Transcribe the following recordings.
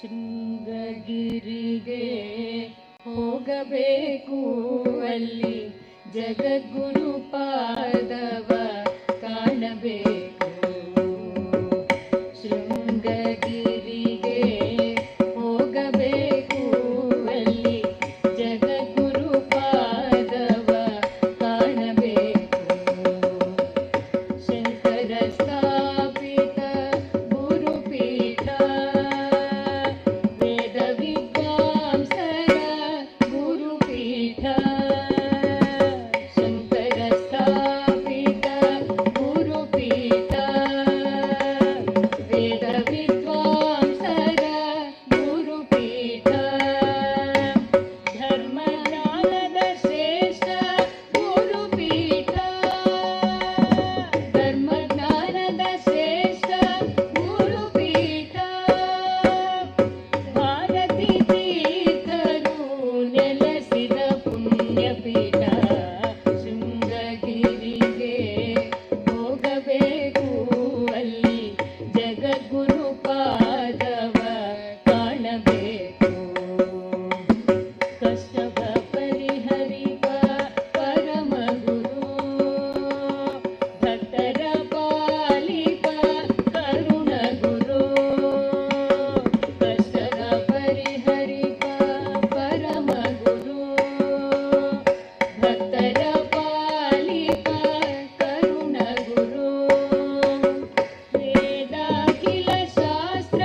ಶೃಂಗಗಿರಿಗೆ ಹೋಗಬೇಕು, ಅಲ್ಲಿ ಜಗದ್ಗುರು ಪಾದವ ಕಾಣಬೇಕು. ಶೃಂಗಗಿರಿಗೆ ಹೋಗಬೇಕು, ಅಲ್ಲಿ ಜಗದ್ಗುರು ಪಾದವ ಕಾಣಬೇಕು. ಶಂಕರ ಸ್ಥಾಪಿತ ಗುರುಪೀಠ, ವೇದ ವಿದ್ವಾಂಸರ ಗುರುಪೀಠ. ಶಂಕರ ಸ್ಥಾಪಿತ ಗುರುಪೀಠ, ವೇದ ವಿದ್ವಾಂಸರ ಗುರುಪೀಠ. ಧರ್ಮಜ್ಞಾನದ ಶ್ರೇಷ್ಠ ಗುರುಪೀಠ, ಧರ್ಮಜ್ಞಾನದ ಶ್ರೇಷ್ಠ ಗುರುಪೀಠ. ಭಾರತೀ ತೀರ್ಥರು ನೆಲೆಸಿದ ಪುಣ್ಯಪೀಠ. ಶೃಂಗಗಿರಿಗೆ ಹೋಗಬೇಕು, ಅಲ್ಲಿ ಜಗದ್ಗುರು ಪಾದವ ಕಾಣಬೇಕು. ಕಷ್ಟವ ಪರಿಹರಿವ ಪರಮ ಗುರು, ಭಕ್ತರ ಪಾಲಿಪ ಕರುಣ ಗುರು. ಕಷ್ಟವ ಪರಿಹರಿವ ಪರಮ ಗುರು, ಭಕ್ತರ ಪಾಲಿಪ ಕರುಣ ಗುರು. ವೇದಾಖಿಲ ಶಾಸ್ತ್ರ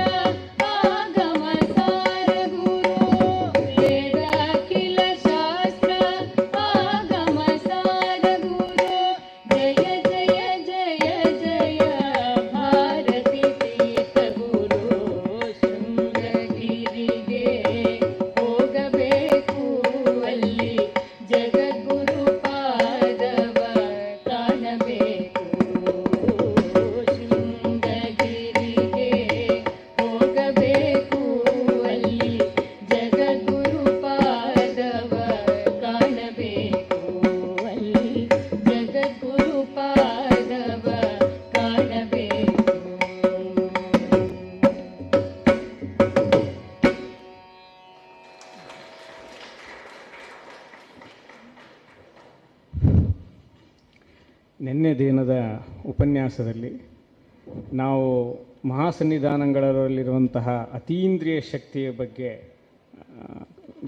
ಆಗಮ ಸಾರ ಗುರು, ವೇದಾಖಿಲ ಶಾಸ್ತ್ರ ಆಗಮ ಸಾರ ಗುರು. ಜಯ ಜಯ ಜಯ ಜಯ ಭಾರತೀ ತೀರ್ಥ ಗುರು. ಶೃಂಗಗಿರಿಗೆ ಹೋಗಬೇಕು, ಅಲ್ಲಿ ಜಗದ್ಗುರು ಪಾದವ ಕಾಣಬೇಕು. ಶೃಂಗಗಿರಿಗೆ ಹೋಗಬೇಕು, ಅಲ್ಲಿ ಜಗದ್ಗುರು ಪಾದವ ಕಾಣಬೇಕು. ಅಲ್ಲಿ ಜಗದ್ಗುರು ಪಾದವ ಕಾಣಬೇಕು. ನಿನ್ನೆ ದಿನದ ಉಪನ್ಯಾಸದಲ್ಲಿ ನಾವು ಮಹಾಸನ್ನಿಧಾನಗಳಲ್ಲಿರುವಂತಹ ಅತೀಂದ್ರಿಯ ಶಕ್ತಿಯ ಬಗ್ಗೆ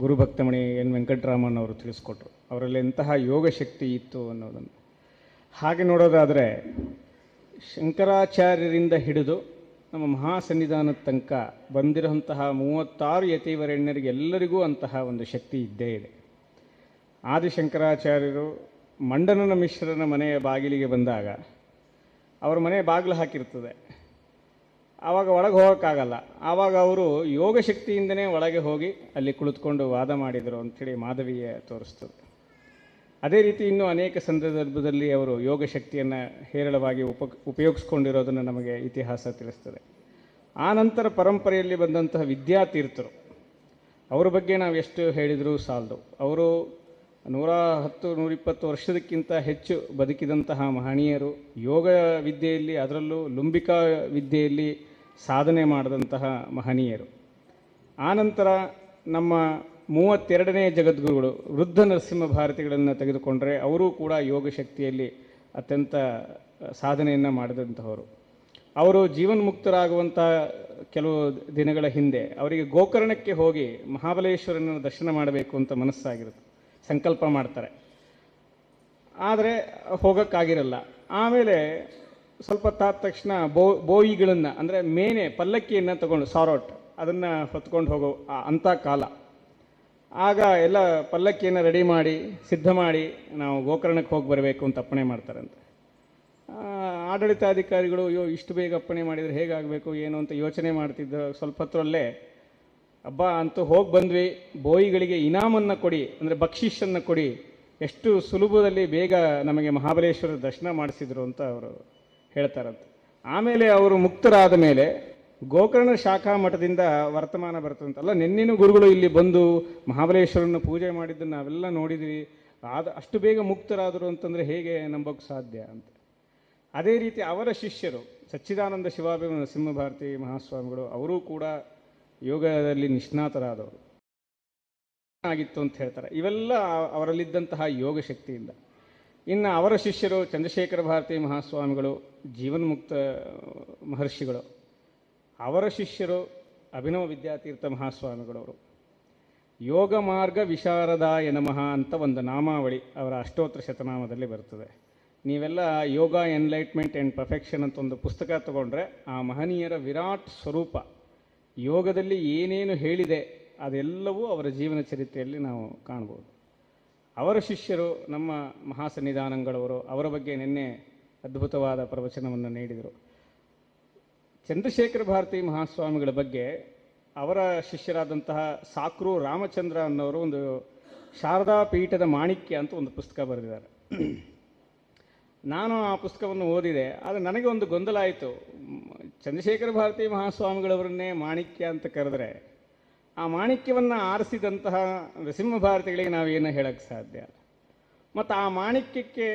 ಗುರುಭಕ್ತಮಣಿ ಎನ್ ವೆಂಕಟರಾಮನ್ ಅವರು ತಿಳಿಸ್ಕೊಟ್ರು. ಅವರಲ್ಲಿ ಎಂತಹ ಯೋಗ ಶಕ್ತಿ ಇತ್ತು ಅನ್ನೋದನ್ನು. ಹಾಗೆ ನೋಡೋದಾದರೆ ಶಂಕರಾಚಾರ್ಯರಿಂದ ಹಿಡಿದು ನಮ್ಮ ಮಹಾಸನ್ನಿಧಾನದ ತನಕ ಬಂದಿರುವಂತಹ 36 ಯತಿವರೆಣ್ಯರಿಗೆ ಎಲ್ಲರಿಗೂ ಅಂತಹ ಒಂದು ಶಕ್ತಿ ಇದ್ದೇ ಇದೆ. ಆದಿಶಂಕರಾಚಾರ್ಯರು ಮಂಡನನ ಮಿಶ್ರನ ಮನೆಯ ಬಾಗಿಲಿಗೆ ಬಂದಾಗ ಅವರ ಮನೆ ಬಾಗಿಲು ಹಾಕಿರ್ತದೆ. ಆವಾಗ ಒಳಗೆ ಹೋಗೋಕ್ಕಾಗಲ್ಲ. ಆವಾಗ ಅವರು ಯೋಗ ಶಕ್ತಿಯಿಂದನೇ ಒಳಗೆ ಹೋಗಿ ಅಲ್ಲಿ ಕುಳಿತುಕೊಂಡು ವಾದ ಮಾಡಿದರು ಅಂಥೇಳಿ ಮಾಧವೀಯ ತೋರಿಸ್ತದೆ. ಅದೇ ರೀತಿ ಇನ್ನೂ ಅನೇಕ ಸಂದರ್ಭದಲ್ಲಿ ಅವರು ಯೋಗ ಶಕ್ತಿಯನ್ನು ಹೇರಳವಾಗಿ ಉಪಯೋಗಿಸ್ಕೊಂಡಿರೋದನ್ನು ನಮಗೆ ಇತಿಹಾಸ ತಿಳಿಸ್ತದೆ. ಆ ನಂತರ ಪರಂಪರೆಯಲ್ಲಿ ಬಂದಂತಹ ವಿದ್ಯಾತೀರ್ಥರು, ಅವರ ಬಗ್ಗೆ ನಾವು ಎಷ್ಟು ಹೇಳಿದರೂ ಸಾಲದು. ಅವರು 110-120 ವರ್ಷದಕ್ಕಿಂತ ಹೆಚ್ಚು ಬದುಕಿದಂತಹ ಮಹನೀಯರು. ಯೋಗ ವಿದ್ಯೆಯಲ್ಲಿ, ಅದರಲ್ಲೂ ಲುಂಬಿಕಾ ವಿದ್ಯೆಯಲ್ಲಿ ಸಾಧನೆ ಮಾಡಿದಂತಹ ಮಹನೀಯರು. ಆನಂತರ ನಮ್ಮ 32ನೇ ಜಗದ್ಗುರುಗಳು ವೃದ್ಧ ನರಸಿಂಹ ಭಾರತಿಗಳನ್ನು ತೆಗೆದುಕೊಂಡರೆ ಅವರು ಕೂಡ ಯೋಗ ಶಕ್ತಿಯಲ್ಲಿ ಅತ್ಯಂತ ಸಾಧನೆಯನ್ನು ಮಾಡಿದಂಥವರು. ಅವರು ಜೀವನ್ಮುಕ್ತರಾಗುವಂಥ ಕೆಲವು ದಿನಗಳ ಹಿಂದೆ ಅವರಿಗೆ ಗೋಕರ್ಣಕ್ಕೆ ಹೋಗಿ ಮಹಾಬಲೇಶ್ವರನ ದರ್ಶನ ಮಾಡಬೇಕು ಅಂತ ಮನಸ್ಸಾಗಿರುತ್ತೆ, ಸಂಕಲ್ಪ ಮಾಡ್ತಾರೆ. ಆದರೆ ಹೋಗೋಕ್ಕಾಗಿರಲ್ಲ. ಆಮೇಲೆ ಸ್ವಲ್ಪ ತಾದ ತಕ್ಷಣ ಬೋಯಿಗಳನ್ನು ಅಂದರೆ ಮೇನೆ ಪಲ್ಲಕ್ಕಿಯನ್ನು ತಗೊಂಡು ಸಾರೋಟ್ ಅದನ್ನು ಹೊತ್ಕೊಂಡು ಹೋಗೋ ಅಂಥ ಕಾಲ. ಆಗ ಎಲ್ಲ ಪಲ್ಲಕ್ಕಿಯನ್ನು ರೆಡಿ ಮಾಡಿ ಸಿದ್ಧ ಮಾಡಿ ನಾವು ಗೋಕರ್ಣಕ್ಕೆ ಹೋಗಿ ಬರಬೇಕು ಅಂತ ಅಪ್ಪಣೆ ಮಾಡ್ತಾರಂತೆ. ಆಡಳಿತಾಧಿಕಾರಿಗಳು ಅಯ್ಯೋ ಇಷ್ಟು ಬೇಗ ಅಪ್ಪಣೆ ಮಾಡಿದರೆ ಹೇಗಾಗಬೇಕು ಏನು ಅಂತ ಯೋಚನೆ ಮಾಡ್ತಿದ್ದ ಸ್ವಲ್ಪ ಹೊತ್ತರಲ್ಲೇ ಹಬ್ಬ ಅಂತೂ ಹೋಗಿ ಬಂದ್ವಿ, ಬೋಯಿಗಳಿಗೆ ಇನಾಮನ್ನು ಕೊಡಿ ಅಂದರೆ ಬಕ್ಷಿಷನ್ನು ಕೊಡಿ, ಎಷ್ಟು ಸುಲಭದಲ್ಲಿ ಬೇಗ ನಮಗೆ ಮಹಾಬಲೇಶ್ವರ ದರ್ಶನ ಮಾಡಿಸಿದ್ರು ಅಂತ ಅವರು ಹೇಳ್ತಾರಂತೆ. ಆಮೇಲೆ ಅವರು ಮುಕ್ತರಾದ ಮೇಲೆ ಗೋಕರ್ಣ ಶಾಖಾ ಮಠದಿಂದ ವರ್ತಮಾನ ಬರ್ತಂತಲ್ಲ, ನಿನ್ನೆನೂ ಗುರುಗಳು ಇಲ್ಲಿ ಬಂದು ಮಹಾಬಲೇಶ್ವರನ ಪೂಜೆ ಮಾಡಿದ್ದನ್ನು ನಾವೆಲ್ಲ ನೋಡಿದ್ವಿ, ಅಷ್ಟು ಬೇಗ ಮುಕ್ತರಾದರು ಅಂತಂದರೆ ಹೇಗೆ ನಂಬೋಕ್ಕೆ ಸಾಧ್ಯ ಅಂತ. ಅದೇ ರೀತಿ ಅವರ ಶಿಷ್ಯರು ಸಚ್ಚಿದಾನಂದ ಶಿವಾಭಿಮ ನರಸಿಂಹ ಭಾರತಿ ಮಹಾಸ್ವಾಮಿಗಳು, ಅವರೂ ಕೂಡ ಯೋಗದಲ್ಲಿ ನಿಷ್ಣಾತರಾದವರು ಆಗಿತ್ತು ಅಂತ ಹೇಳ್ತಾರೆ. ಇವೆಲ್ಲ ಅವರಲ್ಲಿದ್ದಂತಹ ಯೋಗ ಶಕ್ತಿಯಿಂದ. ಇನ್ನು ಅವರ ಶಿಷ್ಯರು ಚಂದ್ರಶೇಖರ ಭಾರತಿ ಮಹಾಸ್ವಾಮಿಗಳು, ಜೀವನ್ಮುಕ್ತ ಮಹರ್ಷಿಗಳು. ಅವರ ಶಿಷ್ಯರು ಅಭಿನವ ವಿದ್ಯಾತೀರ್ಥ ಮಹಾಸ್ವಾಮಿಗಳವರು. ಯೋಗ ಮಾರ್ಗ ವಿಶಾರದಾಯ ನಮಃ ಅಂತ ಒಂದು ನಾಮಾವಳಿ ಅವರ ಅಷ್ಟೋತ್ತರ ಶತನಾಮದಲ್ಲಿ ಬರ್ತದೆ. ನೀವೆಲ್ಲ ಯೋಗ ಎನ್ಲೈಟ್ಮೆಂಟ್ ಆ್ಯಂಡ್ ಪರ್ಫೆಕ್ಷನ್ ಅಂತ ಒಂದು ಪುಸ್ತಕ ತಗೊಂಡ್ರೆ ಆ ಮಹನೀಯರ ವಿರಾಟ್ ಸ್ವರೂಪ ಯೋಗದಲ್ಲಿ ಏನೇನು ಹೇಳಿದೆ ಅದೆಲ್ಲವೂ ಅವರ ಜೀವನ ಚರಿತ್ರೆಯಲ್ಲಿ ನಾವು ಕಾಣ್ಬೋದು. ಅವರ ಶಿಷ್ಯರು ನಮ್ಮ ಮಹಾಸನ್ನಿಧಾನಗಳವರು, ಅವರ ಬಗ್ಗೆ ನಿನ್ನೆ ಅದ್ಭುತವಾದ ಪ್ರವಚನವನ್ನು ನೀಡಿದರು. ಚಂದ್ರಶೇಖರ ಭಾರತಿ ಮಹಾಸ್ವಾಮಿಗಳ ಬಗ್ಗೆ ಅವರ ಶಿಷ್ಯರಾದಂತಹ ಸಾಕ್ರು ರಾಮಚಂದ್ರ ಅನ್ನೋರು ಒಂದು ಶಾರದಾ ಪೀಠದ ಮಾಣಿಕ್ಯ ಅಂತ ಒಂದು ಪುಸ್ತಕ ಬರೆದಿದ್ದಾರೆ. ನಾನು ಆ ಪುಸ್ತಕವನ್ನು ಓದಿದೆ. ಆದರೆ ನನಗೆ ಒಂದು ಗೊಂದಲ ಆಯಿತು. ಚಂದ್ರಶೇಖರ ಭಾರತಿ ಮಹಾಸ್ವಾಮಿಗಳವರನ್ನೇ ಮಾಣಿಕ್ಯ ಅಂತ ಕರೆದರೆ ಆ ಮಾಣಿಕ್ಯವನ್ನು ಆರಿಸಿದಂತಹ ನರಸಿಂಹ ಭಾರತಿಗಳಿಗೆ ನಾವೇನು ಹೇಳಕ್ಕೆ ಸಾಧ್ಯ? ಮತ್ತು ಆ ಮಾಣಿಕ್ಯಕ್ಕೆ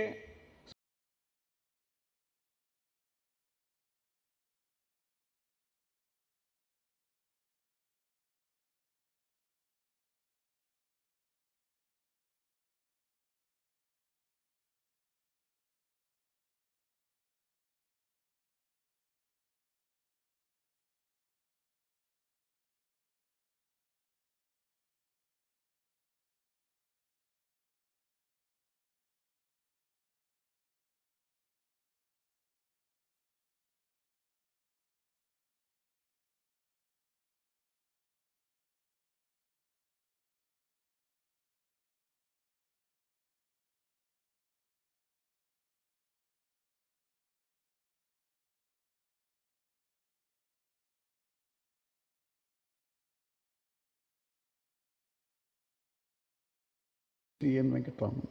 Venkataraman.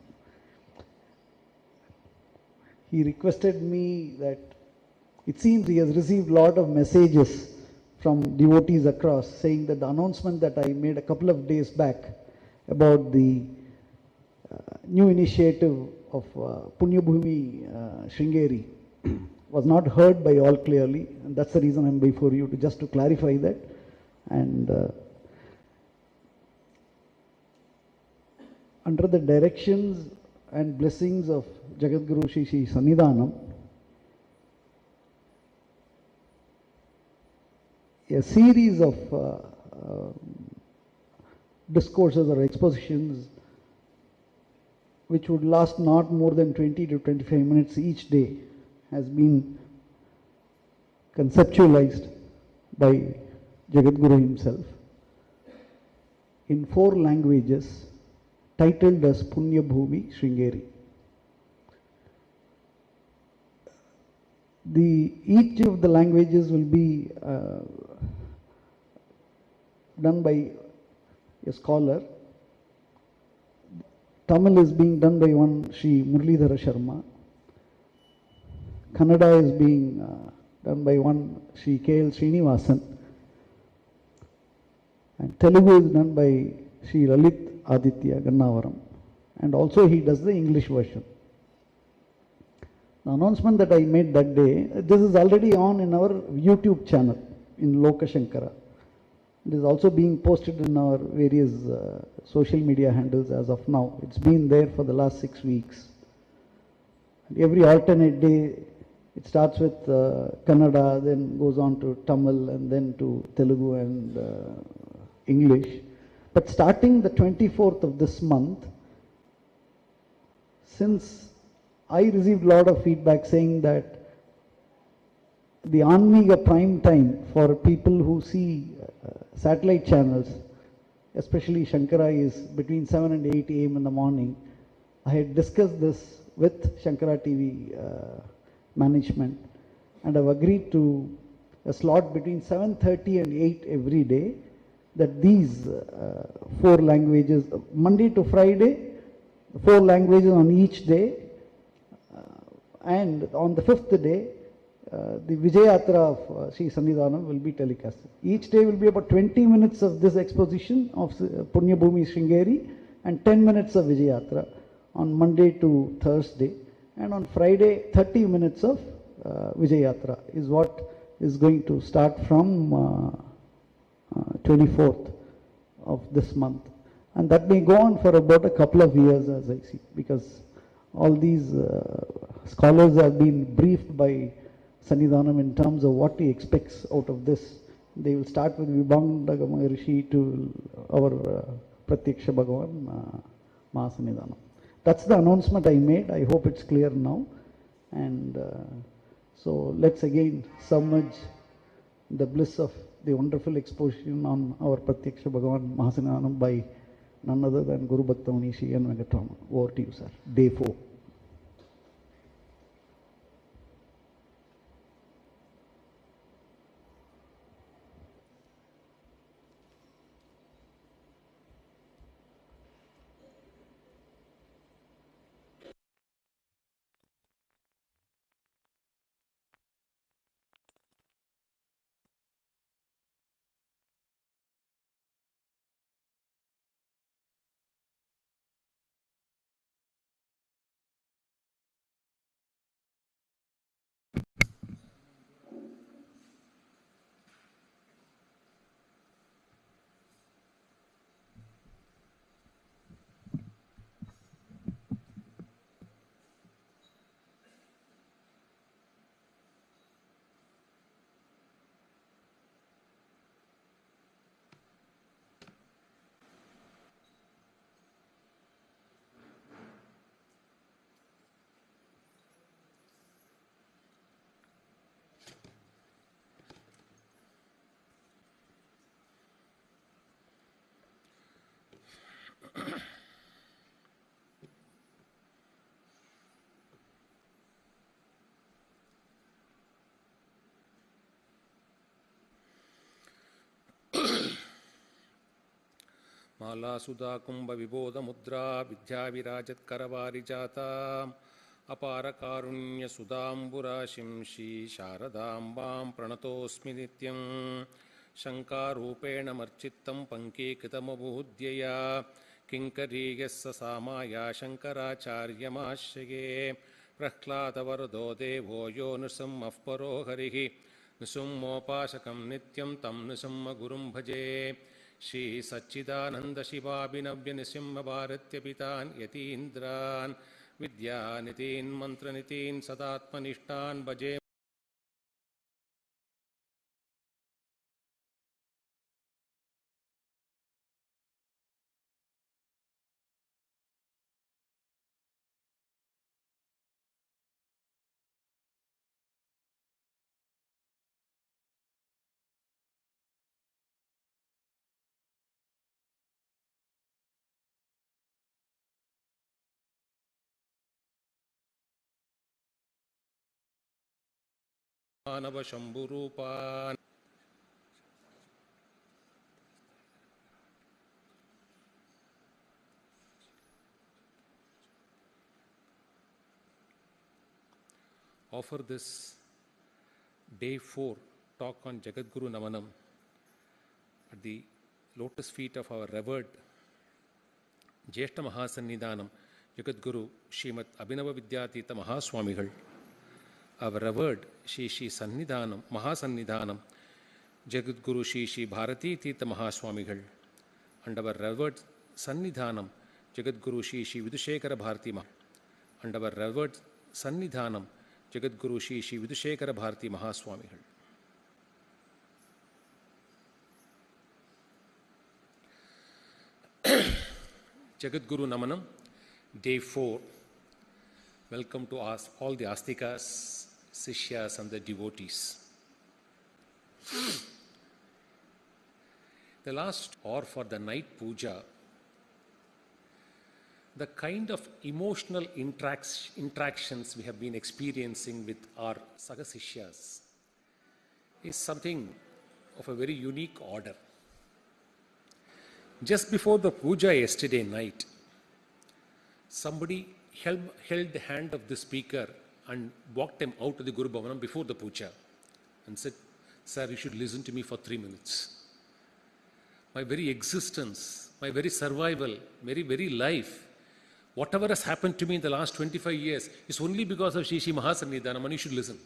He requested me that it seems he has received a lot of messages from devotees across saying that the announcement that I made a couple of days back about the new initiative of Punya Bhumi Sringeri was not heard by all clearly, and that's the reason I'm before you to just to clarify that. And under the directions and blessings of Jagadguru Srisankaratv, a series of discourses or expositions which would last not more than 20 to 25 minutes each day has been conceptualized by Jagadguru himself in 4 languages, titled as Punya Bhumi Sringeri. Each of the languages will be done by a scholar. Tamil is being done by one Sri Muralidhara Sharma. Kannada is being done by one Sri K.L. Srinivasan. And Telugu is done by Sri Lalit Aditya Gannavaram, and also he does the English version. The announcement that I made that day, this is already on in our YouTube channel in Lokashankara. It is also being posted in our various social media handles as of now. It's been there for the last 6 weeks. Every alternate day it starts with Kannada, then goes on to Tamil, and then to Telugu and English. But starting the 24th of this month, since I received a lot of feedback saying that the Anmiga prime time for people who see satellite channels, especially Shankara, is between 7 and 8 a.m. in the morning. I had discussed this with Shankara TV management, and I've agreed to a slot between 7:30 and 8 every day, that these 4 languages, Monday to Friday, 4 languages on each day, and on the 5th day, the Vijayatra of Srisankaratv will be telecasted. Each day will be about 20 minutes of this exposition of Punya Bhumi Sringeri and 10 minutes of Vijayatra on Monday to Thursday, and on Friday 30 minutes of Vijayatra is what is going to start from 24th of this month. And that may go on for about a couple of years, as I see, because all these scholars have been briefed by Sannidhanam in terms of what he expects out of this. They will start with Vibhandaga Maharishi to our Pratyaksha Bhagavan, Mahasannidhanam. That's the announcement I made. I hope it's clear now. And so let's again submerge the bliss of the wonderful exposition on our Pratyaksha Bhagavan Mahasannidhanam by none other than Guru Bhakta Manishi and Venkataraman. Over to you, sir. Day 4. माला सुधा कुंभ विबोध मुद्रा विद्या विराजत करवारी जाता अपार कारुण्य सुधांबुराशिं श्री शारदांबां प्रणतोस्मि नित्यं शंकारूपेण मर्चित्तं पंकीकृतमबुद्यया किंकरीयस्स सामाया शंकराचार्यमाश्रये प्रह्लादवरदो देवो यो नृसिंहः परो हरिः नृसिंहोपासकं नित्यं तं नृसिंह गुरुं भजे श्री सच्चिदानंद शिवाभिनव्य नृसिंह भारत्य पितान् यतीन्द्रान् विद्यानितीन् मंत्रनितीन् सदात्मनिष्ठान् भजे मानव शंभुरूपान् offer this day 4 talk on Jagadguru Namanam at the lotus feet of our revered Jyeshta Mahasannidhanam Jagadguru Srimad Abhinava Vidyatita Mahaswamigal, our revered Shri Sannidhanam, Mahasannidhanam, Jagadguru Shri Bharati Tirtha Mahaswamigal, and our revered Sannidhanam, Jagadguru Shri Vidushekara Bharati and our revered Sannidhanam, Jagadguru Shri Vidushekara Bharati Mahaswamigal. Jagadguru Namanam, day 4. Welcome to us, all the Astikas, Sishyas and the devotees. The last or for the night puja, the kind of emotional interactions we have been experiencing with our Sagasishyas is something of a very unique order. Just before the puja yesterday night, somebody held the hand of the speaker and walked him out to the Guru Bhavanam before the puja and said, "Sir, you should listen to me for 3 minutes. My very existence, my very survival, very life, whatever has happened to me in the last 25 years is only because of Shri Mahasannidhanam, and you should listen."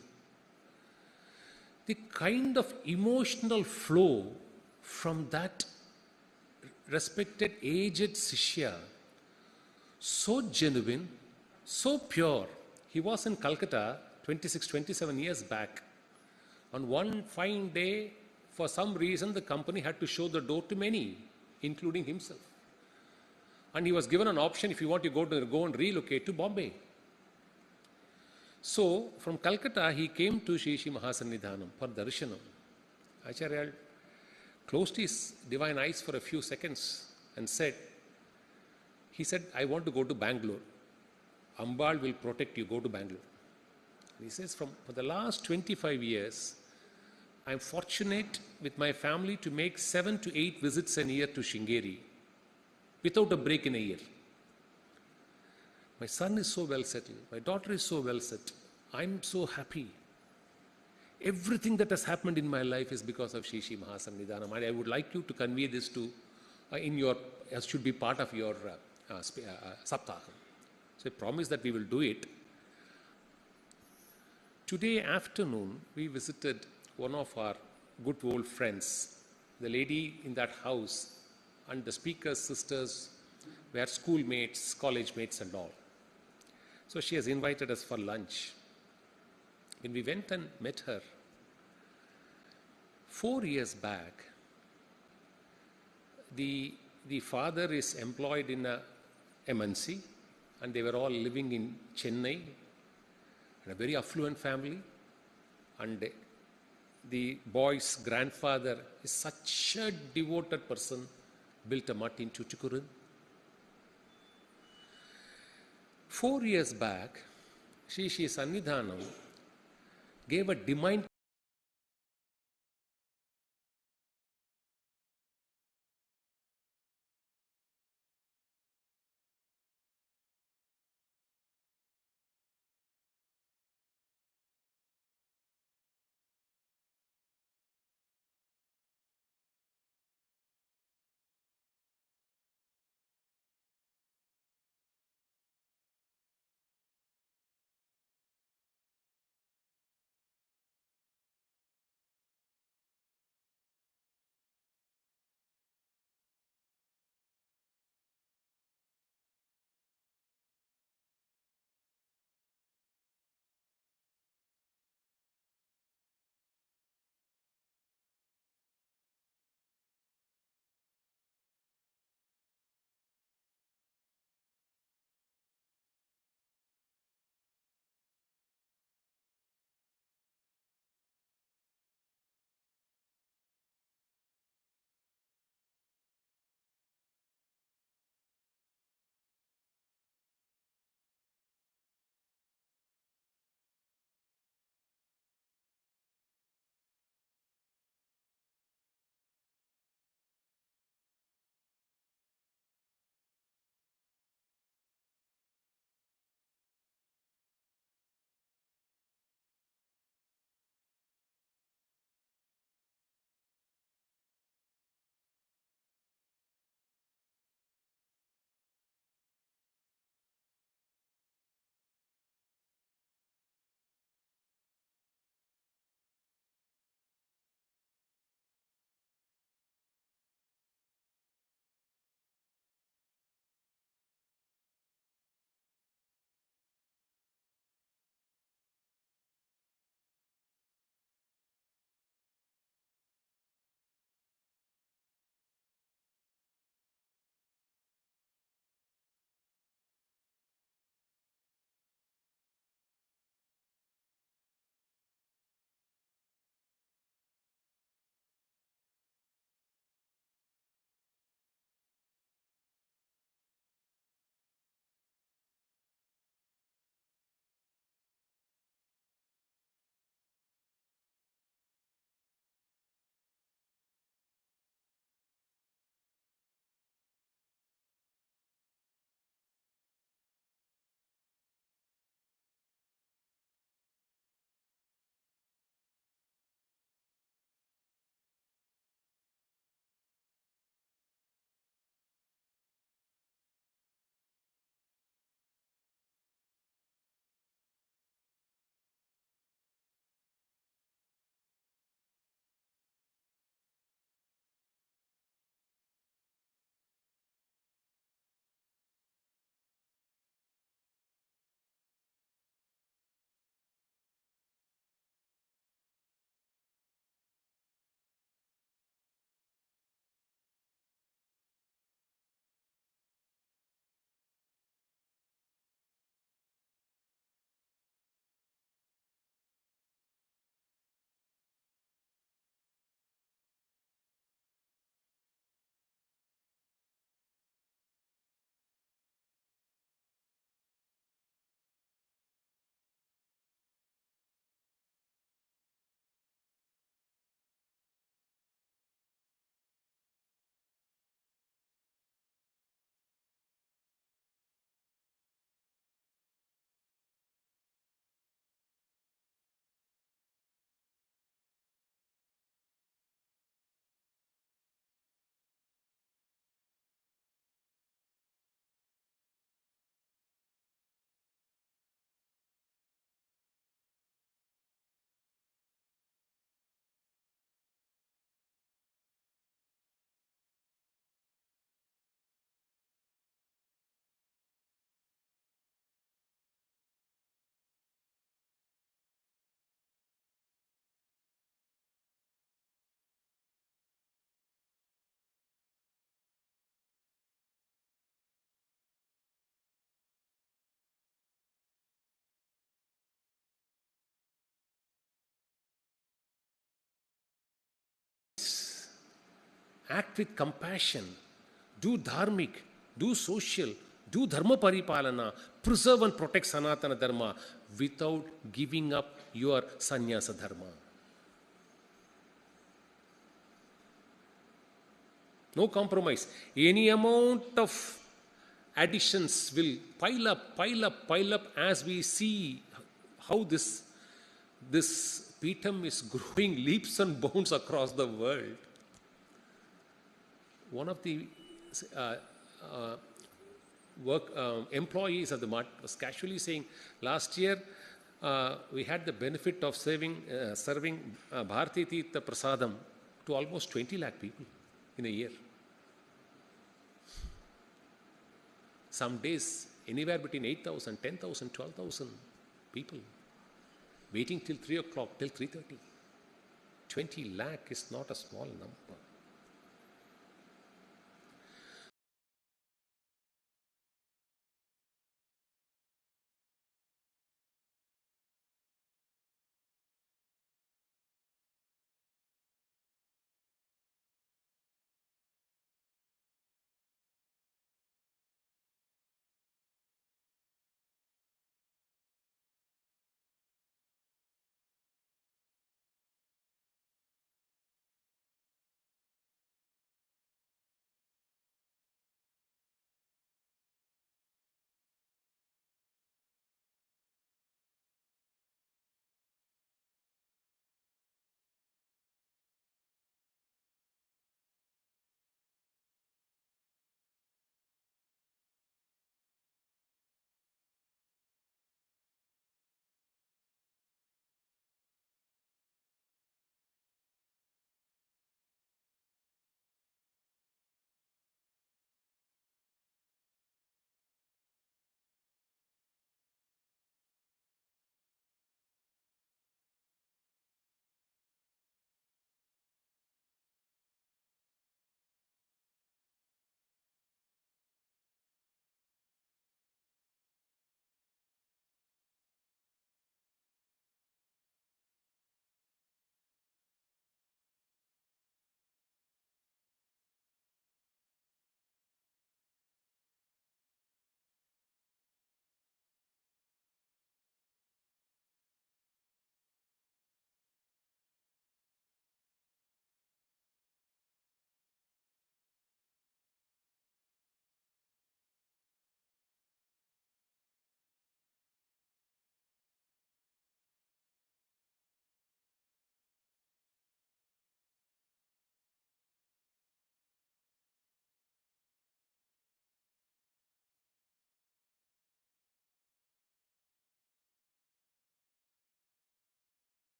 The kind of emotional flow from that respected aged Sishya, so genuine, so pure. He was in Calcutta 26, 27 years back. On one fine day, for some reason, the company had to show the door to many, including himself. And he was given an option, if you want to go and relocate to Bombay. So, from Calcutta, he came to Sri Mahasannidhanam for darshanam. Acharya closed his divine eyes for a few seconds and said, I want to go to Bangalore. Ambal will protect you, go to Bangalore. He says, for the last 25 years, I am fortunate with my family to make 7 to 8 visits a year to Sringeri without a break in a year. My son is so well settled. My daughter is so well set. I'm so happy. Everything that has happened in my life is because of Sri Mahasannidhanam. And I would like you to convey this to, should be part of your Saptaham. So I promise that we will do it. Today afternoon, we visited one of our good old friends. The lady in that house and the speaker's sisters were schoolmates, college mates and all. So she has invited us for lunch. When we went and met her, 4 years back, the father is employed in a MNC and they were all living in Chennai, in a very affluent family, and the boy's grandfather is such a devoted person, built a mutt in Tuticorin. 4 years back, Sri Sannidhanam gave a divine act with compassion, do dharmic, do social, do dharma paripalana, preserve and protect Sanatana Dharma without giving up your sannyasa dharma. No compromise. Any amount of additions will pile up as we see how this Peetham is growing leaps and bounds across the world. One of the employees of the Mutt was casually saying, last year we had the benefit of serving Bharati Tirtha Prasadam to almost 20 lakh people in a year. Some days, anywhere between 8,000, 10,000, 12,000 people waiting till 3 o'clock, till 3:30. 20 lakh is not a small number.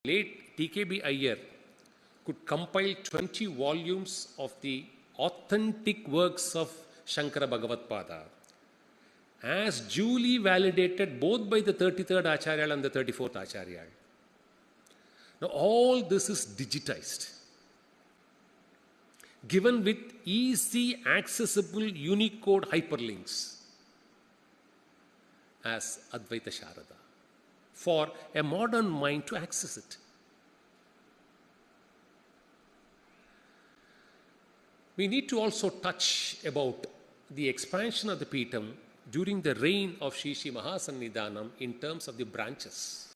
Late TKB Iyer could compile 20 volumes of the authentic works of Shankara Bhagavatpada as duly validated both by the 33rd Acharyal and the 34th Acharyal. Now all this is digitized, given with easy accessible Unicode hyperlinks as Advaita Sharada for a modern mind to access it. We need to also touch about the expansion of the Peetham during the reign of Sri Mahasannidhanam in terms of the branches.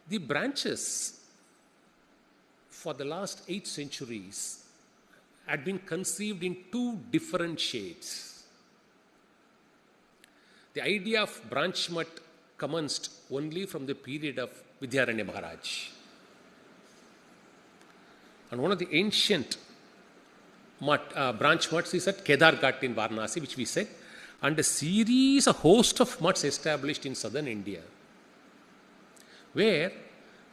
The branches for the last 8 centuries had been conceived in 2 different shades. The idea of branch mutt commenced only from the period of Vidyaranya Maharaj. And one of the ancient branch mutts is at Kedarghat in Varanasi, which we said, and a host of mutts established in southern India, where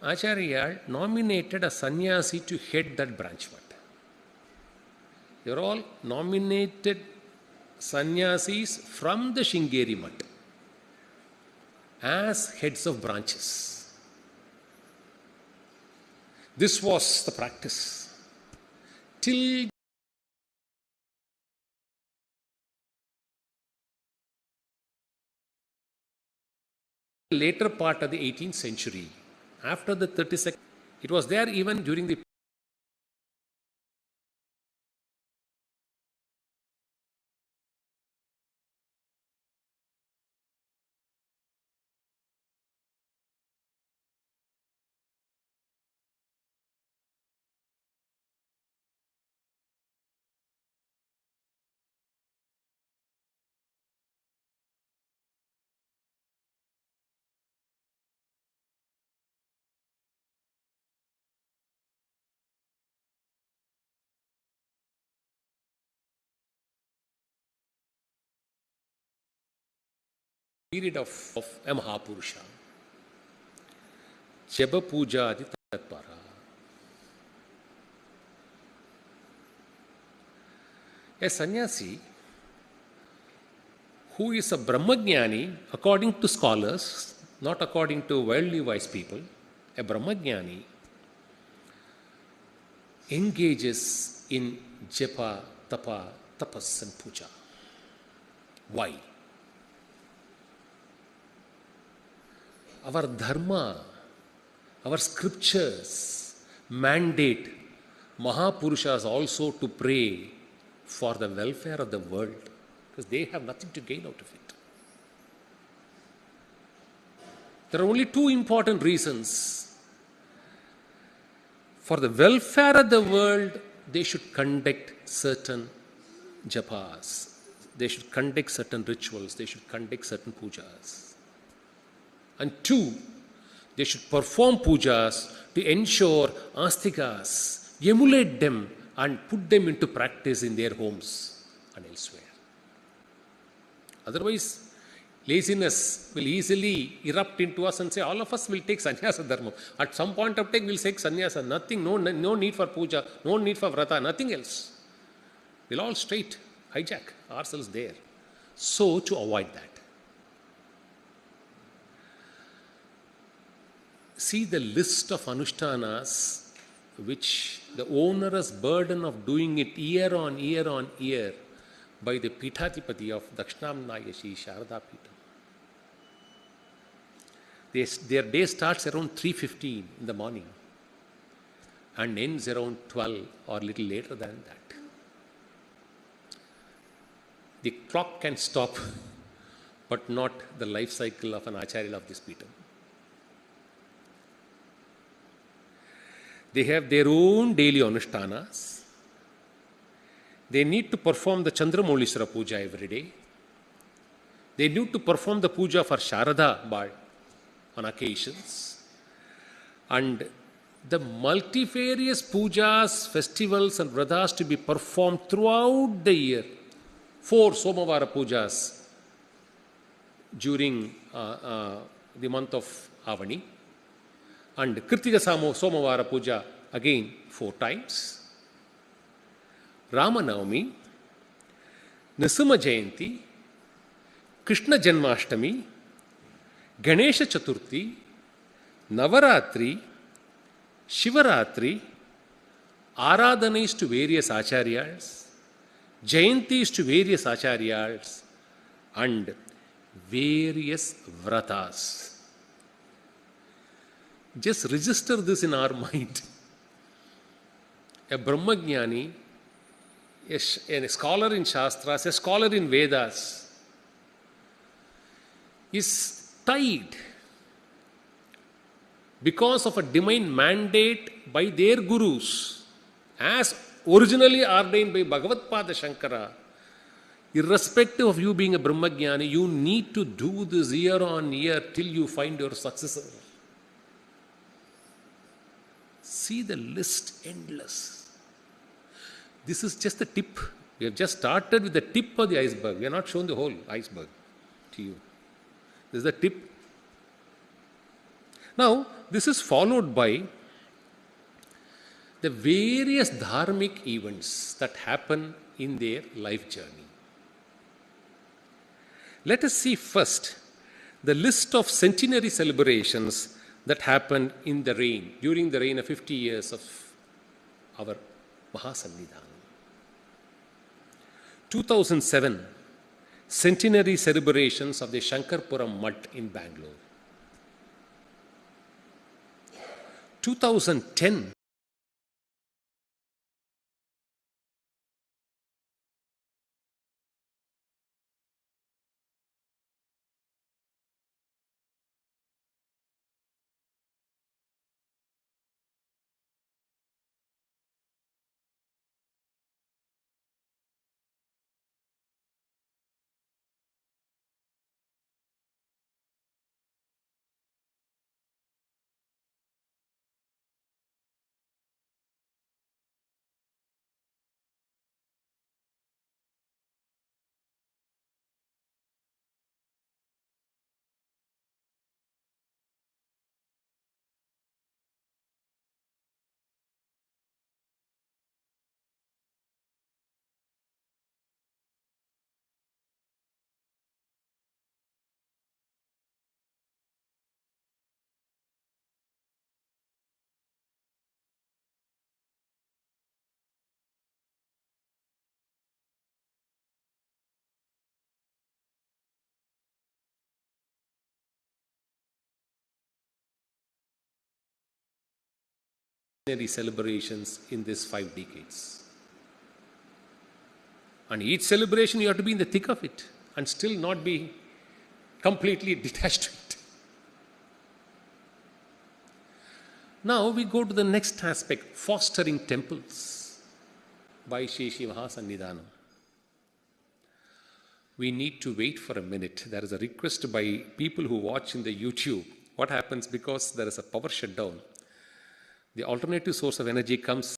Acharya nominated a sannyasi to head that branch mutt. They are all nominated sannyasis from the Sringeri mutt as heads of branches. This was the practice till later part of the 18th century. After the 32nd, it was there even during the period of a Mahapurusha. Jaba Puja Adi Tatpara. A sannyasi who is a Brahmajnani, according to scholars, not according to worldly wise people, a Brahmajnani engages in japa, tapa, tapas and puja. Why? Our dharma, our scriptures mandate Mahapurushas also to pray for the welfare of the world, because they have nothing to gain out of it. There are only two important reasons. For the welfare of the world, they should conduct certain japas, they should conduct certain rituals, they should conduct certain pujas. And two, they should perform pujas to ensure astikas, emulate them and put them into practice in their homes and elsewhere. Otherwise, laziness will easily erupt into us and say, all of us will take sannyasa dharma. At some point of time, we'll take sannyasa. Nothing, no need for puja, no need for vrata, nothing else. We'll all straight hijack ourselves there. So, to avoid that, see the list of anushtanas which the onerous burden of doing it year on year by the Pithatipati of Dakshinamnaya Shri Sharada Pitham. Their day starts around 3:15 in the morning and ends around 12 or little later than that. The clock can stop, but not the life cycle of an Acharya of this Pitham. They have their own daily anushtanas. They need to perform the Chandramoulishwara puja every day. They need to perform the puja for Sharada Bal on occasions. And the multifarious pujas, festivals and vratas to be performed throughout the year. 4 Somavara pujas during the month of Avani. And Kritika Somavara puja again 4 times. Ramanavami, Nisima Jayanti, Krishna Janmashtami, Ganesha Chaturthi, Navaratri, Shivaratri, Aradhanas to various Acharyas, Jayantis to various Acharyas, and various vratas. Just register this in our mind. A Brahmajnani, a scholar in Shastras, a scholar in Vedas, is tied because of a divine mandate by their gurus, as originally ordained by Bhagavatpada Shankara. Irrespective of you being a Brahmajnani, you need to do this year on year till you find your successor. See the list, endless. This is just the tip. We have just started with the tip of the iceberg. We have not shown the whole iceberg to you. This is the tip. Now, this is followed by the various dharmic events that happen in their life journey. Let us see first the list of centenary celebrations that happened in the reign, during the reign of 50 years of our Mahasannidhanam. 2007, centenary celebrations of the Shankarpuram Mutt in Bangalore. 2010, celebrations in these 5 decades. And each celebration, you have to be in the thick of it and still not be completely detached to it. Now we go to the next aspect, fostering temples by Shri Mahasannidhanam. We need to wait for a minute. There is a request by people who watch in the YouTube. What happens because there is a power shutdown? The alternative source of energy comes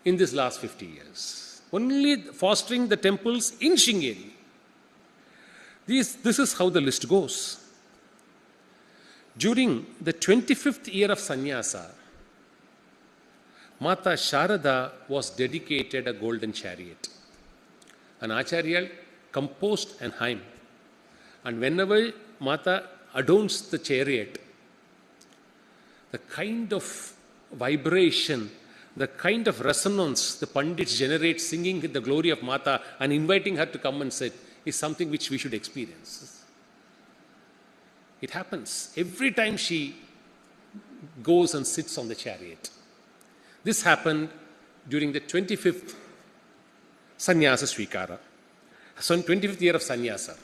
in this last 50 years. Only fostering the temples in Sringeri. This is how the list goes. During the 25th year of sannyasa, Mata Sharada was dedicated a golden chariot. An Acharya composed an hymn. And whenever Mata adorns the chariot, the kind of vibration, the kind of resonance the Pandits generate singing the glory of Mata and inviting her to come and sit is something which we should experience. It happens every time she goes and sits on the chariot. This happened during the 25th Sannyasa Svikara, so 25th year of Sannyasa.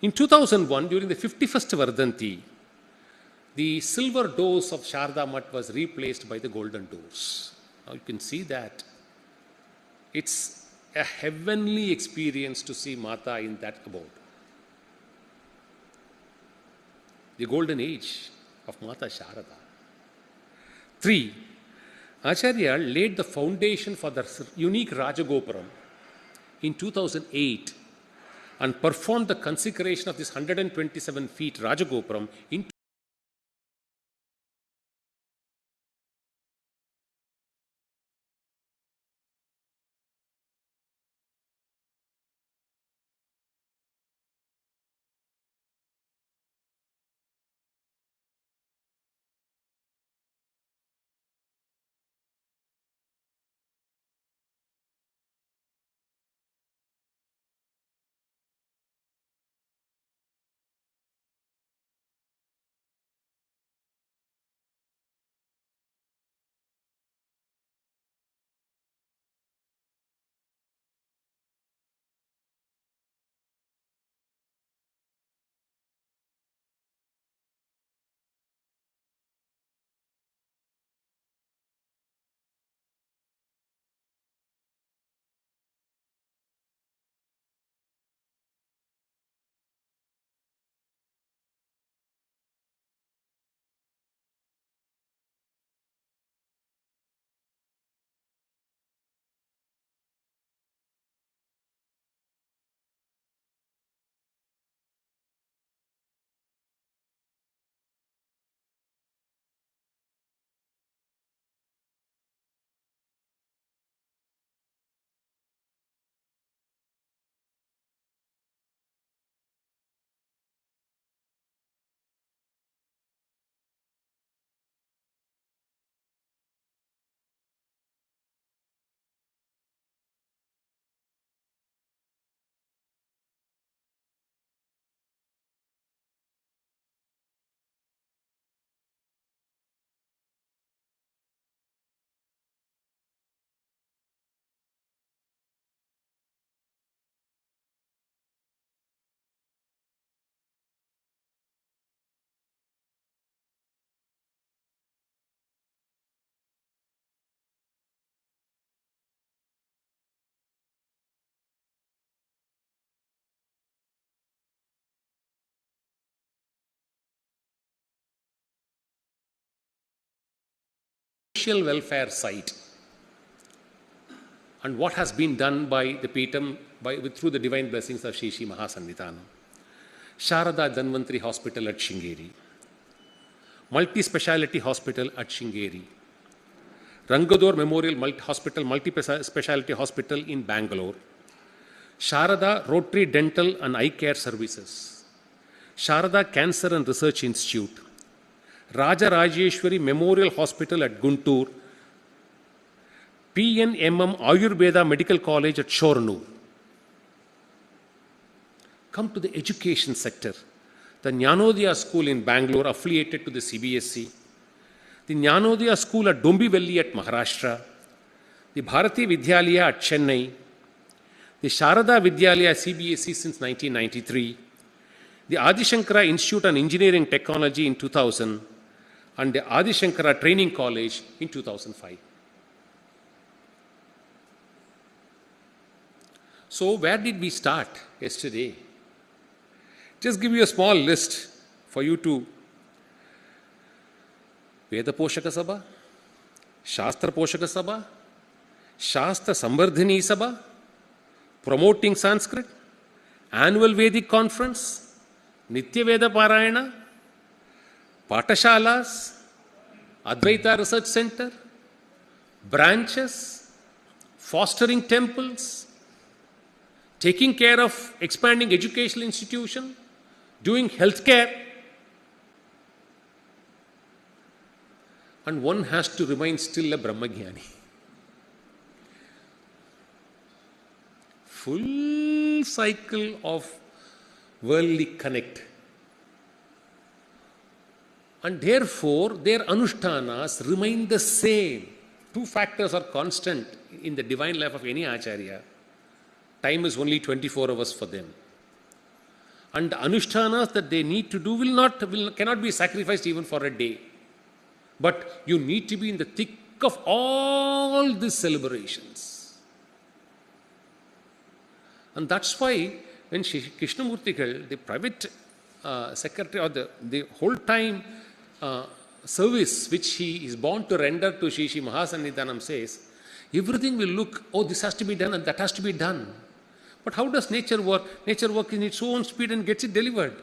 In 2001, during the 51st Vardhanti, the silver doors of Sharda Mat was replaced by the golden doors. Now you can see that. It's a heavenly experience to see Mata in that abode. The golden age of Mata Sharada. 3. Acharya laid the foundation for the unique Rajagopuram in 2008 and performed the consecration of this 127 feet Rajagopuram in social welfare side and what has been done by the Peetam through the divine blessings of Shri Shri Mahasannidhanam. Sharada Dhanvantri Hospital at Sringeri, multi-speciality hospital at Sringeri, Rangador Memorial multi-speciality hospital in Bangalore, Sharada Rotary Dental and Eye Care Services, Sharada Cancer and Research Institute, Raja Rajeshwari Memorial Hospital at Guntur, PNMM Ayurveda Medical College at Shoranur. Come to the education sector. The Jnanodaya School in Bangalore, affiliated to the CBSE, the Jnanodaya School at Dombivelli at Maharashtra, the Bharati Vidyalaya at Chennai, the Sharada Vidyalaya CBSE since 1993, the Adi Shankara Institute on Engineering Technology in 2000, and the Adi Shankara Training College in 2005. So where did we start yesterday? Just give you a small list for you to Veda Poshaka Sabha, Shastra Poshaka Sabha, Shastra Sambardhini Sabha, Promoting Sanskrit, Annual Vedic Conference, Nitya Veda Parayana, Patashalas, Advaita Research Center, branches, fostering temples, taking care of expanding educational institution, doing healthcare. And one has to remain still a Brahmagyani. Full cycle of worldly connect. And therefore, their anushtanas remain the same. Two factors are constant in the divine life of any acharya. Time is only 24 hours for them. And the anushtanas that they need to do cannot be sacrificed even for a day. But you need to be in the thick of all these celebrations. And that's why when Krishnamurtikal, the private secretary, or the whole time service which he is bound to render to Shri Shri Mahasannidhanam, says, everything will look, oh, this has to be done and that has to be done. But how does nature work? Nature works in its own speed and gets it delivered.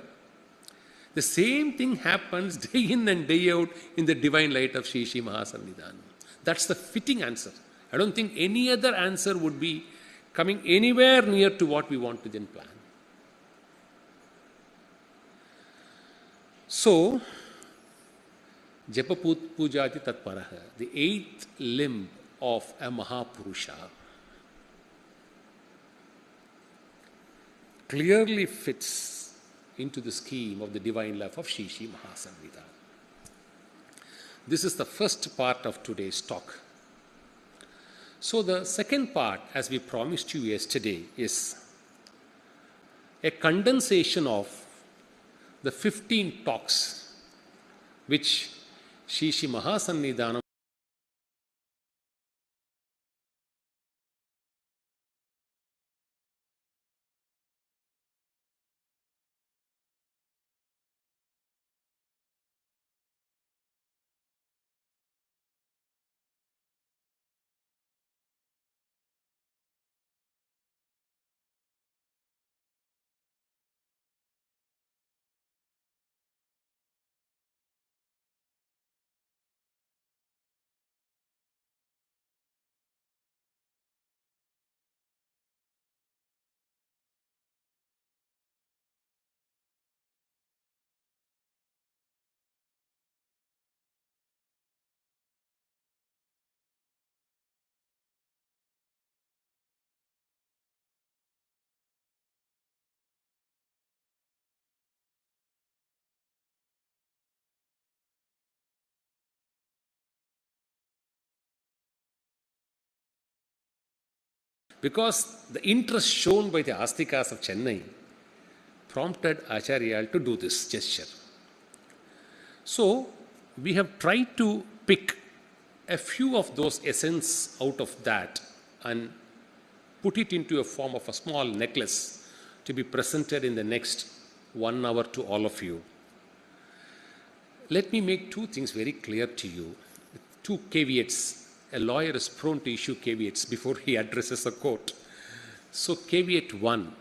The same thing happens day in and day out in the divine light of Shri Shri Mahasannidhanam. That's the fitting answer. I don't think any other answer would be coming anywhere near to what we want to then plan. So, Japa Pujati Tatparaha, the eighth limb of a Mahapurusha, clearly fits into the scheme of the divine life of Shri Shri Mahasannidhanam. This is the first part of today's talk. So the second part, as we promised you yesterday, is a condensation of the 15 talks which Shri Shri Mahasannidhanam because the interest shown by the Astikas of Chennai prompted Acharya to do this gesture. So, we have tried to pick a few of those essence out of that and put it into a form of a small necklace to be presented in the next 1 hour to all of you. Let me make two things very clear to you. two caveats. A lawyer is prone to issue caveats before he addresses a court. So, caveat one,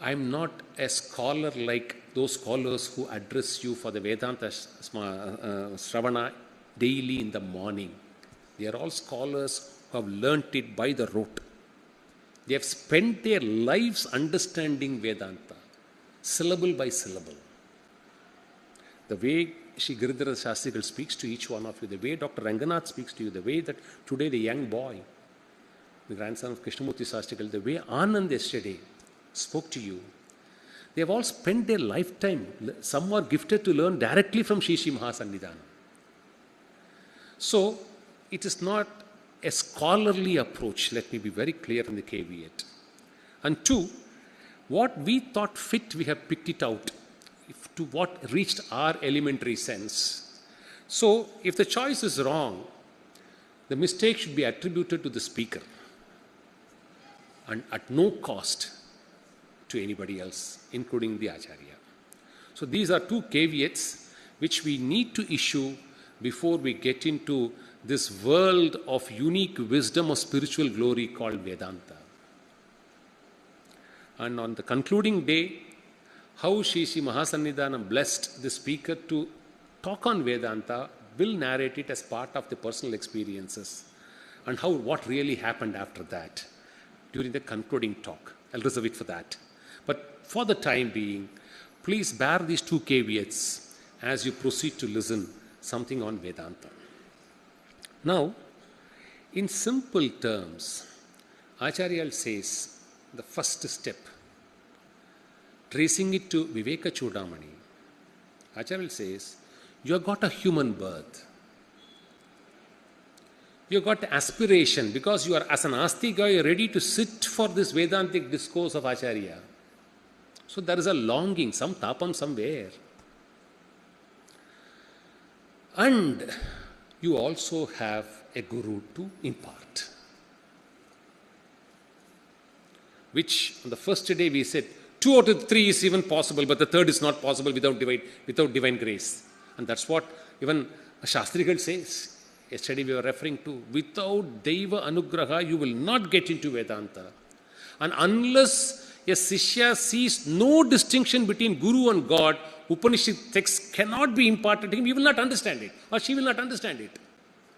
I'm not a scholar like those scholars who address you for the Vedanta Shravana daily in the morning. They are all scholars who have learnt it by the rote. They have spent their lives understanding Vedanta, syllable by syllable. The way Sri Giridhara Shastrigal speaks to each one of you, the way Dr. Ranganath speaks to you, the way that today the young boy, the grandson of Krishnamurti Shastrigal, the way Anand yesterday spoke to you, they have all spent their lifetime. Some are gifted to learn directly from Sri Mahasannidhanam. So, it is not a scholarly approach, let me be very clear in the caveat. And two, what we thought fit, we have picked it out to what reached our elementary sense. So, if the choice is wrong, the mistake should be attributed to the speaker and at no cost to anybody else, including the Acharya. So, these are two caveats which we need to issue before we get into this world of unique wisdom of spiritual glory called Vedanta. And on the concluding day, how Sri Mahasannidhanam blessed the speaker to talk on Vedanta, will narrate it as part of the personal experiences and what really happened after that during the concluding talk. I'll reserve it for that. But for the time being, please bear these two caveats as you proceed to listen something on Vedanta. Now, in simple terms, Acharya says the first step, tracing it to Viveka Chudamani, Acharya says, you have got a human birth. You have got aspiration because you are, as an Astika, you are ready to sit for this Vedantic discourse of Acharya. So there is a longing, some tapam somewhere. And you also have a guru to impart. Which on the first day we said, 2 out of 3 is even possible, but the third is not possible without divine grace. And that's what even Shastrigal says. Yesterday we were referring to, without Deva Anugraha, you will not get into Vedanta. And unless a Sishya sees no distinction between Guru and God, Upanishad texts cannot be imparted to him. He will not understand it, or she will not understand it.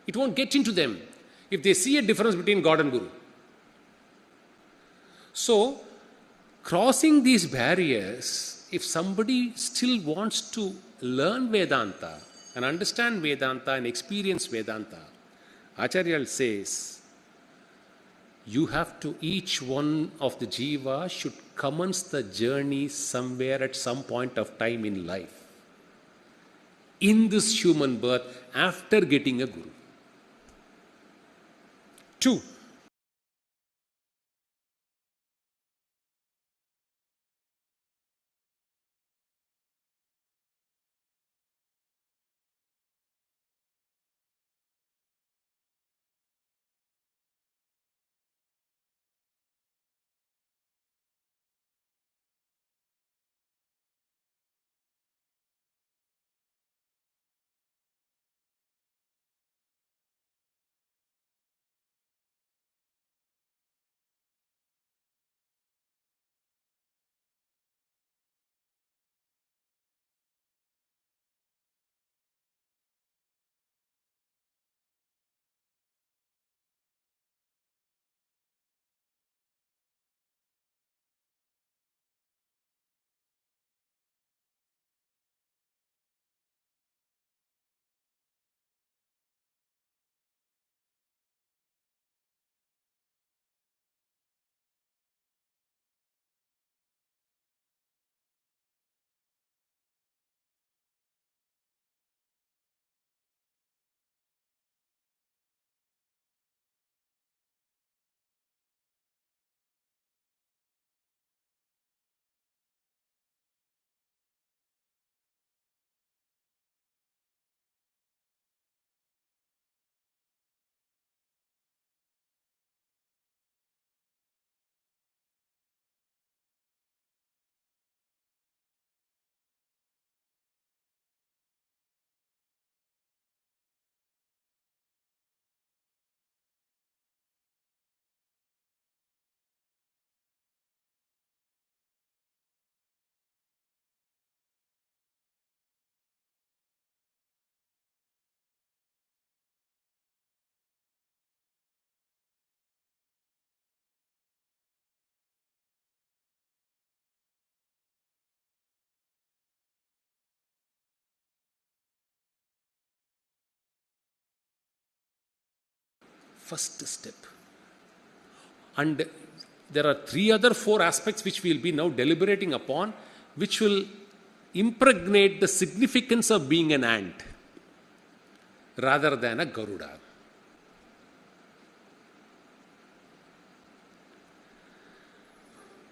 It won't get into them if they see a difference between God and Guru. So, crossing these barriers, if somebody still wants to learn Vedanta and understand Vedanta and experience Vedanta, Acharya says, you have to, each one of the jiva should commence the journey somewhere at some point of time in life. In this human birth, after getting a guru. 2. First step. And there are 3 other 4 aspects which we will be now deliberating upon, which will impregnate the significance of being an ant rather than a Garuda.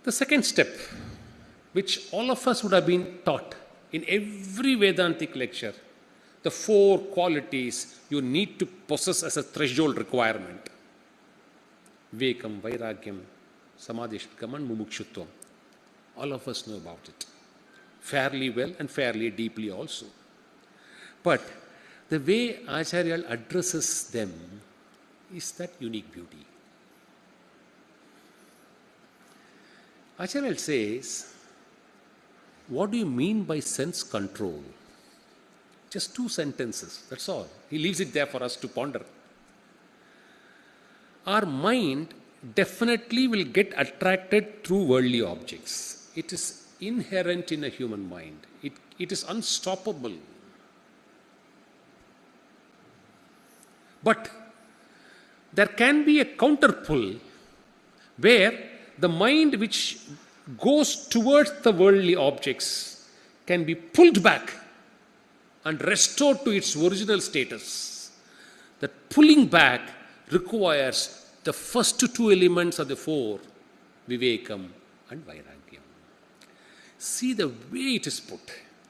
The second step, which all of us would have been taught in every Vedantic lecture, the 4 qualities you need to possess as a threshold requirement. Vekam, Vairagyam, Samadhishtkam and Mumukshutvam. All of us know about it. Fairly well and fairly deeply also. But the way Acharya addresses them is that unique beauty. Acharya says, what do you mean by sense control? Just 2 sentences, that's all. He leaves it there for us to ponder. Our mind definitely will get attracted through worldly objects. It is inherent in a human mind. It is unstoppable. But there can be a counter pull where the mind which goes towards the worldly objects can be pulled back and restored to its original status. That pulling back requires the first 2 elements of the 4, Vivekam and Vairagyam. See the way it is put.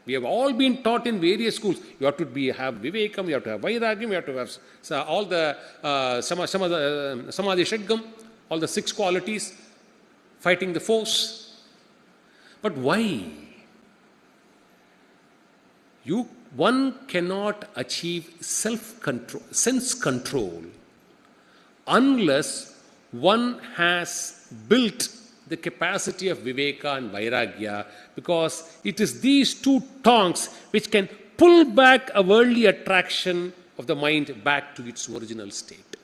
We have all been taught in various schools. You have to have Vivekam, you have to have Vairagyam, you have to have all the Samadhi Shadgam, all the 6 qualities, fighting the foes. But why? One cannot achieve self-control, sense control, unless one has built the capacity of Viveka and Vairagya, because it is these 2 tongs which can pull back a worldly attraction of the mind back to its original state.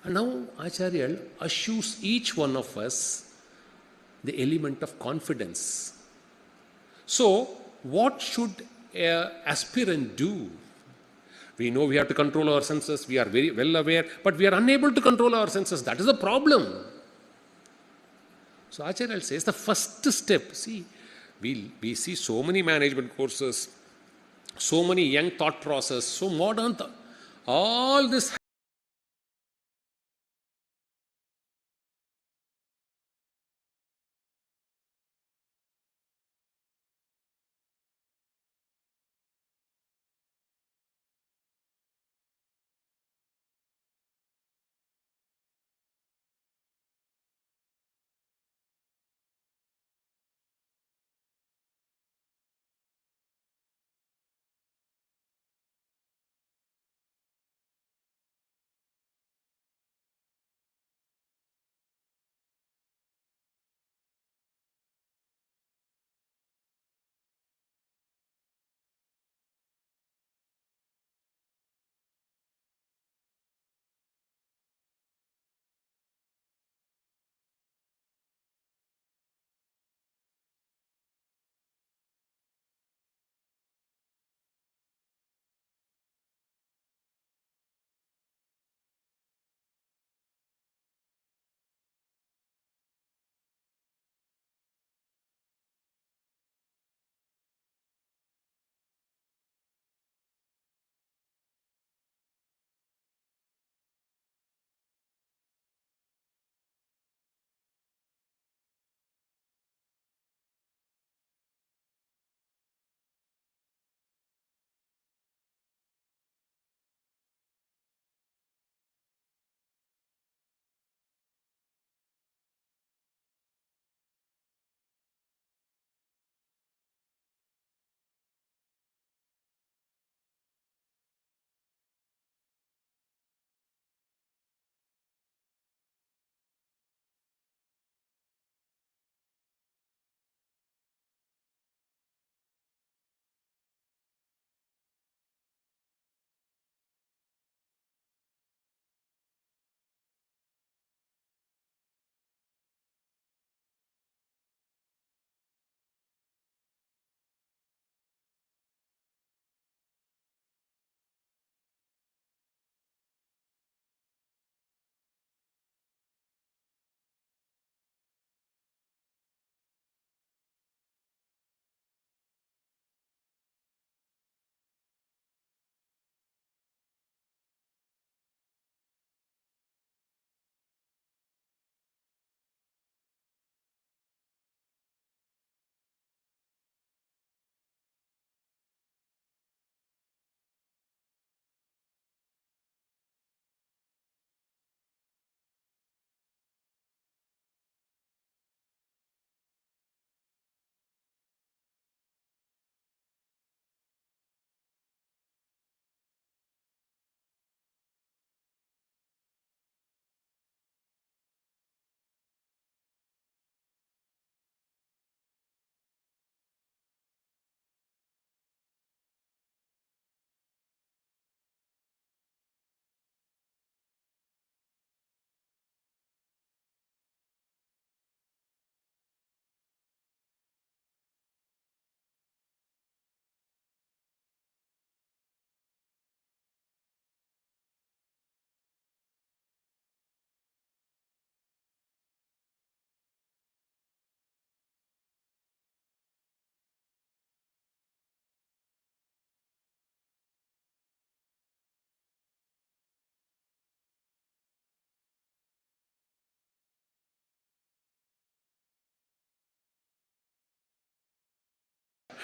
And now Acharya assures each one of us the element of confidence. So, what should an aspirant do? We know we have to control our senses, we are very well aware, but we are unable to control our senses. That is the problem. So Acharya says the first step, see, we see so many management courses, so many young thought process, so modern, all this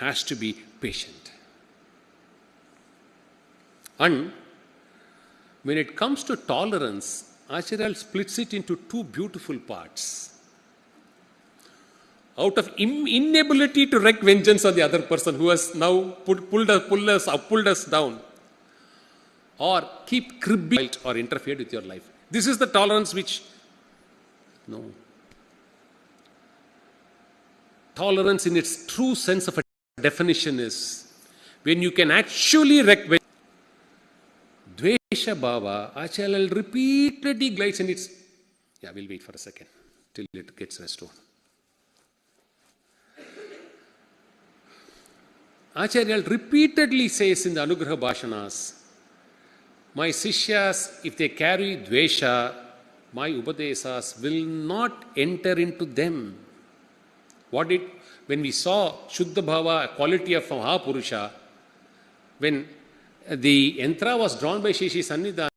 has to be patient. And when it comes to tolerance, Acharya splits it into two beautiful parts. Out of inability to wreak vengeance on the other person who has now pulled us down, or keep cribbing or interfered with your life. This is the tolerance which, no. Tolerance in its true sense of a definition is when you can actually wreak vengeance. Dvesha Bhava, Acharya repeatedly glides in its... Yeah, we'll wait for a second till it gets restored. Acharya repeatedly says in the Anugraha Bhashanas, my Sishyas, if they carry Dvesha, my Upadesas will not enter into them. When we saw Shuddha Bhava, a quality of Mahapurusha, when the yantra was drawn by Shri Sannidhanam,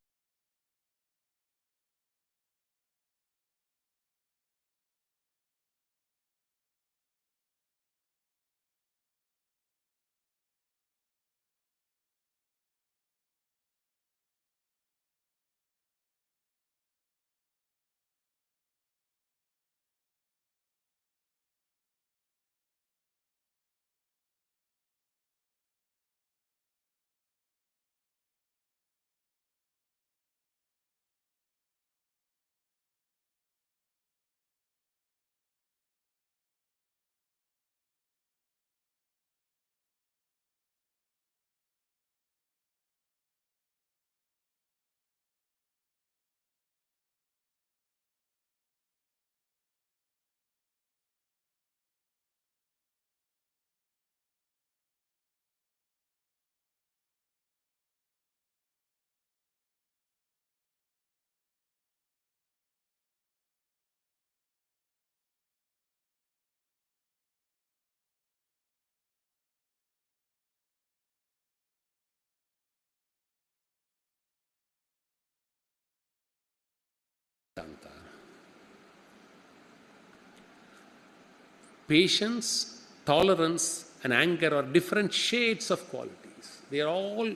patience, tolerance, and anger are different shades of qualities. They are all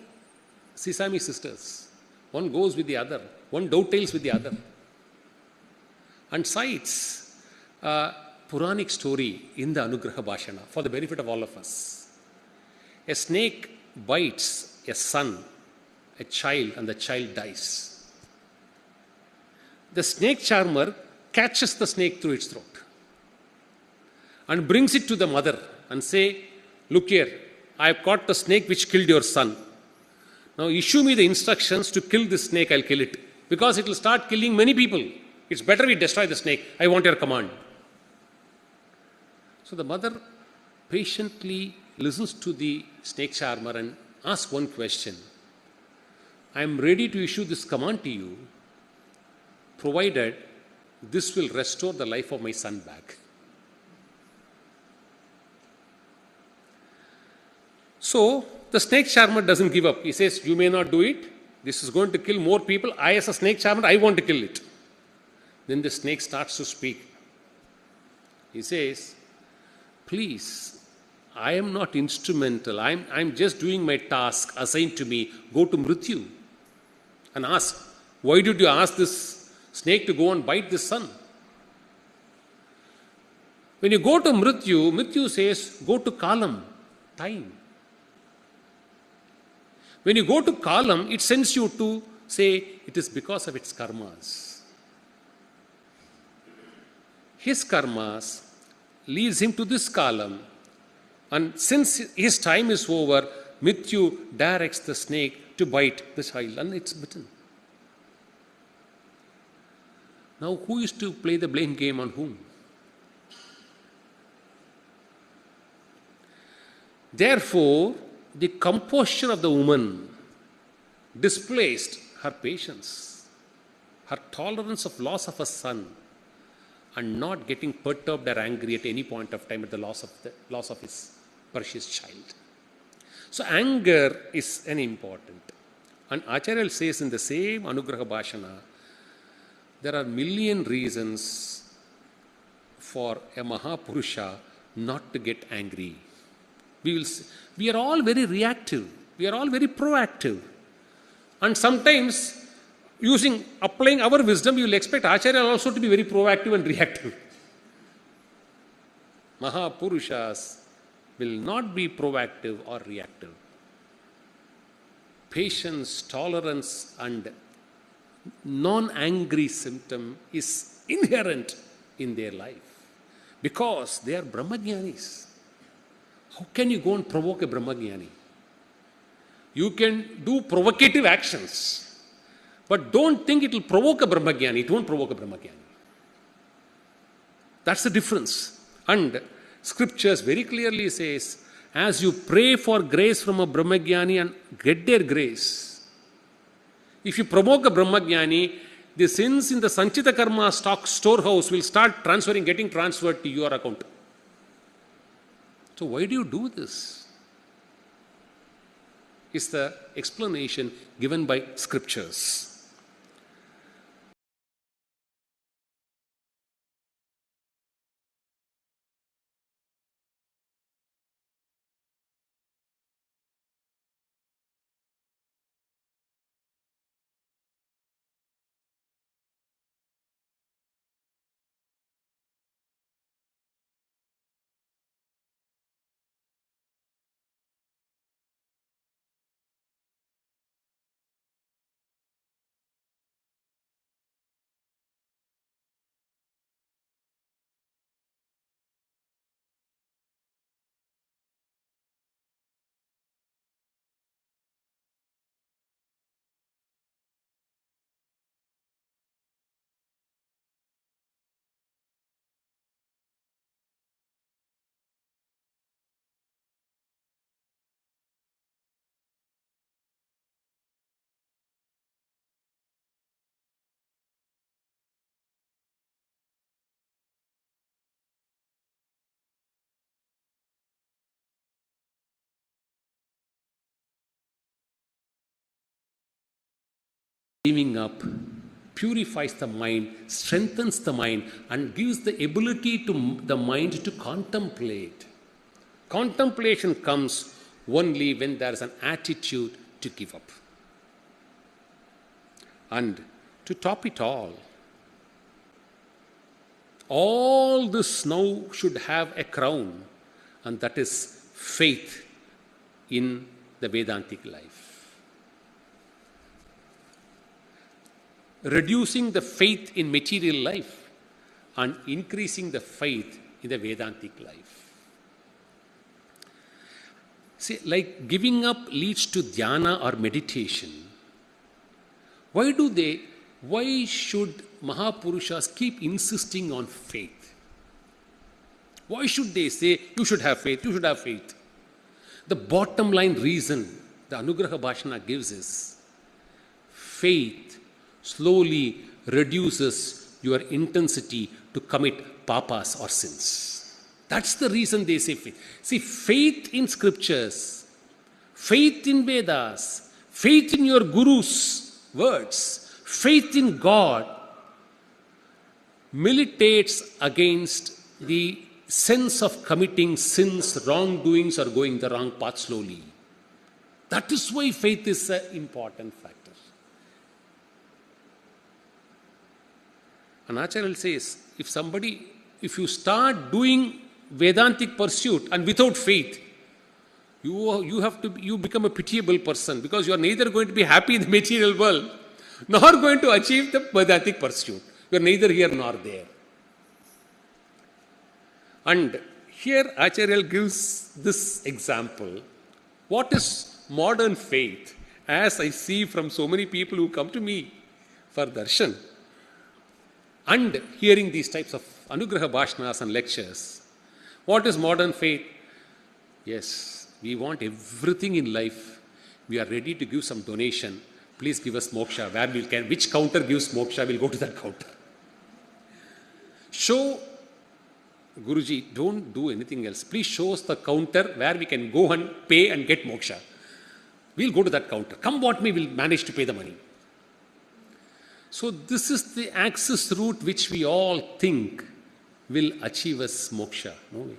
sesame sisters. One goes with the other, one dovetails with the other. And cites a Puranic story in the Anugraha Bhashana for the benefit of all of us. A snake bites a son, a child, and the child dies. The snake charmer catches the snake through its throat and brings it to the mother and say, look here, I have caught the snake which killed your son. Now issue me the instructions to kill this snake, I'll kill it. Because it will start killing many people. It's better we destroy the snake. I want your command. So the mother patiently listens to the snake charmer and asks one question. I am ready to issue this command to you, provided this will restore the life of my son back. So the snake charmer doesn't give up. He says, you may not do it. This is going to kill more people. I, as a snake charmer, I want to kill it. Then the snake starts to speak. He says, please, I am not instrumental. I'm just doing my task assigned to me. Go to Mrityu and ask, why did you ask this snake to go and bite this son? When you go to Mrityu, Mrityu says, go to Kalam, time. When you go to Kalam, it sends you to say, it is because of its karmas. His karmas leads him to this Kalam, and since his time is over, Mrityu directs the snake to bite the child, and it's bitten. Now, who is to play the blame game on whom? Therefore, the composure of the woman displaced her patience, her tolerance of loss of a son, and not getting perturbed or angry at any point of time at the loss of his precious child. So anger is an important. And Acharya says in the same Anugraha Bhashana, there are million reasons for a Mahapurusha not to get angry. We are all very reactive. We are all very proactive. And sometimes, applying our wisdom, you will expect Acharya also to be very proactive and reactive. Mahapurushas will not be proactive or reactive. Patience, tolerance, and non-angry symptom is inherent in their life because they are Brahmajnanis. How can you go and provoke a Brahmajnani? You can do provocative actions, but don't think it will provoke a Brahmajnani. It won't provoke a Brahmajnani. That's the difference. And scriptures very clearly says, as you pray for grace from a Brahmajnani and get their grace, if you provoke a Brahmajnani, the sins in the Sanchita Karma storehouse will start getting transferred to your account. So why do you do this? Is the explanation given by scriptures. Giving up purifies the mind, strengthens the mind, and gives the ability to the mind to contemplate. Contemplation comes only when there is an attitude to give up. And to top it all this now should have a crown, and that is faith in the Vedantic life. Reducing the faith in material life and increasing the faith in the Vedantic life. See, like giving up leads to dhyana or meditation. Why should Mahapurushas keep insisting on faith? Why should they say, you should have faith, you should have faith? The bottom line reason the Anugraha Bhashana gives is, faith slowly reduces your intensity to commit papas or sins. That's the reason they say faith. See, faith in scriptures, faith in Vedas, faith in your Guru's words, faith in God militates against the sense of committing sins, wrongdoings, or going the wrong path slowly. That is why faith is an important factor. And Acharya says, if you start doing Vedantic pursuit and without faith, you become a pitiable person, because you are neither going to be happy in the material world nor going to achieve the Vedantic pursuit. You are neither here nor there. And here Acharya gives this example. What is modern faith? As I see from so many people who come to me for darshan and hearing these types of Anugraha Bhashnas and lectures, what is modern faith? Yes, we want everything in life. We are ready to give some donation. Please give us moksha. Which counter gives moksha, we'll go to that counter. Show, Guruji, don't do anything else. Please show us the counter where we can go and pay and get moksha. We'll go to that counter. Come what may, we'll manage to pay the money. So this is the access route which we all think will achieve us moksha. No way.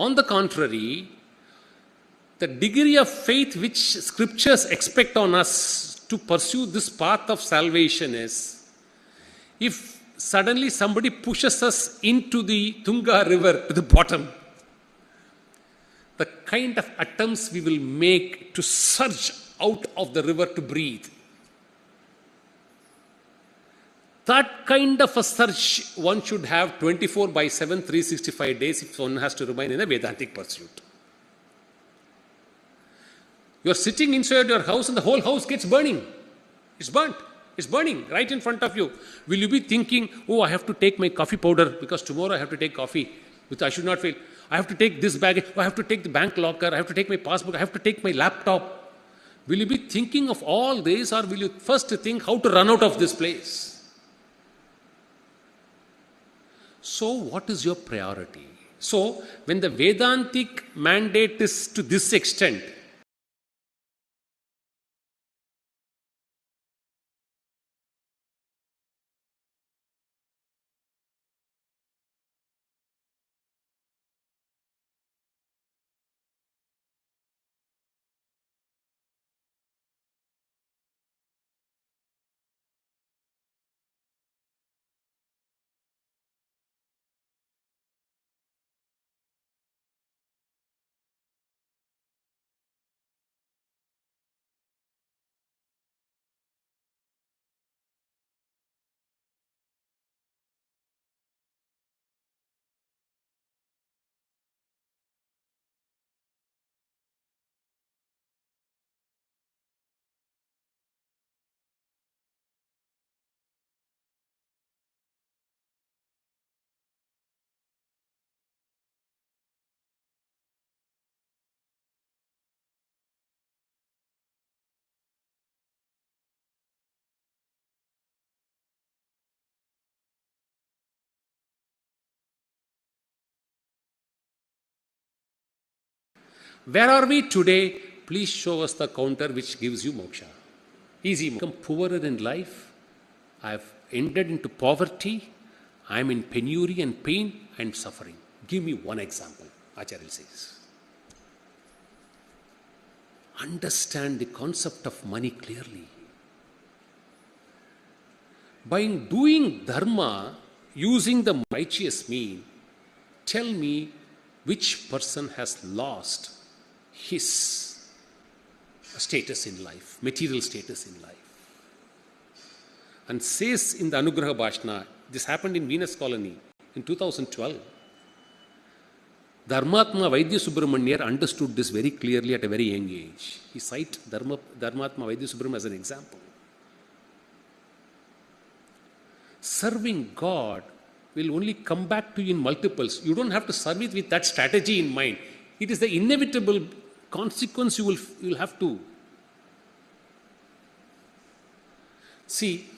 On the contrary, the degree of faith which scriptures expect on us to pursue this path of salvation is, if suddenly somebody pushes us into the Tunga river to the bottom, the kind of attempts we will make to surge out of the river to breathe, that kind of a search one should have 24/7, 365 days if one has to remain in a Vedantic pursuit. You are sitting inside your house and the whole house gets burning. It's burnt. It's burning right in front of you. Will you be thinking, oh, I have to take my coffee powder because tomorrow I have to take coffee, which I should not fail. I have to take this bag. I have to take the bank locker. I have to take my passbook. I have to take my laptop. Will you be thinking of all this, or will you first think how to run out of this place? So what is your priority? So when the Vedantic mandate is to this extent, where are we today? Please show us the counter which gives you moksha. Easy. Become poorer in life. I have entered into poverty. I am in penury and pain and suffering. Give me one example, Acharya says. Understand the concept of money clearly. By doing dharma, using the righteous mean, tell me which person has lost his status in life, material status in life. And says in the Anugraha Bhashna, this happened in Venus Colony in 2012. Dharmatma Vaidya Subramanyar understood this very clearly at a very young age. He cites Dharmatma Vaidya Subramanyar as an example. Serving God will only come back to you in multiples. You don't have to serve it with that strategy in mind. It is the inevitable consequence you will have to. See,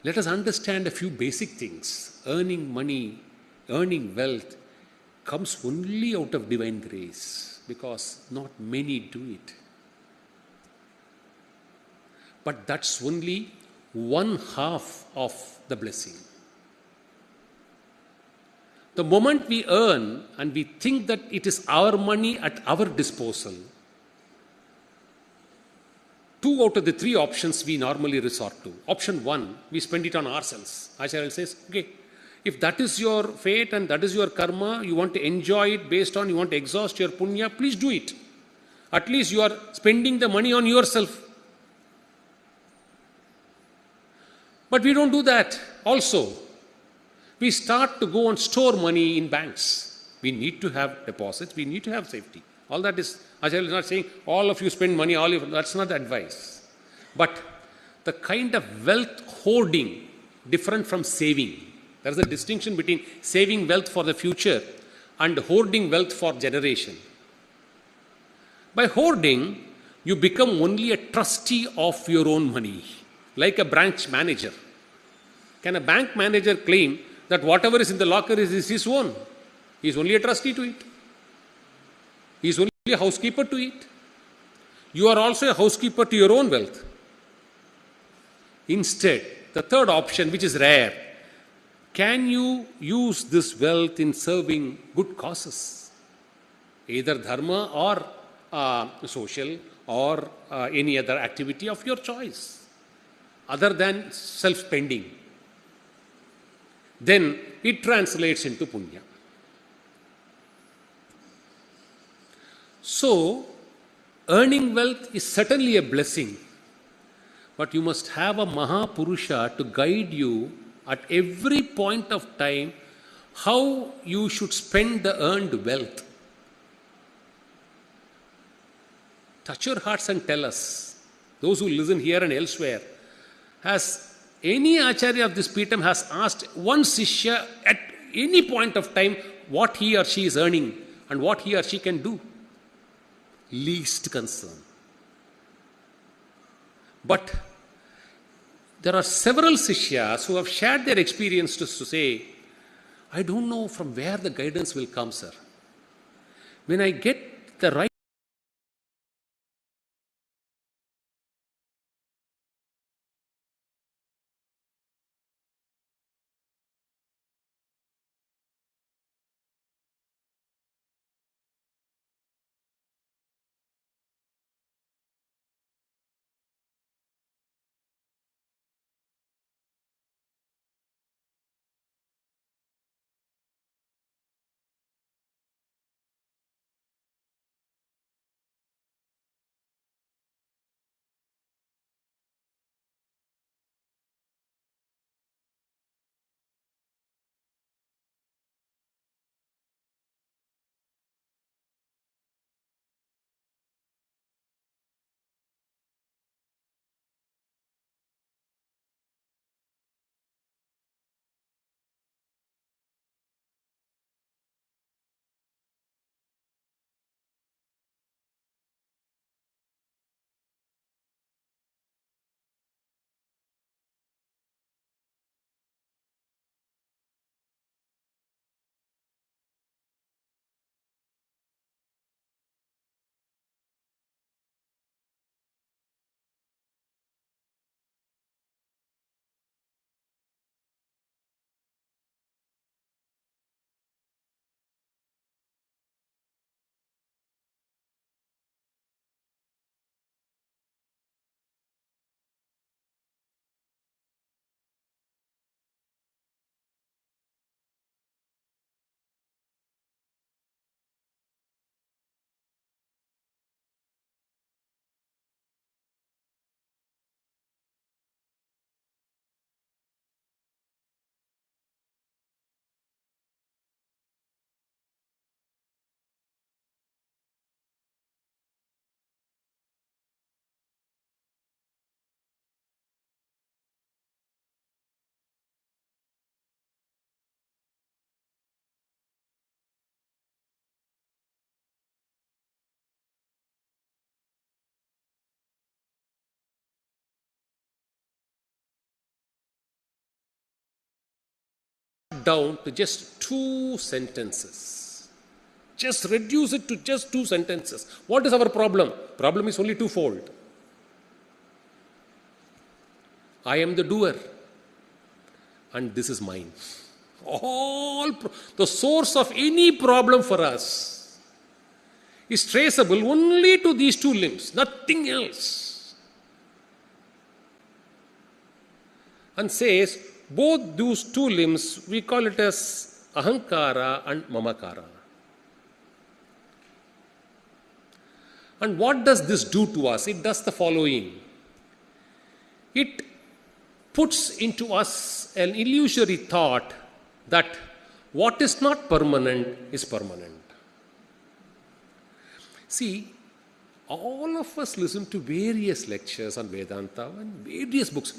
let us understand a few basic things. Earning money, earning wealth comes only out of divine grace, because not many do it. But that's only one half of the blessing. The moment we earn and we think that it is our money at our disposal, 2 out of the 3 options we normally resort to. Option 1, we spend it on ourselves. Acharya says, okay, if that is your fate and that is your karma, you want to enjoy it based on, you want to exhaust your punya, please do it. At least you are spending the money on yourself. But we don't do that also. We start to go and store money in banks. We need to have deposits, we need to have safety. All that is, Acharya is not saying all of you spend money, that's not the advice. But the kind of wealth hoarding, different from saving. There is a distinction between saving wealth for the future and hoarding wealth for generation. By hoarding, you become only a trustee of your own money, like a branch manager. Can a bank manager claim that whatever is in the locker is his own? He is only a trustee to it. He is only a housekeeper to it. You are also a housekeeper to your own wealth. Instead, the third option, which is rare, can you use this wealth in serving good causes? either dharma or social or any other activity of your choice, other than self-spending. Then it translates into punya. So, earning wealth is certainly a blessing, but you must have a Mahapurusha to guide you at every point of time how you should spend the earned wealth. Touch your hearts and tell us, those who listen here and elsewhere, has any Acharya of this Peetham has asked one Sishya at any point of time what he or she is earning and what he or she can do? Least concern. But there are several Sishyas who have shared their experiences to say, I don't know from where the guidance will come, sir. When I get the right down to just 2 sentences. Just reduce it to just 2 sentences. What is our problem? Problem is only twofold. I am the doer and this is mine. The source of any problem for us is traceable only to these 2 limbs, nothing else. And says, both those 2 limbs, we call it as ahankara and mamakara. And what does this do to us? It does the following. It puts into us an illusory thought that what is not permanent is permanent. See, all of us listen to various lectures on Vedanta and various books.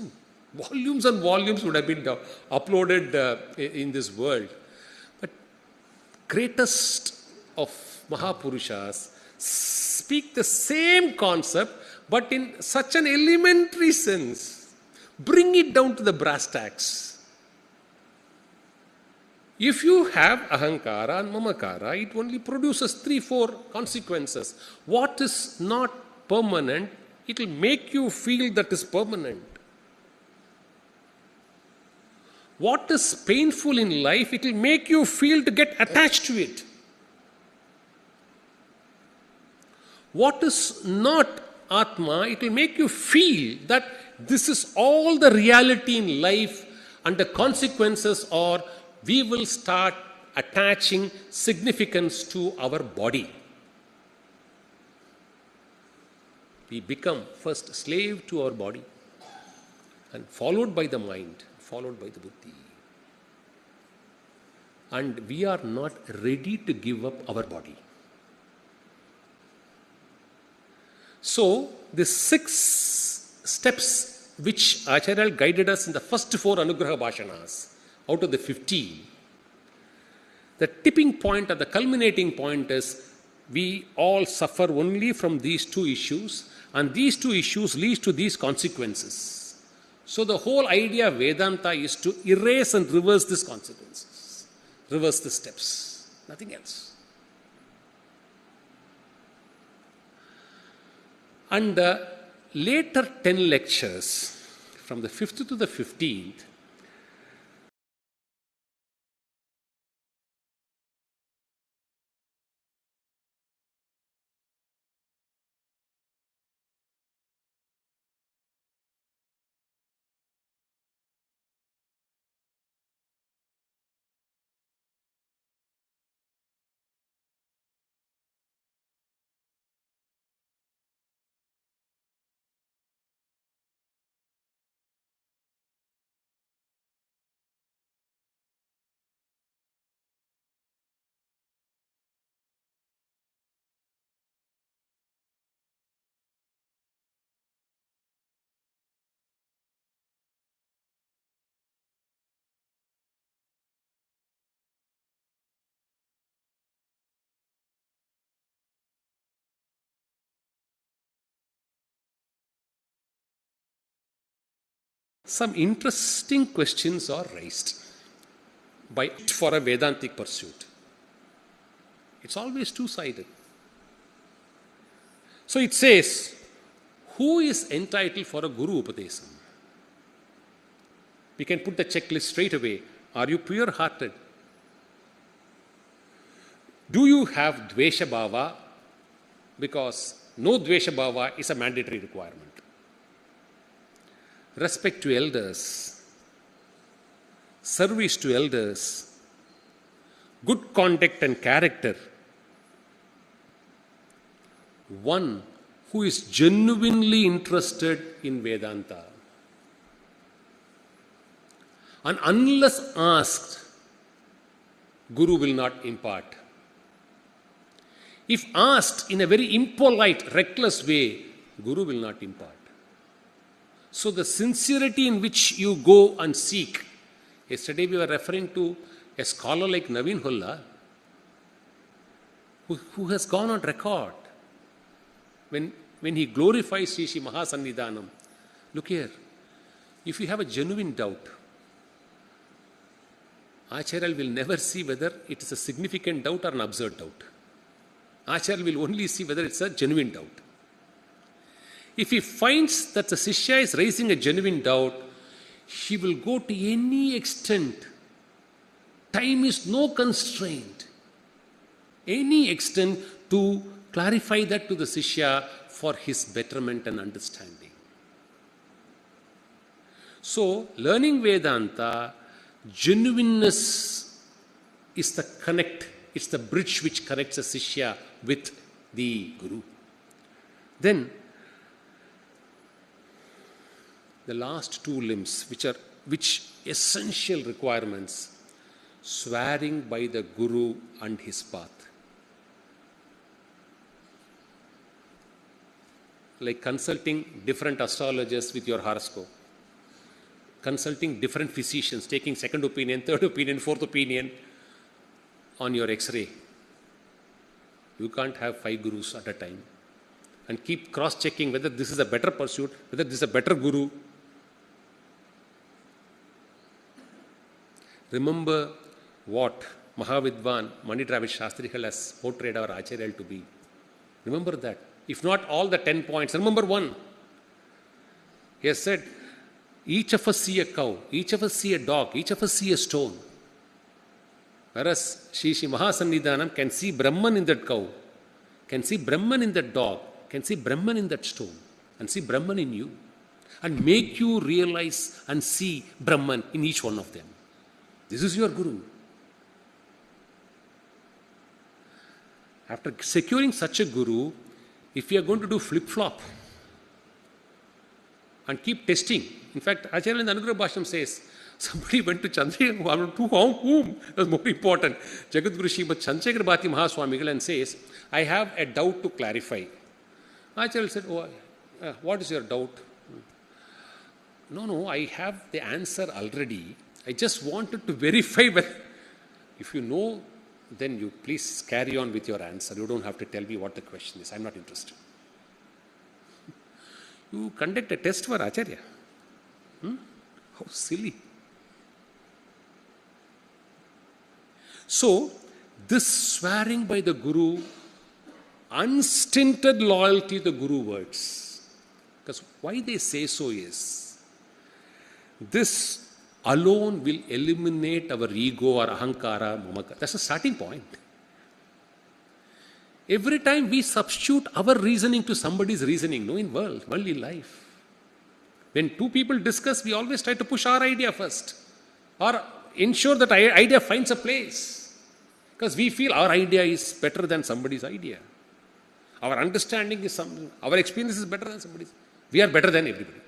Volumes and volumes would have been uploaded in this world. But greatest of Mahapurushas speak the same concept, but in such an elementary sense. Bring it down to the brass tacks. If you have ahankara and mamakara, it only produces 3-4 consequences. What is not permanent, it will make you feel that is permanent. What is painful in life, it will make you feel to get attached to it. What is not Atma, it will make you feel that this is all the reality in life, and the consequences are we will start attaching significance to our body. We become first slave to our body, and followed by the mind, followed by the buddhi. And we are not ready to give up our body. So, the 6 steps which Acharya guided us in the first 4 Anugraha Bhashanas, out of the 15, the tipping point or the culminating point is we all suffer only from these 2 issues, and these 2 issues lead to these consequences. So, the whole idea of Vedanta is to erase and reverse these consequences, reverse the steps, nothing else. And the later 10 lectures, from the 5th to the 15th, some interesting questions are raised for a Vedantic pursuit. It's always two-sided. So it says, who is entitled for a Guru Upadesam? We can put the checklist straight away. Are you pure-hearted? Do you have Dvesha Bhava? Because no Dvesha Bhava is a mandatory requirement. Respect to elders, service to elders, good conduct and character. One who is genuinely interested in Vedanta. And unless asked, Guru will not impart. If asked in a very impolite, reckless way, Guru will not impart. So the sincerity in which you go and seek. Yesterday we were referring to a scholar like Naveen Hulla, who has gone on record when he glorifies Sri Mahasannidhanam. Look here, if you have a genuine doubt, Acharya will never see whether it is a significant doubt or an absurd doubt. Acharya will only see whether it's a genuine doubt. If he finds that the Sishya is raising a genuine doubt, he will go to any extent. Time is no constraint. Any extent to clarify that to the Sishya for his betterment and understanding. So, learning Vedanta, genuineness is the connect, it's the bridge which connects a Sishya with the Guru. Then, the last 2 limbs, which essential requirements, swearing by the Guru and his path. Like consulting different astrologers with your horoscope, consulting different physicians, taking second opinion, third opinion, fourth opinion on your X-ray. You can't have 5 gurus at a time. And keep cross-checking whether this is a better pursuit, whether this is a better guru. Remember what Mahavidwan Mani Travis Shastrikal has portrayed our Acharya to be. Remember that. If not all the 10 points, remember one. He has said, each of us see a cow, each of us see a dog, each of us see a stone. Whereas Sri Mahasannidhanam can see Brahman in that cow, can see Brahman in that dog, can see Brahman in that stone, and see Brahman in you, and make you realize and see Brahman in each one of them. This is your Guru. After securing such a Guru, if you are going to do flip-flop and keep testing, in fact, Acharya in the Anugrah Bhashyam says, somebody went to Chandrasekhar, to whom? That's more important. Jagadguru Srimad Chandrasekhar Bharati Mahaswamigal and says, I have a doubt to clarify. Acharya said, what is your doubt? No, I have the answer already. I just wanted to verify whether, if you know, then you please carry on with your answer. You don't have to tell me what the question is. I'm not interested. You conduct a test for Acharya. How silly. So, this swearing by the Guru, unstinted loyalty to the Guru words. Because why they say so is, this alone will eliminate our ego or ahankara, mamaka. That's the starting point. Every time we substitute our reasoning to somebody's reasoning, in worldly life. When two people discuss, we always try to push our idea first, or ensure that our idea finds a place. Because we feel our idea is better than somebody's idea. Our understanding is something, our experience is better than somebody's. We are better than everybody.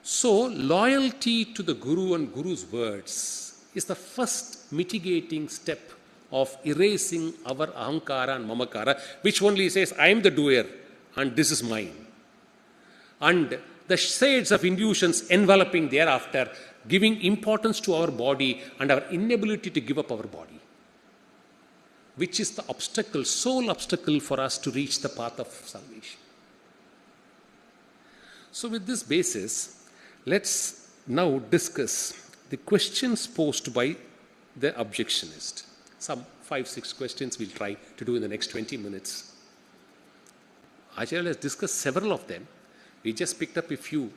So, loyalty to the Guru and Guru's words is the first mitigating step of erasing our ahankara and mamakara, which only says, I am the doer and this is mine. And the shades of illusions enveloping thereafter, giving importance to our body and our inability to give up our body, which is the obstacle, sole obstacle for us to reach the path of salvation. So with this basis, let's now discuss the questions posed by the objectionist. Some 5-6 questions we'll try to do in the next 20 minutes. Acharya has discussed several of them. We just picked up a few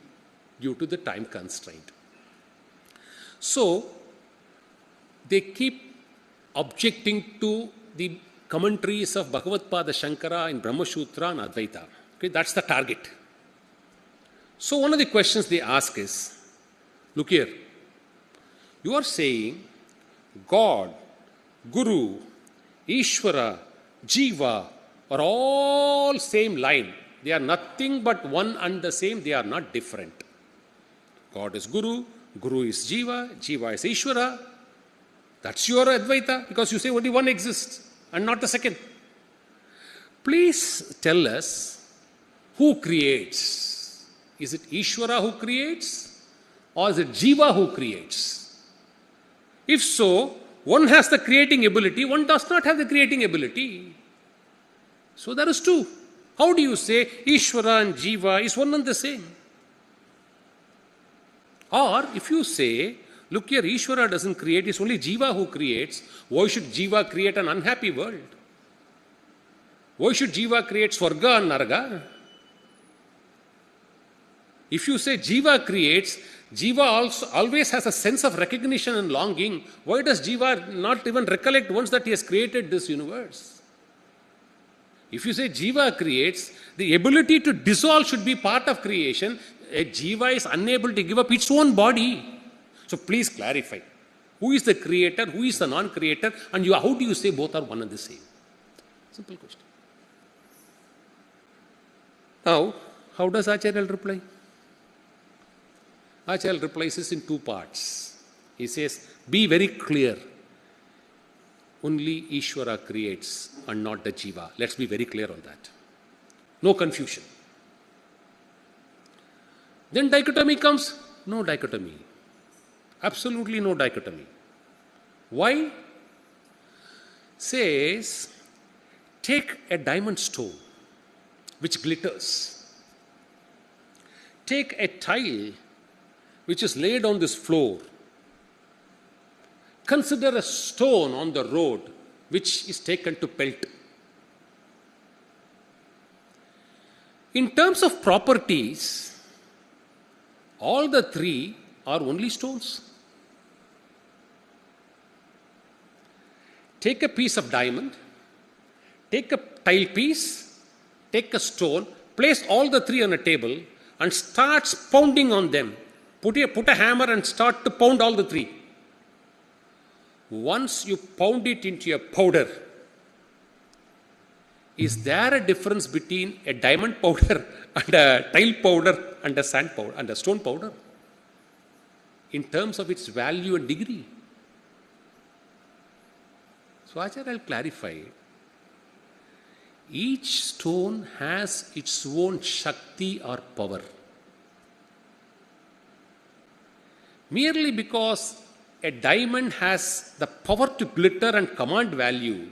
due to the time constraint. So, they keep objecting to the commentaries of Bhagavatpada Shankara in Brahma Sutra and Advaita. Okay, that's the target. So one of the questions they ask is, look here, you are saying God, Guru, Ishvara, Jiva are all same line. They are nothing but one and the same. They are not different. God is Guru, Guru is Jiva, Jiva is Ishvara. That's your Advaita, because you say only one exists and not the second. Please tell us who creates. Is it Ishvara who creates, or is it Jiva who creates? If so, one has the creating ability, one does not have the creating ability. So there is two. How do you say Ishvara and Jiva is one and the same? Or if you say, look here, Ishvara doesn't create, it's only Jiva who creates, why should Jiva create an unhappy world? Why should Jiva create Swarga and Naraga? If you say Jiva creates, Jiva also always has a sense of recognition and longing. Why does Jiva not even recollect once that he has created this universe? If you say Jiva creates, the ability to dissolve should be part of creation. A Jiva is unable to give up its own body. So please clarify. Who is the creator, who is the non-creator, and how do you say both are one and the same? Simple question. Now, how does Acharya reply? Acharya replies this in two parts. He says, be very clear. Only Ishvara creates and not the Jiva. Let's be very clear on that. No confusion. Then dichotomy comes. No dichotomy. Absolutely no dichotomy. Why? Says, take a diamond stone which glitters. Take a tile which is laid on this floor. Consider a stone on the road which is taken to pelt. In terms of properties, all the three are only stones. Take a piece of diamond, take a tile piece, take a stone, place all the three on a table and starts pounding on them. Put a hammer and start to pound all the three. Once you pound it into a powder, is there a difference between a diamond powder and a tile powder and a sand powder and a stone powder in terms of its value and degree? So Acharya, I'll clarify. Each stone has its own Shakti or power. Merely because a diamond has the power to glitter and command value,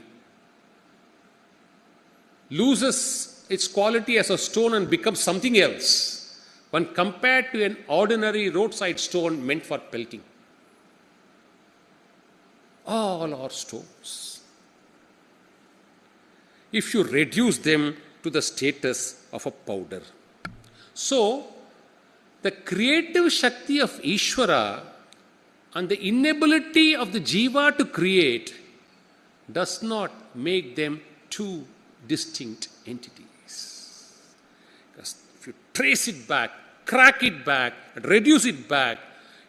loses its quality as a stone and becomes something else when compared to an ordinary roadside stone meant for pelting. All are stones, if you reduce them to the status of a powder. So, the creative Shakti of Ishvara and the inability of the Jiva to create does not make them two distinct entities. Because if you trace it back, crack it back, and reduce it back,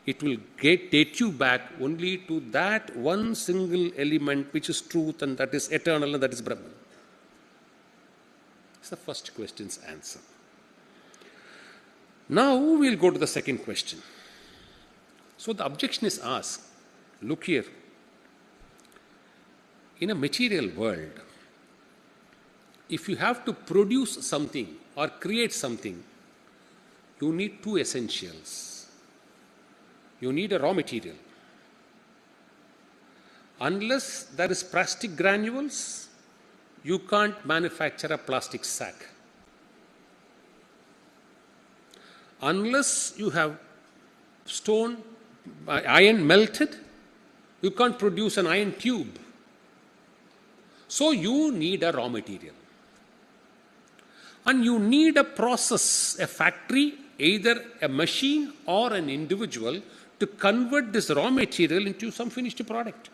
it will date you back only to that one single element which is truth and that is eternal and that is Brahman. That's the first question's answer. Now we'll go to the second question. So the objection is asked, look here, in a material world, if you have to produce something or create something, you need two essentials. You need a raw material. Unless there is plastic granules, you can't manufacture a plastic sack. Unless you have iron melted, you can't produce an iron tube. So you need a raw material. And you need a process, a factory, either a machine or an individual to convert this raw material into some finished product.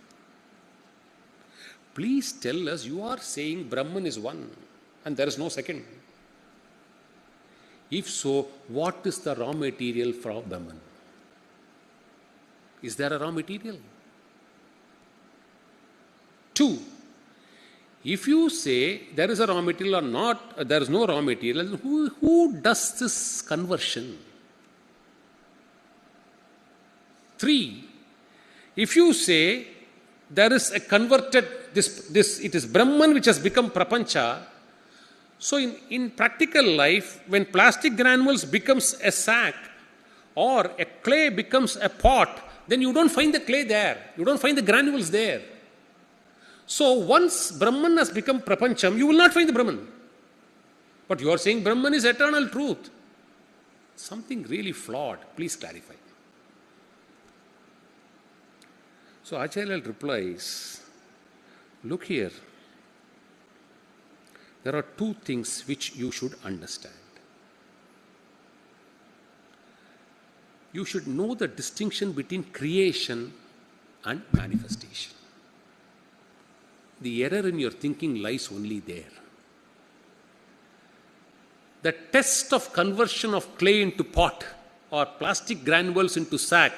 Please tell us, you are saying Brahman is one and there is no second. If so, what is the raw material for Brahman? Is there a raw material? 2. If you say there is a raw material or not, there is no raw material, who does this conversion? 3. If you say there is a converted, it is Brahman which has become Prapancha, so in practical life, when plastic granules becomes a sack or a clay becomes a pot, then you don't find the clay there. You don't find the granules there. So once Brahman has become Prapancham, you will not find the Brahman. But you are saying Brahman is eternal truth. Something really flawed. Please clarify. So Acharya replies, look here. There are two things which you should understand. You should know the distinction between creation and manifestation. The error in your thinking lies only there. The test of conversion of clay into pot or plastic granules into sack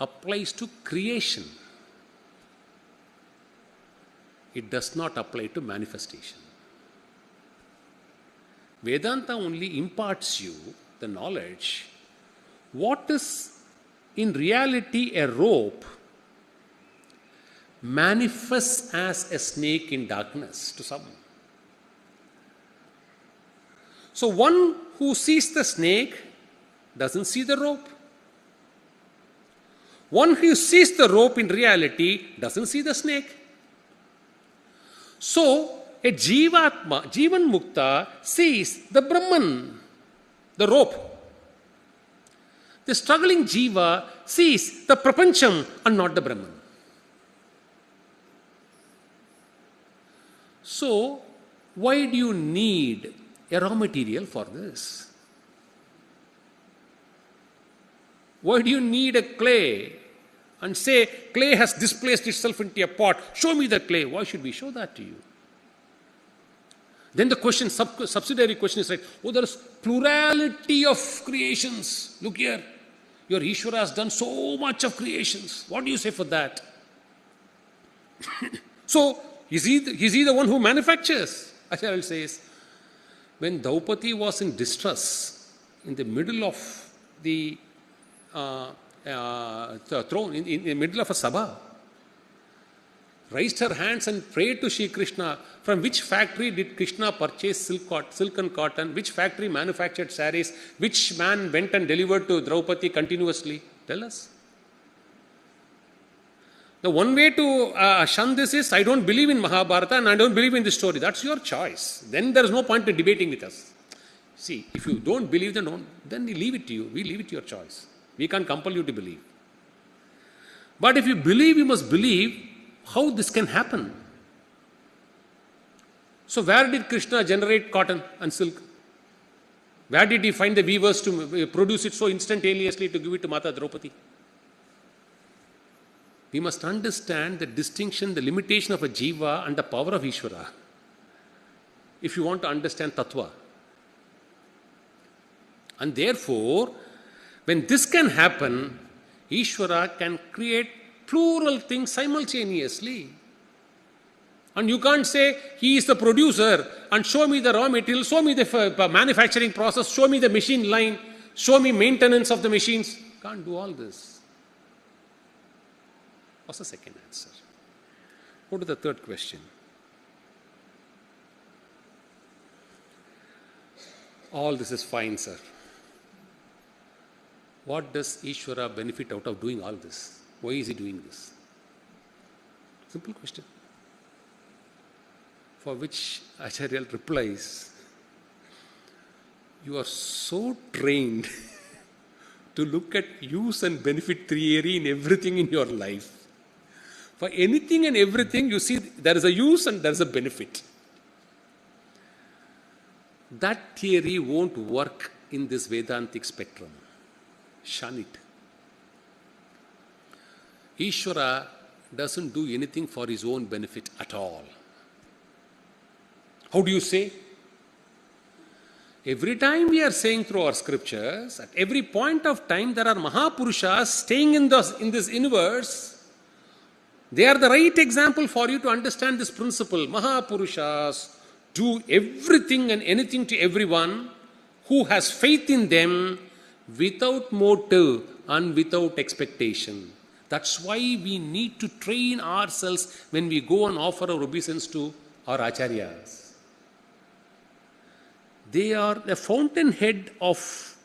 applies to creation. It does not apply to manifestation. Vedanta only imparts you the knowledge what is in reality a rope manifests as a snake in darkness to some. So one who sees the snake doesn't see the rope. One who sees the rope in reality doesn't see the snake. So a Jivatma, Jivan Mukta, sees the Brahman, the rope. The struggling Jiva sees the Prapancham and not the Brahman. So, why do you need a raw material for this? Why do you need a clay and say, clay has displaced itself into a pot, show me the clay? Why should we show that to you? Then the question, subsidiary question is, right, oh, there is plurality of creations. Look here, your Ishvara has done so much of creations. What do you say for that? So, is he the one who manufactures? Acharya says, when Draupadi was in distress, in the middle of the throne, in the middle of a sabha, raised her hands and prayed to Shri Krishna, from which factory did Krishna purchase silk and cotton, which factory manufactured saris, which man went and delivered to Draupadi continuously? Tell us. The one way to shun this is, I don't believe in Mahabharata and I don't believe in this story. That's your choice. Then there is no point in debating with us. See, if you don't believe, then we leave it to you. We leave it to your choice. We can't compel you to believe. But if you believe, you must believe how this can happen. So where did Krishna generate cotton and silk? Where did he find the weavers to produce it so instantaneously to give it to Mata Draupadi? We must understand the distinction, the limitation of a jiva and the power of Ishvara if you want to understand tattva. And therefore, when this can happen, Ishvara can create plural things simultaneously. And you can't say, he is the producer and show me the raw material, show me the manufacturing process, show me the machine line, show me maintenance of the machines. Can't do all this. What's the second answer? Go to the third question. All this is fine, sir. What does Ishvara benefit out of doing all this? Why is he doing this? Simple question. For which Acharya replies, you are so trained to look at use and benefit theory in everything in your life. For anything and everything, you see there is a use and there is a benefit. That theory won't work in this Vedantic spectrum. Shun it. Ishvara doesn't do anything for his own benefit at all. How do you say? Every time we are saying through our scriptures, at every point of time there are Mahapurushas staying in this universe. They are the right example for you to understand this principle. Mahapurushas do everything and anything to everyone who has faith in them without motive and without expectation. That's why we need to train ourselves when we go and offer our obeisance to our acharyas. They are the fountainhead of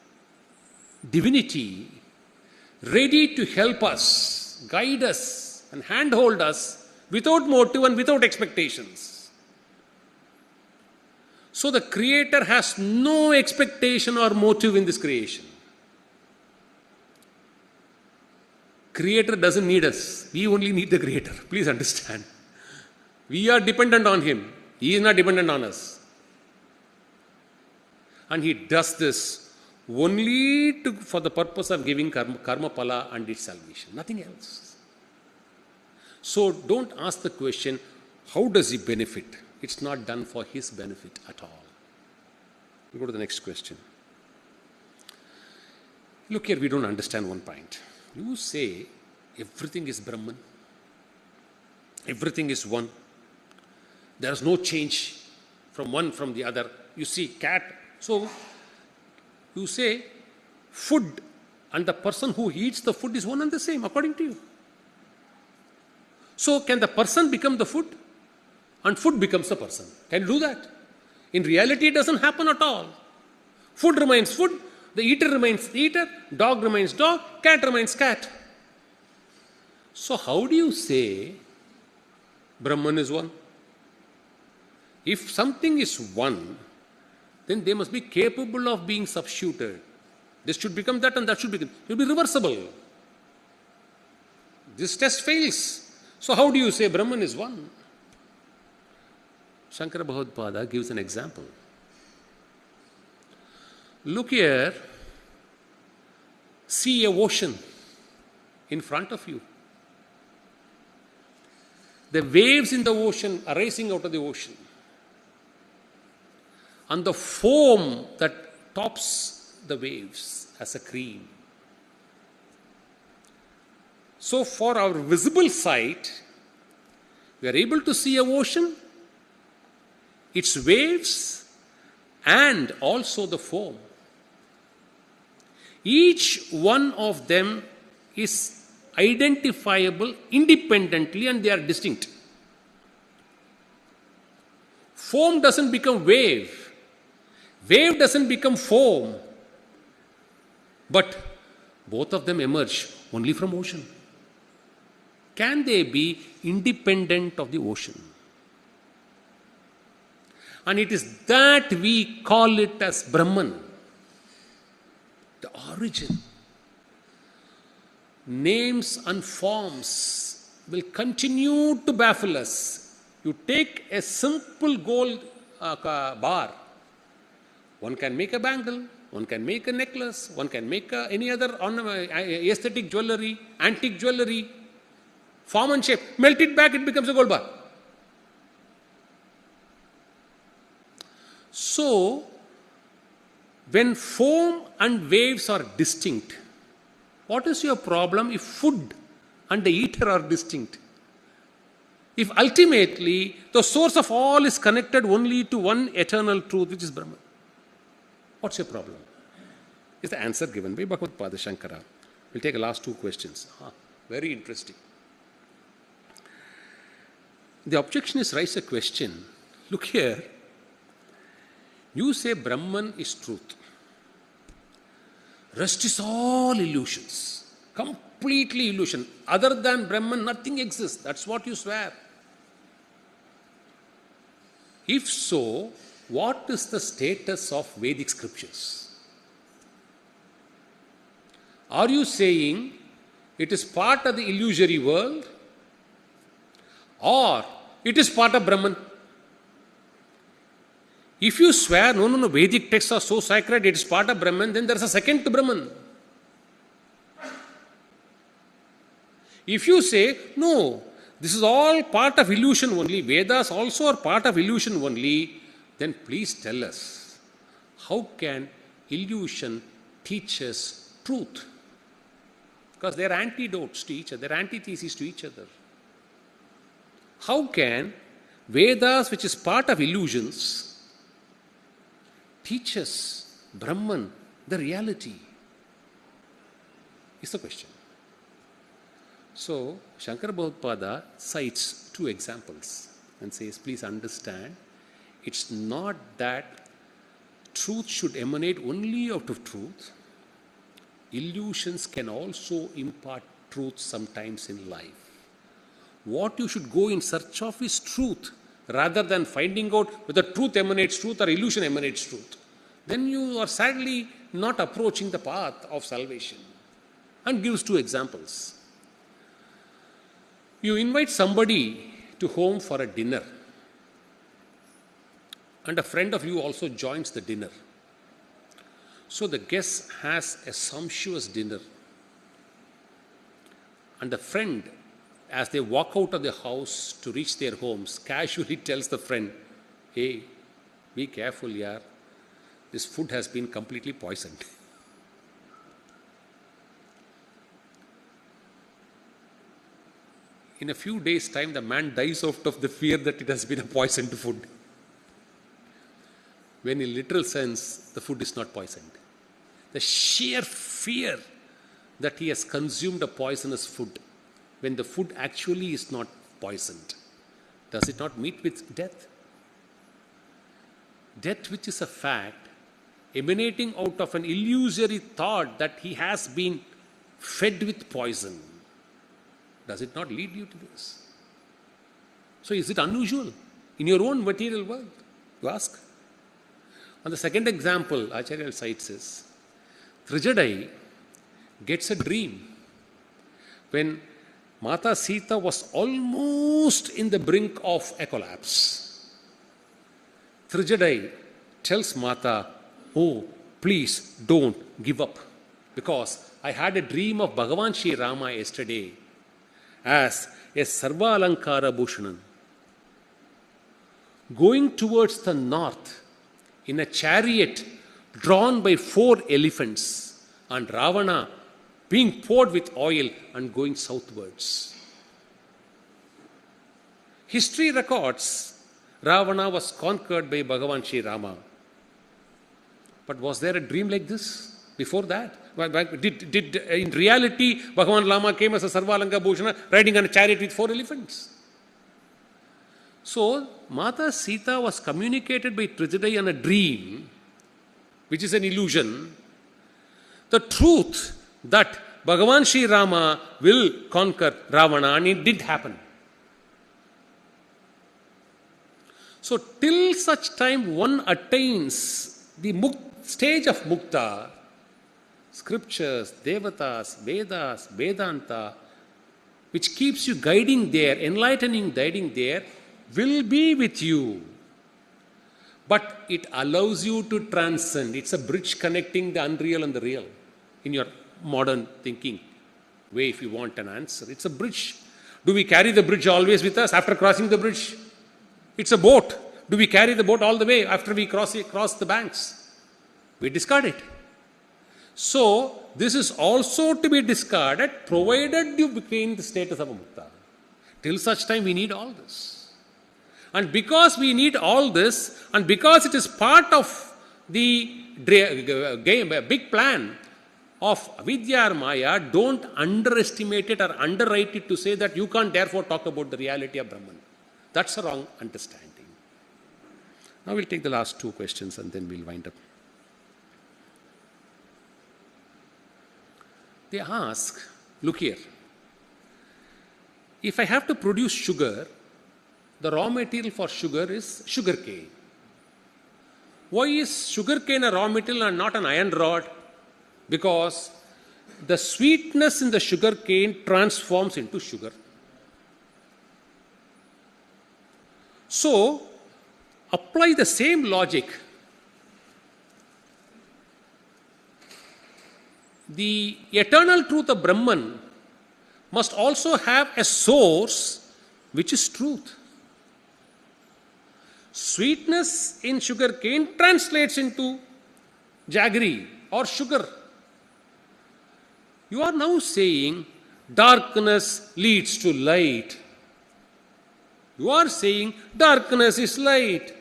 divinity, ready to help us, guide us, and handhold us without motive and without expectations. So the Creator has no expectation or motive in this creation. Creator doesn't need us. We only need the Creator. Please understand. We are dependent on Him. He is not dependent on us. And He does this only for the purpose of giving karma pala and its salvation. Nothing else. So don't ask the question, how does He benefit? It's not done for His benefit at all. We go to the next question. Look here, we don't understand one point. You say everything is Brahman, everything is one, there is no change from one from the other. You see cat, so you say food and the person who eats the food is one and the same according to you. So can the person become the food and food becomes the person? Can you do that? In reality it doesn't happen at all. Food remains food, the eater remains the eater, dog remains dog, cat remains cat. So how do you say Brahman is one? If something is one, then they must be capable of being substituted. This should become that and that should become. It will be reversible. This test fails. So how do you say Brahman is one? Shankara Bhagavad gives an example. Look here, see a ocean in front of you. The waves in the ocean are rising out of the ocean. and the foam that tops the waves as a cream. So for our visible sight, we are able to see an ocean, its waves, and also the foam. Each one of them is identifiable independently and they are distinct. Foam doesn't become wave. Wave doesn't become foam. But both of them emerge only from ocean. Can they be independent of the ocean? And it is that we call it as Brahman, the origin. Names and forms will continue to baffle us. You take a simple gold bar, one can make a bangle, one can make a necklace, one can make any other aesthetic jewelry, antique jewelry, form and shape, melt it back, it becomes a gold bar. So, when foam and waves are distinct, what is your problem if food and the eater are distinct? If ultimately the source of all is connected only to one eternal truth, which is Brahman, what's your problem? Is the answer given by Bhagavad Shankara. We'll take the last two questions. Very interesting. The objectionists raise a question. Look here. You say Brahman is truth. Rest is all illusions. Completely illusion. Other than Brahman, nothing exists. That's what you swear. If so, what is the status of Vedic scriptures? Are you saying it is part of the illusory world, or it is part of Brahman? If you swear, no, Vedic texts are so sacred, it is part of Brahman, then there is a second to Brahman. If you say, no, this is all part of illusion only, Vedas also are part of illusion only, then please tell us, how can illusion teach us truth? Because they are antidotes to each other, they are antitheses to each other. How can Vedas, which is part of illusions, teach us Brahman, the reality? Is the question. So, Shankara Bhagavad cites two examples and says, please understand, it's not that truth should emanate only out of truth. Illusions can also impart truth sometimes in life. What you should go in search of is truth, rather than finding out whether truth emanates truth or illusion emanates truth. Then you are sadly not approaching the path of salvation. And gives two examples. You invite somebody to home for a dinner, and a friend of you also joins the dinner. So the guest has a sumptuous dinner, and the friend, as they walk out of the house to reach their homes, casually tells the friend, hey, be careful, yaar. This food has been completely poisoned. In a few days' time, the man dies out of the fear that it has been a poisoned food. When in literal sense, the food is not poisoned. The sheer fear that he has consumed a poisonous food, when the food actually is not poisoned, does it not meet with death? Death, which is a fact, emanating out of an illusory thought that he has been fed with poison, does it not lead you to this? So is it unusual in your own material world? You ask. And the second example Acharya cites is, Trijadai gets a dream when Mata Sita was almost in the brink of a collapse. Trijadai tells Mata, oh, please don't give up, because I had a dream of Bhagavan Shri Rama yesterday as a Sarva Alankara Bhushanan going towards the north in a chariot drawn by 4 elephants, and Ravana being poured with oil and going southwards. History records Ravana was conquered by Bhagavan Sri Rama. But was there a dream like this before that? Did in reality Bhagavan Rama came as a Sarvalanga Bhushana riding on a chariot with 4 elephants? So Mata Sita was communicated by Trijadai in a dream, which is an illusion, the truth that Bhagavan Sri Rama will conquer Ravana, and it did happen. So till such time one attains the stage of mukta, scriptures, devatas, Vedas, Vedanta, which keeps you guiding there, enlightening, guiding there, will be with you. But it allows you to transcend. It's a bridge connecting the unreal and the real in your modern thinking way, if you want an answer. It's a bridge. Do we carry the bridge always with us after crossing the bridge? It's a boat. Do we carry the boat all the way after we cross the banks? We discard it. So, this is also to be discarded provided you become the status of a mukta. Till such time we need all this. And because we need all this, and because it is part of the big plan of avidya or maya, don't underestimate it or underwrite it to say that you can't therefore talk about the reality of Brahman. That's a wrong understanding. Now we'll take the last 2 questions and then we'll wind up. They ask, look here, if I have to produce sugar, the raw material for sugar is sugar cane. Why is sugar cane a raw material and not an iron rod? Because the sweetness in the sugar cane transforms into sugar. So, apply the same logic. The eternal truth of Brahman must also have a source which is truth. Sweetness in sugar cane translates into jaggery or sugar. You are now saying darkness leads to light. You are saying darkness is light.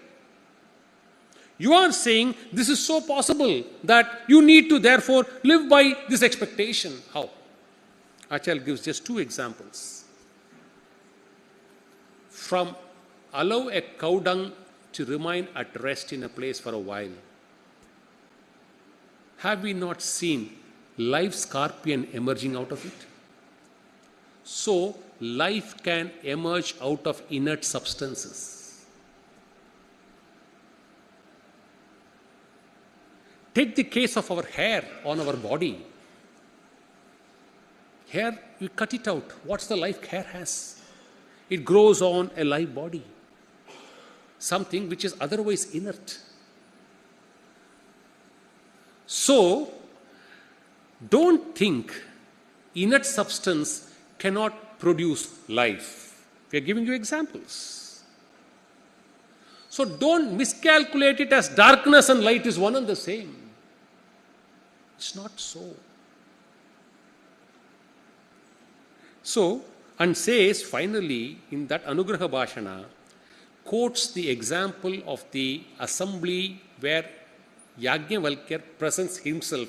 You are saying this is so possible that you need to therefore live by this expectation. How? Acharya gives just 2 examples. From allow a cow dung to remain at rest in a place for a while. Have we not seen live scorpion emerging out of it? So, life can emerge out of inert substances. Take the case of our hair on our body. Hair, we cut it out. What's the life hair has? It grows on a live body. Something which is otherwise inert. So, don't think inert substance cannot produce life. We are giving you examples. So don't miscalculate it as darkness and light is one and the same. It's not so. So, and says finally in that Anugraha Bhashana, quotes the example of the assembly where Yajnavalkya presents himself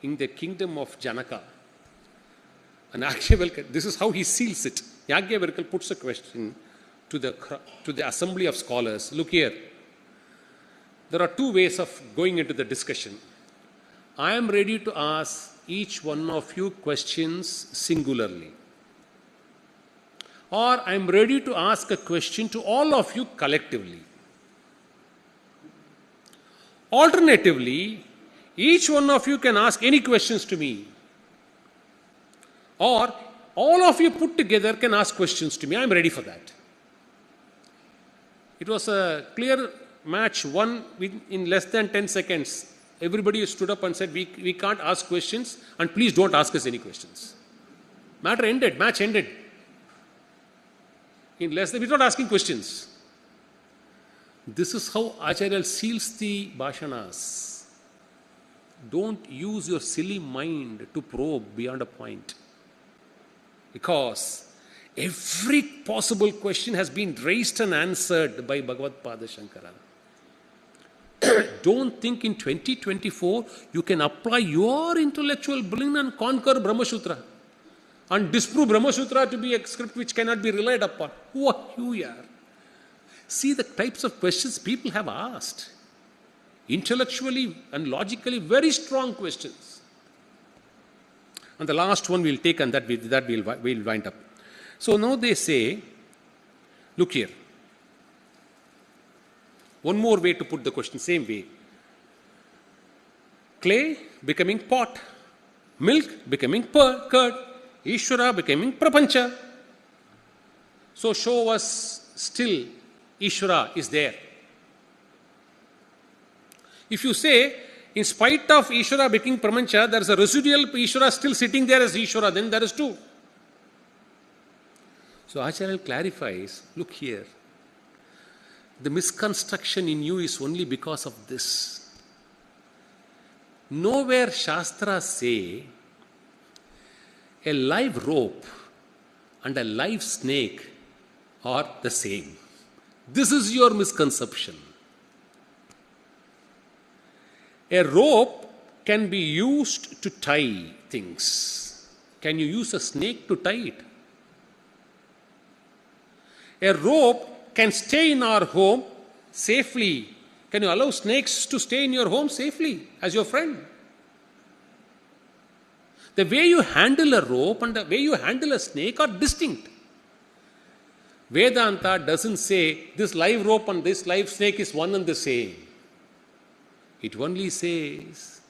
in the kingdom of Janaka. And Yajnavalkya, this is how he seals it. Yajnavalkya puts a question to the assembly of scholars. Look here. There are 2 ways of going into the discussion. I am ready to ask each one of you questions singularly. Or I am ready to ask a question to all of you collectively. Alternatively, each one of you can ask any questions to me. Or all of you put together can ask questions to me. I am ready for that. It was a clear match, won in less than 10 seconds. Everybody stood up and said, we can't ask questions and please don't ask us any questions. Matter ended, match ended. In less than, we're not asking questions. This is how Acharya seals the Bhashanas. Don't use your silly mind to probe beyond a point. Because every possible question has been raised and answered by Bhagavad Pada Shankara. Don't think in 2024 you can apply your intellectual brain and conquer Brahma Sutra and disprove Brahma Sutra to be a script which cannot be relied upon. Who are you here? See the types of questions people have asked. Intellectually and logically very strong questions. And the last one we'll take, and we'll wind up. So now they say, look here. One more way to put the question, same way. Clay becoming pot, milk becoming curd, Ishvara becoming prapancha. So show us still Ishvara is there. If you say, in spite of Ishvara becoming prapancha, there is a residual Ishvara still sitting there as Ishvara, then there is two. So Acharya clarifies, look here. The misconstruction in you is only because of this. Nowhere Shastras say a live rope and a live snake are the same. This is your misconception. A rope can be used to tie things. Can you use a snake to tie it? A rope can stay in our home safely. Can you allow snakes to stay in your home safely as your friend? The way you handle a rope and the way you handle a snake are distinct. Vedanta doesn't say this live rope and this live snake is one and the same. It only says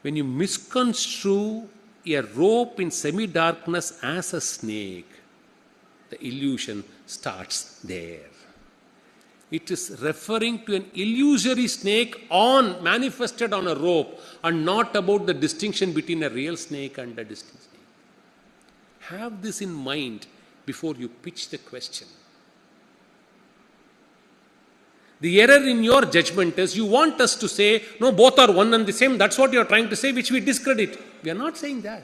when you misconstrue a rope in semi-darkness as a snake, the illusion starts there. It is referring to an illusory snake manifested on a rope and not about the distinction between a real snake and a distinct snake. Have this in mind before you pitch the question. The error in your judgment is you want us to say, no, both are one and the same. That's what you are trying to say, which we discredit. We are not saying that.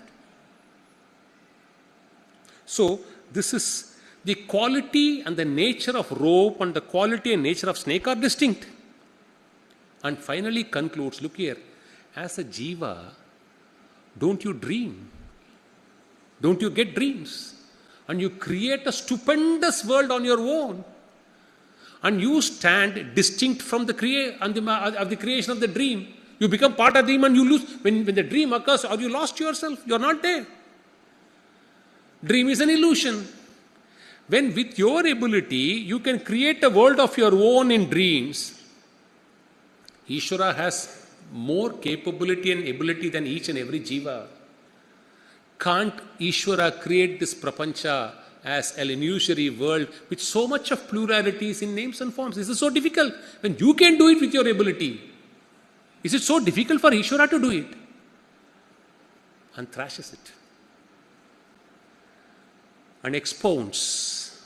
So, this is the quality and the nature of rope and the quality and nature of snake are distinct. And finally concludes, look here, as a jiva, don't you dream? Don't you get dreams? And you create a stupendous world on your own. And you stand distinct from the creation of the dream. You become part of the dream and you lose. When the dream occurs, or you lost yourself, you are not there. Dream is an illusion. When with your ability, you can create a world of your own in dreams, Ishvara has more capability and ability than each and every jiva. Can't Ishvara create this prapancha as an illusory world with so much of pluralities in names and forms? This is so difficult. When you can do it with your ability, is it so difficult for Ishvara to do it? And thrashes it. And expounds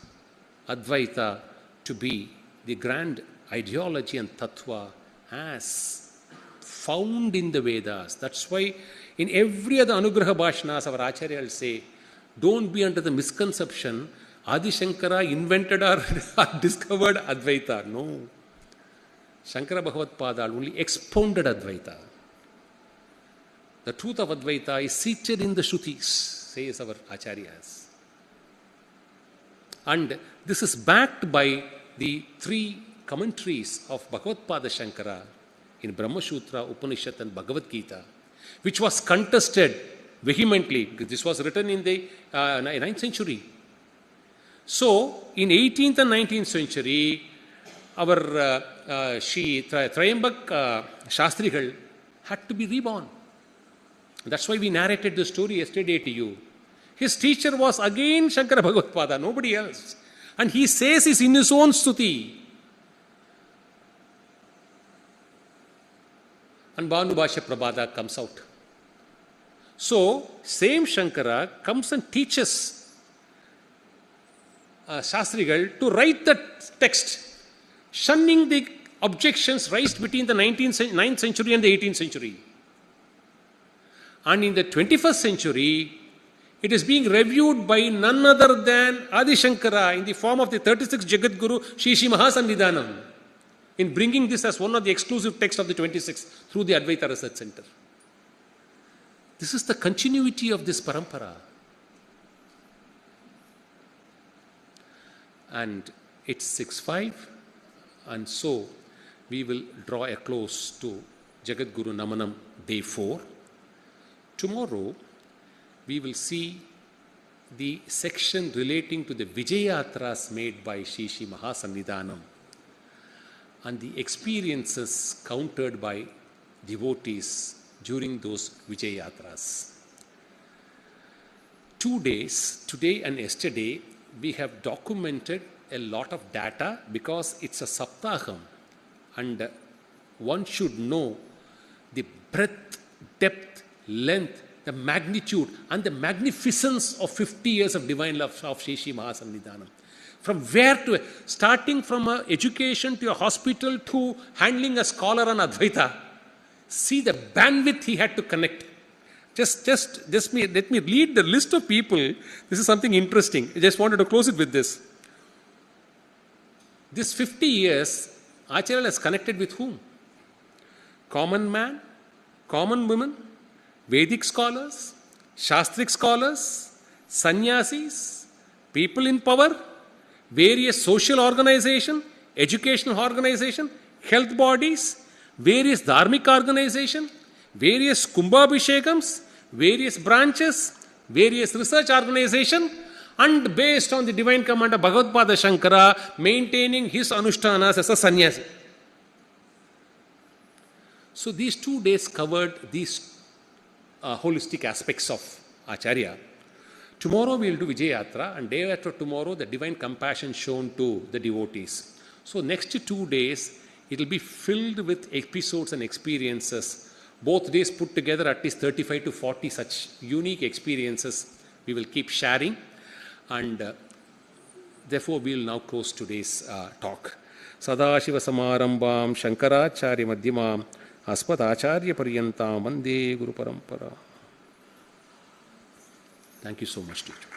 Advaita to be the grand ideology and tattva as found in the Vedas. That's why in every other Anugraha Bhashanas, our Acharyas say, don't be under the misconception Adi Shankara invented or discovered Advaita. No. Shankara Bhagavad Pada only expounded Advaita. The truth of Advaita is seated in the Shrutis, says our Acharyas. And this is backed by the three commentaries of Bhagavad Pada Shankara in Brahma Sutra, Upanishad and Bhagavad Gita, which was contested vehemently. This was written in the 9th century. So, in 18th and 19th century, our Trayambak Shastrigal had to be reborn. That's why we narrated the story yesterday to you. His teacher was again Shankara Bhagavad Pada, nobody else. And he says this in his own stuti. And Bhanubhashya Prabhada comes out. So, same Shankara comes and teaches Shastrigal to write the text. shunning the objections raised between the 9th century and the 18th century. And in the 21st century, it is being reviewed by none other than Adi Shankara in the form of the 36th Jagadguru Shri Mahasannidhanam, in bringing this as one of the exclusive texts of the 26th through the Advaita Research Center. This is the continuity of this parampara. And it's 6:05, and so we will draw a close to Jagadguru Namanam Day 4. Tomorrow, we will see the section relating to the Vijayatras made by Shri Mahasannidhanam and the experiences countered by devotees during those Vijayatras. 2 days, today and yesterday, we have documented a lot of data because it's a saptaham, and one should know the breadth, depth, length, the magnitude and the magnificence of 50 years of divine love of Shri Mahasannidhanam. From where to, starting from a education to a hospital to handling a scholar on Advaita, see the bandwidth he had to connect. Let me read the list of people. This is something interesting. I just wanted to close it with this. This 50 years, Acharya has connected with whom? Common man, common woman, Vedic scholars, Shastric scholars, sannyasis, people in power, various social organization, educational organization, health bodies, various dharmic organization, various kumbhabhishekams, various branches, various research organization, and based on the divine command of Bhagavad Shankara, maintaining his anushtanas as a sannyasi. So these 2 days covered these holistic aspects of Acharya. Tomorrow we will do Vijayatra, and day after tomorrow the divine compassion shown to the devotees. So next 2 days it will be filled with episodes and experiences. Both days put together at least 35 to 40 such unique experiences we will keep sharing, and therefore we will now close today's talk. Sadashiva Samarambam Shankaracharya Madhyamam Asmatacharya Paryantam Vande Guru Parampara. Thank you so much, teacher.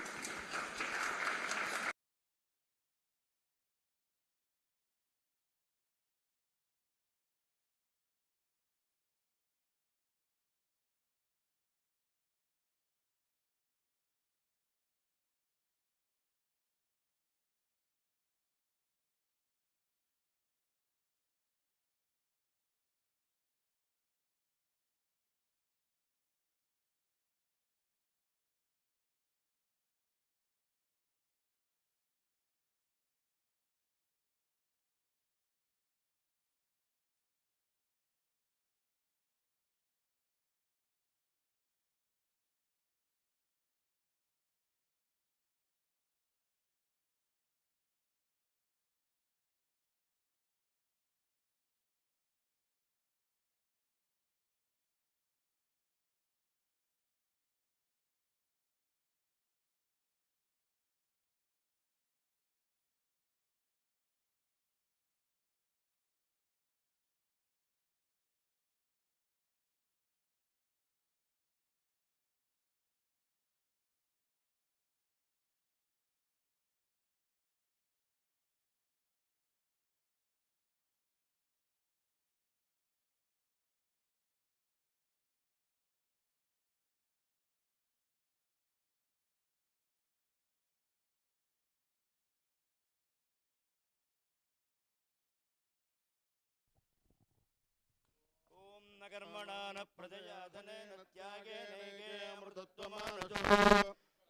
कर्मणा न प्रजया धनेन त्यागे नैके अमृतत्वमानसो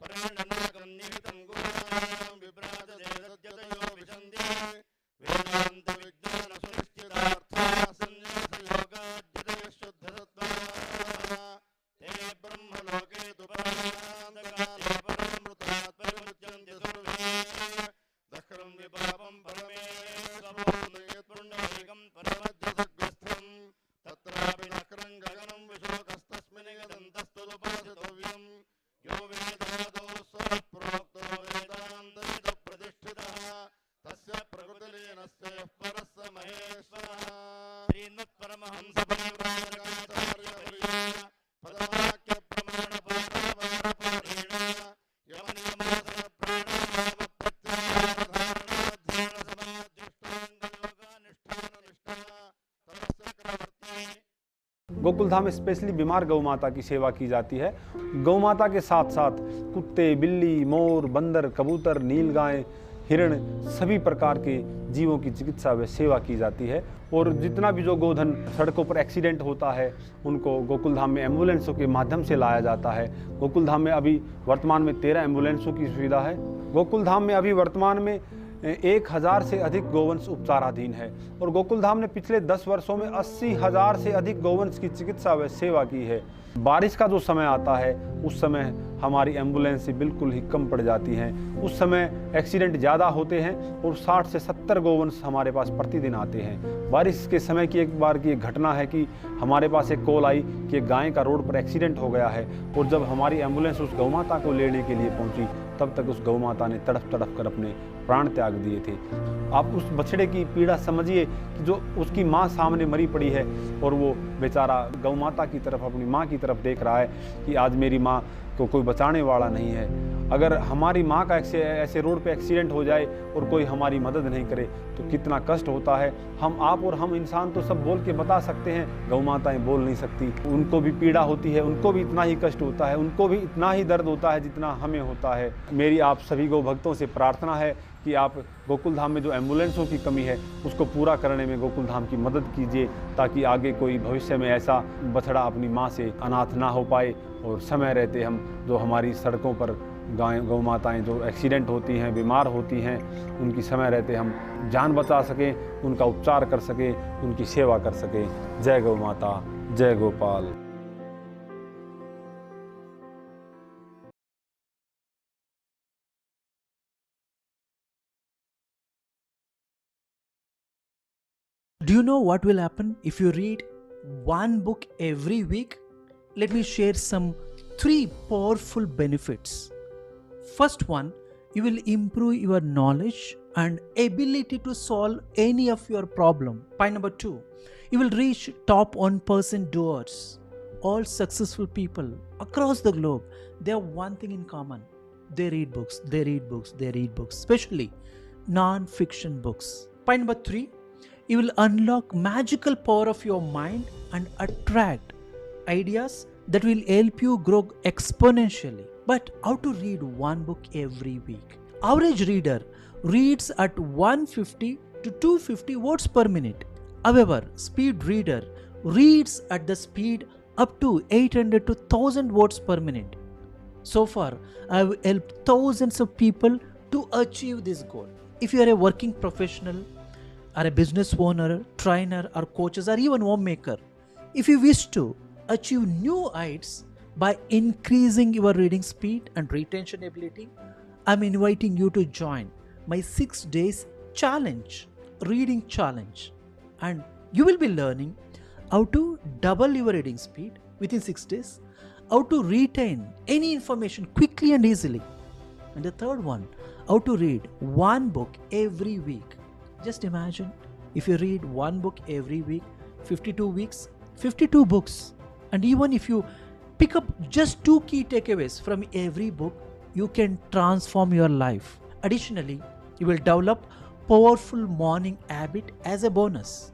परेणनागं निहितं गुणानां विभ्राजते सद्यतयो विशन्ति वेदान्त विज्ञान सुनिश्चितार्था सन्न्यासयोगाद्यते शुद्धसत्त्वाः ते ब्रह्मलोके तु परान्तकाले परामृतात् परिमुच्यन्ते सर्वे दक्षं विपापं परमेश्वरं परमद्यसग्रस्थं तत्रापि नक्रं गगनं विशोकस्तस्मिन् गदन्तस्तुदुपासितव्यं यो वेद गोकुल धाम में स्पेशली बीमार गौ माता की सेवा की जाती है। गौ माता के साथ साथ कुत्ते, बिल्ली, मोर, बंदर, कबूतर, नीलगाय, हिरण, सभी प्रकार के जीवों की चिकित्सा व सेवा की जाती है। और जितना भी जो गोधन सड़कों पर एक्सीडेंट होता है उनको गोकुल धाम में एम्बुलेंसों के माध्यम से लाया जाता है। गोकुल धाम में अभी वर्तमान में 13 एम्बुलेंसों की सुविधा है। गोकुल धाम में अभी वर्तमान में 1000 से अधिक गोवंश उपचाराधीन है और गोकुल धाम ने पिछले 10 वर्षों में 80,000 से अधिक गोवंश की चिकित्सा व सेवा की है। बारिश का जो समय आता है उस समय हमारी एम्बुलेंस बिल्कुल ही कम पड़ जाती हैं। उस समय एक्सीडेंट ज़्यादा होते हैं और 60 से 70 गोवंश हमारे पास प्रतिदिन आते हैं। बारिश के समय की एक बार की एक घटना है कि हमारे पास एक कॉल आई कि एक गाय का रोड पर एक्सीडेंट हो गया है और जब हमारी एम्बुलेंस उस गौ माता को लेने के लिए पहुंची तब तक उस गौ माता ने तड़प तड़प कर अपने प्राण त्याग दिए थे। आप उस बछड़े की पीड़ा समझिए कि जो उसकी माँ सामने मरी पड़ी है और वो बेचारा गौ माता की तरफ, अपनी माँ की तरफ देख रहा है कि आज मेरी माँ को कोई बचाने वाला नहीं है। अगर हमारी माँ का ऐसे रोड पे एक्सीडेंट हो जाए और कोई हमारी मदद नहीं करे तो कितना कष्ट होता है। आप और हम इंसान तो सब बोल के बता सकते हैं, गौ माताएं बोल नहीं सकती। उनको भी पीड़ा होती है, उनको भी इतना ही कष्ट होता है, उनको भी इतना ही दर्द होता है जितना हमें होता है। मेरी आप सभी गौ भक्तों से प्रार्थना है कि आप गोकुल धाम में जो एम्बुलेंसों की कमी है उसको पूरा करने में गोकुल धाम की मदद कीजिए ताकि आगे कोई भविष्य में ऐसा बछड़ा अपनी माँ से अनाथ ना हो पाए और समय रहते हम जो हमारी सड़कों पर गौ माताएं जो एक्सीडेंट होती हैं, बीमार होती हैं, उनकी समय रहते हम जान बचा सकें, उनका उपचार कर सकें, उनकी सेवा कर सकें। जय गौ माता, जय Gopal. Do you know what will happen if you read one book every week? Let me share some 3 powerful benefits. First one, you will improve your knowledge and ability to solve any of your problem. Point number 2, you will reach top 1% doers. All successful people across the globe, they have one thing in common. They read books, they read books, they read books, especially non-fiction books. Point number 3, you will unlock magical power of your mind and attract ideas that will help you grow exponentially. But how to read one book every week? Average reader reads at 150 to 250 words per minute. However, speed reader reads at the speed up to 800 to 1000 words per minute. So far, I have helped thousands of people to achieve this goal. If you are a working professional, or a business owner, trainer, or coaches, or even homemaker, if you wish to achieve new heights by increasing your reading speed and retention ability, I'm inviting you to join my 6 days challenge, reading challenge. And you will be learning how to double your reading speed within 6 days, how to retain any information quickly and easily. And the third one, how to read one book every week. Just imagine if you read one book every week, 52 weeks, 52 books. And even if you pick up just 2 key takeaways from every book, you can transform your life. Additionally, you will develop powerful morning habit as a bonus.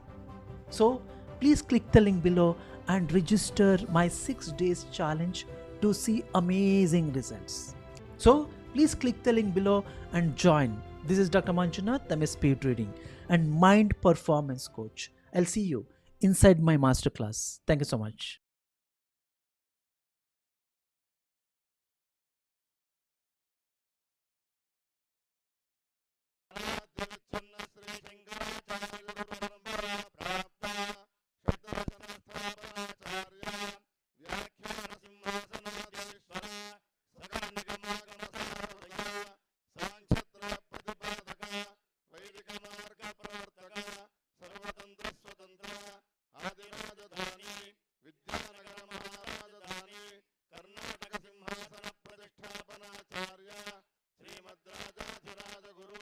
So please click the link below and register my 6 days challenge to see amazing results. So please click the link below and join. This is Dr. Manjunath. I'm a speed reading and mind performance coach. I'll see you inside my masterclass. Thank you so much. Shrimad राजाधिराज गुरु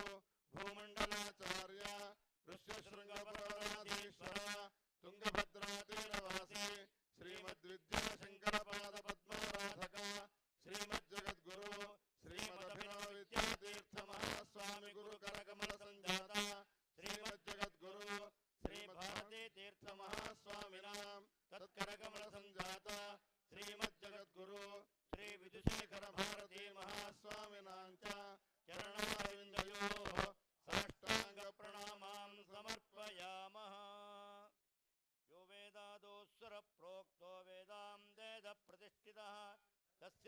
भूमंडलाचार्य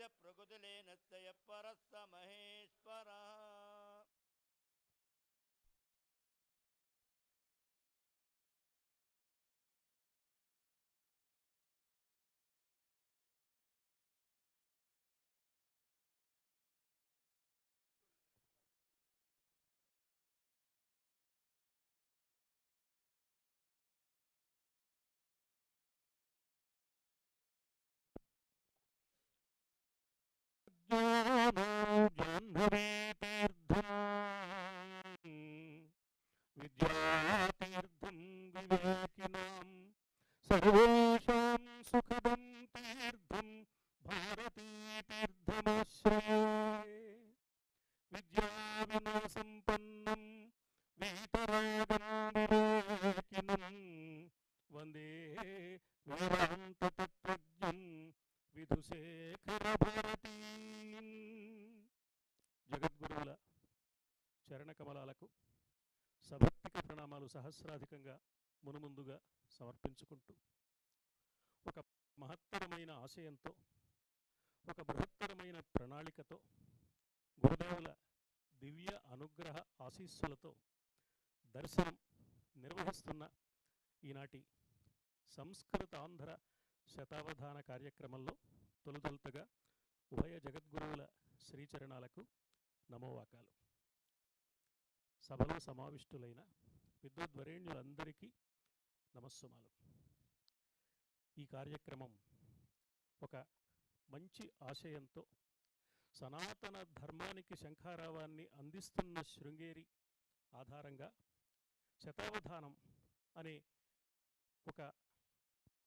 यस्य प्रकृतिलीनस्य यः परः स महेश्वरः विद्यातीर्थं विवेकिनां सर्वेषां सुखदं तीर्थं भारतीतीर्थमाश्रये विद्याविनयसम्पन्नं वीतरागं विवेकिनं वन्दे वेदान्ततत्त्वज्ञं విధుశేఖరభారతీం. జగద్గురువుల చరణకమలాలకు సభక్తిక ప్రణామాలు సహస్రాధికంగా మునుముందుగా సమర్పించుకుంటూ ఒక మహత్తరమైన ఆశయంతో ఒక బృహత్తరమైన ప్రణాళికతో గురుదేవుల దివ్య అనుగ్రహ ఆశీస్సులతో దర్శనం నిర్వహిస్తున్న ఈనాటి సంస్కృతాంధ్ర శతావధాన కార్యక్రమంలో తొలుతొలుతగా ఉభయ జగద్గురువుల శ్రీచరణాలకు నమోవాకాలు. సభలో సమావిష్టులైన విద్వద్వరేణ్యులందరికీ నమస్సుమాలు. ఈ కార్యక్రమం ఒక మంచి ఆశయంతో సనాతన ధర్మానికి శంఖారావాన్ని అందిస్తున్న శృంగేరి ఆధారంగా శతావధానం అనే ఒక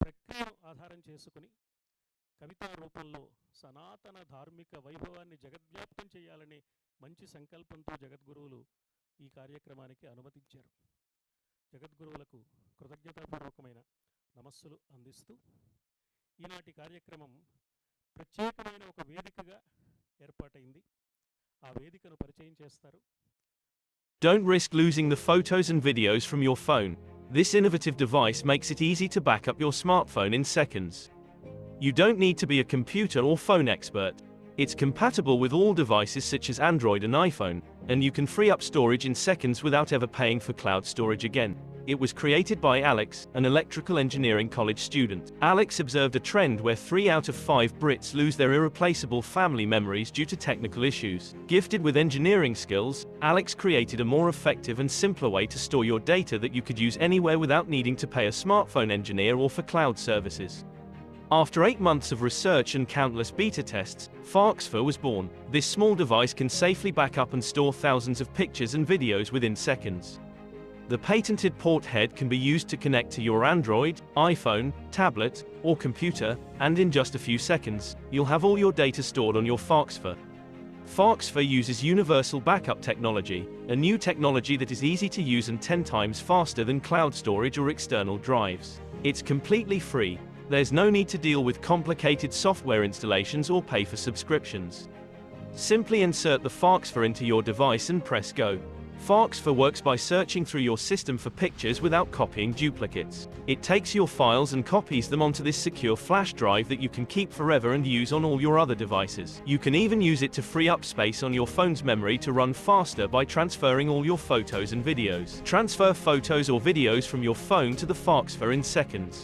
ప్రక్రియను ఆధారం చేసుకుని కవితా రూపంలో సనాతన ధార్మిక వైభవాన్ని జగద్వ్యాప్తం చేయాలనే మంచి సంకల్పంతో జగద్గురువులు ఈ కార్యక్రమానికి అనుమతించారు. జగద్గురువులకు కృతజ్ఞతాపూర్వకమైన నమస్సులు అందిస్తూ ఈనాటి కార్యక్రమం ప్రత్యేకమైన ఒక వేదికగా ఏర్పాటైంది. ఆ వేదికను పరిచయం చేస్తారు. Don't risk losing the photos and videos from your phone. This innovative device makes it easy to back up your smartphone in seconds. You don't need to be a computer or phone expert. It's compatible with all devices such as Android and iPhone, and you can free up storage in seconds without ever paying for cloud storage again. It was created by Alex, an electrical engineering college student. Alex observed a trend where 3 out of 5 Brits lose their irreplaceable family memories due to technical issues. Gifted with engineering skills, Alex created a more effective and simpler way to store your data that you could use anywhere without needing to pay a smartphone engineer or for cloud services. After 8 months of research and countless beta tests, SANKARA was born. This small device can safely back up and store thousands of pictures and videos within seconds. The patented port head can be used to connect to your Android, iPhone, tablet, or computer, and in just a few seconds, you'll have all your data stored on your SANKARA. SANKARA uses universal backup technology, a new technology that is easy to use and 10 times faster than cloud storage or external drives. It's completely free. There's no need to deal with complicated software installations or pay for subscriptions. Simply insert the SANKARA into your device and press go. SANKARA works by searching through your system for pictures without copying duplicates. It takes your files and copies them onto this secure flash drive that you can keep forever and use on all your other devices. You can even use it to free up space on your phone's memory to run faster by transferring all your photos and videos. Transfer photos or videos from your phone to the SANKARA in seconds.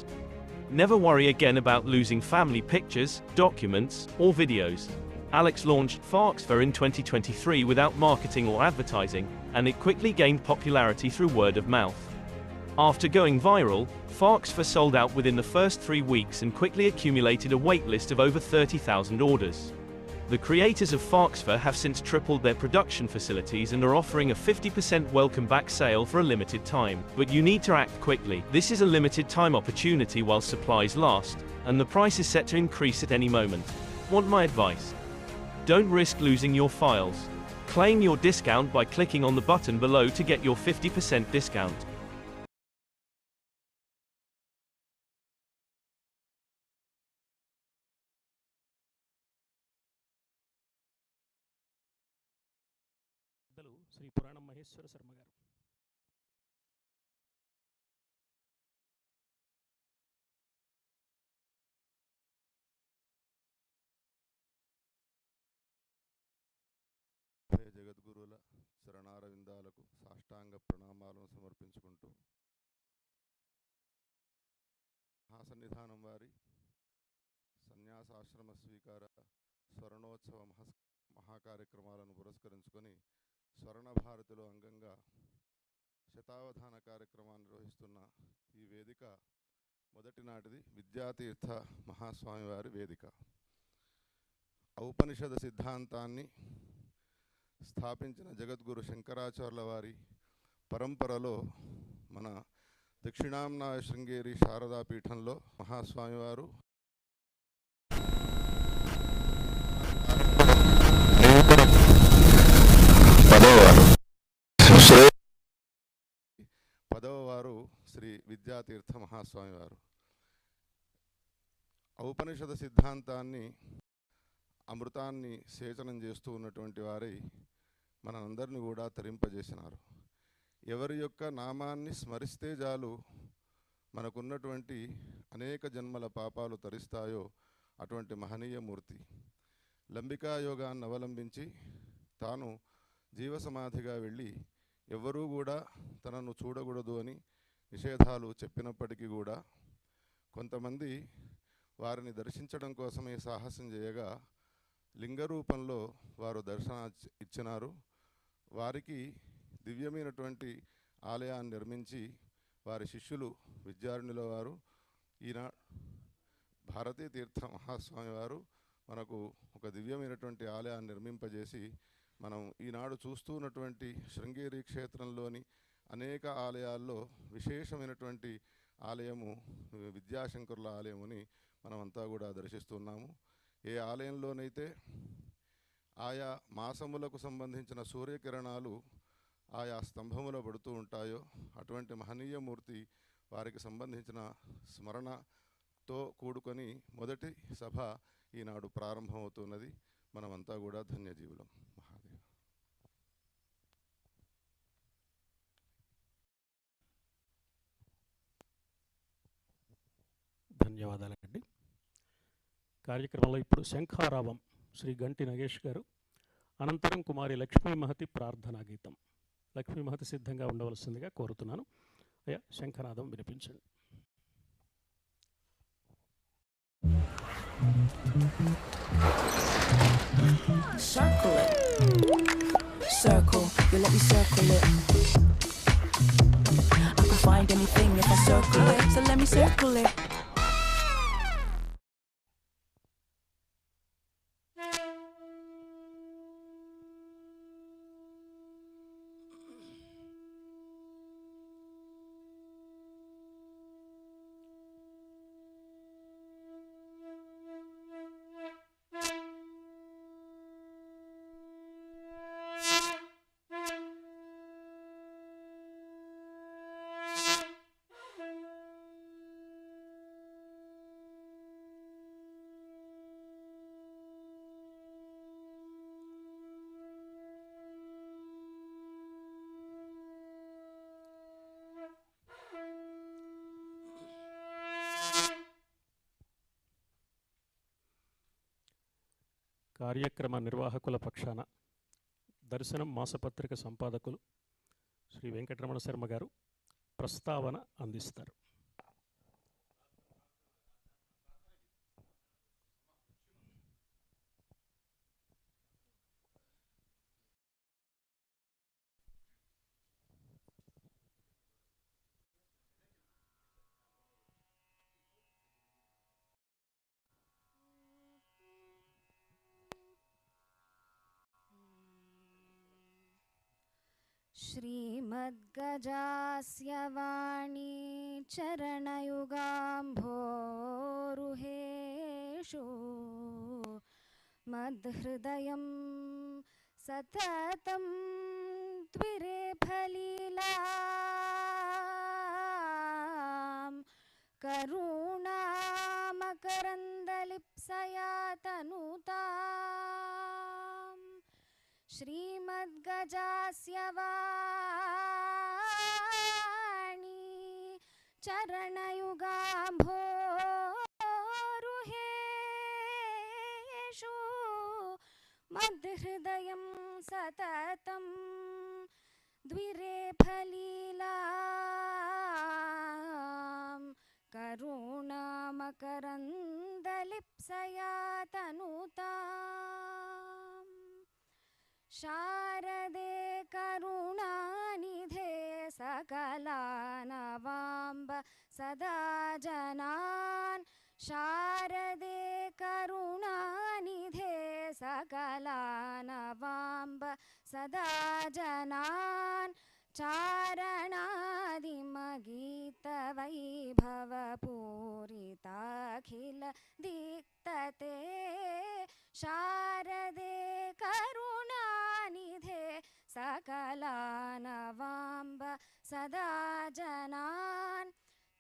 Never worry again about losing family pictures, documents, or videos. Alex launched SANKARA in 2023 without marketing or advertising, and it quickly gained popularity through word of mouth. After going viral, SANKARA sold out within the first 3 weeks and quickly accumulated a waitlist of over 30,000 orders. The creators of SANKARA have since tripled their production facilities and are offering a 50% welcome back sale for a limited time. But you need to act quickly. This is a limited time opportunity while supplies last, and the price is set to increase at any moment. Want my advice? Don't risk losing your files. Claim your discount by clicking on the button below to get your 50% discount. Shri పురాణం మహేశ్వర శర్మ గారు. సాష్టాంగ ప్రణామాలను సమర్పించుకుంటూ మహాసన్నిధానం వారి సన్యాసాశ్రమ స్వీకార స్వర్ణోత్సవ మహాకార్యక్రమాలను పురస్కరించుకొని స్వర్ణ భారతిలో అంగంగా శతావధాన కార్యక్రమాన్ని నిర్వహిస్తున్న ఈ వేదిక మొదటి నాటిది విద్యాతీర్థ మహాస్వామి వారి వేదిక. ఔపనిషద సిద్ధాంతాన్ని స్థాపించిన జగద్గురు శంకరాచార్యుల వారి పరంపరలో మన దక్షిణాంనాయ సృంగేరి శారదా పీఠంలో మహాస్వామివారు పదవవారు శ్రీ విద్యాతీర్థ మహాస్వామివారు. ఔపనిషద సిద్ధాంతాన్ని అమృతాన్ని సేచనం చేస్తూ ఉన్నటువంటి వారై మనందరినీ కూడా తరింపజేసినారు. ఎవరి యొక్క నామాన్ని స్మరిస్తే చాలు మనకున్నటువంటి అనేక జన్మల పాపాలు తరిస్తాయో అటువంటి మహనీయమూర్తి. లంబికా యోగాన్ని అవలంబించి తాను జీవసమాధిగా వెళ్ళి ఎవ్వరూ కూడా తనను చూడకూడదు అని నిషేధాలు చెప్పినప్పటికీ కూడా కొంతమంది వారిని దర్శించడం కోసమే సాహసం చేయగా లింగ రూపంలో వారు దర్శన ఇచ్చినారు. వారికి దివ్యమైనటువంటి ఆలయాన్ని నిర్మించి వారి శిష్యులు విద్యారణ్యుల వారు భారతీ తీర్థ మహాస్వామి వారు మనకు ఒక దివ్యమైనటువంటి ఆలయాన్ని నిర్మింపజేసి మనం ఈనాడు చూస్తున్నటువంటి శృంగేరి క్షేత్రంలోని అనేక ఆలయాల్లో విశేషమైనటువంటి ఆలయము విద్యాశంకరుల ఆలయముని మనమంతా కూడా దర్శిస్తున్నాము. ఏ ఆలయంలోనైతే ఆయా మాసములకు సంబంధించిన సూర్యకిరణాలు ఆయా స్తంభములో పడుతూ ఉంటాయో అటువంటి మహనీయమూర్తి వారికి సంబంధించిన స్మరణతో కూడుకొని మొదటి సభ ఈనాడు ప్రారంభమవుతున్నది. మనమంతా కూడా ధన్యజీవులం. మహాదేవ. ధన్యవాదాలండి. కార్యక్రమంలో ఇప్పుడు శంఖారావం శ్రీ గంటి నగేష్ గారు, అనంతరం కుమారి లక్ష్మీ మహతి ప్రార్థనా గీతం. లక్ష్మీ మహతి సిద్ధంగా ఉండవలసిందిగా కోరుతున్నాను. అయ్యా, శంఖనాదం వినిపించండి. Circle it. Circle, you let me circle it. I can find anything if I circle it, so let me circle it. కార్యక్రమ నిర్వాహకుల పక్షాన దర్శనం మాసపత్రిక సంపాదకులు శ్రీ వెంకటరమణ శర్మ గారు ప్రస్తావన అందిస్తారు. श्रीमद्गजास्य वाणी चरणयुगाम्भोरुहेषु मद्हृदयं सततं त्विरेफलीलां करुणामकरन्दलिप्सया तनुताम् श्रीमद्गजास्य वाणी चरणयुगाम्भोरुहेषु मद्हृदयं सततं द्विरेफलीलां करुणामकरन्दलिप्सया तनुतां शारदे करुणानिधे सकलानवाम्ब सदा जनान् शारदे करुणानिधे सकलानवाम्ब सदा जनान् चारणादिमगीतवैभवपूरिताखिल दिक्तते शारदे करुणानिधे सकलानवाम्ब सदा जनान्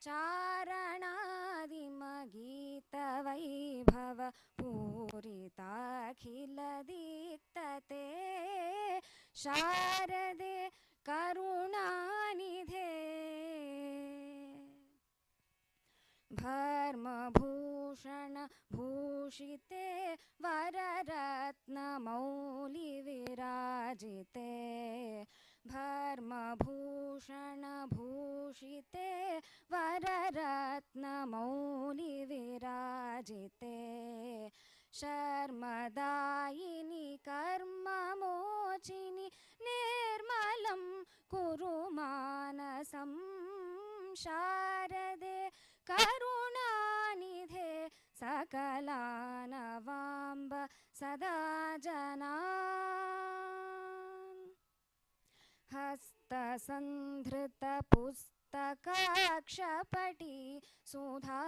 चारणादिमगीतवैभवपूरिताखिल दिक्तते शारदे करुणानिधे भर्मभूषण भूषिते वररत्नमौलिविराजिते भर्मभूषण भूषिते वररत्नमौलिविराजिते शर्मदायिनि कर्ममोचिनि निर्मलं कुरु मानसं शारदे करुणानिधे सकलानवाम्ब सदा जनान् हस्तसन्धृतपुस्तकाक्षपटी सुधाघटमुद्रिके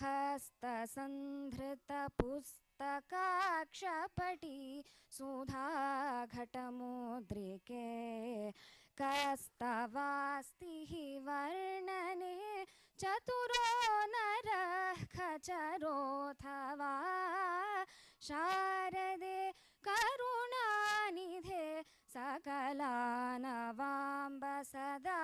हस्तसन्धृतपुस्तकाक्षपटी सुधाघटमुद्रिके कस्तवास्ति हि वर्णने चतुरो नरः खचरोऽथवा शारदे करुणानिधे सकलानवाम्ब सदा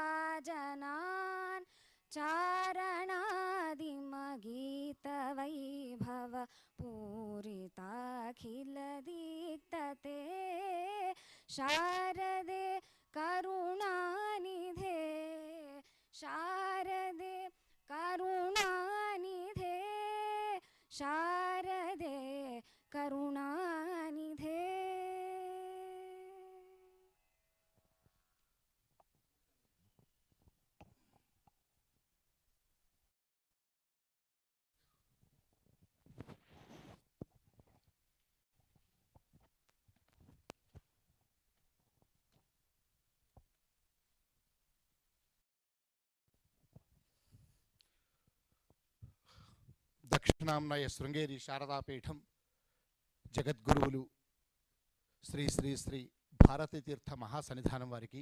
जनान् चारणादिमगीतवैभवपूरिताखिल दिक्तते शारदे करुणानिधे शारदे करुणानिधे शारदे करुणानिधे దక్షిణాంనాయ శృంగేరి శారదాపీఠం జగద్గురువులు శ్రీ శ్రీ శ్రీ భారతీ తీర్థ మహాసన్నిధానం వారికి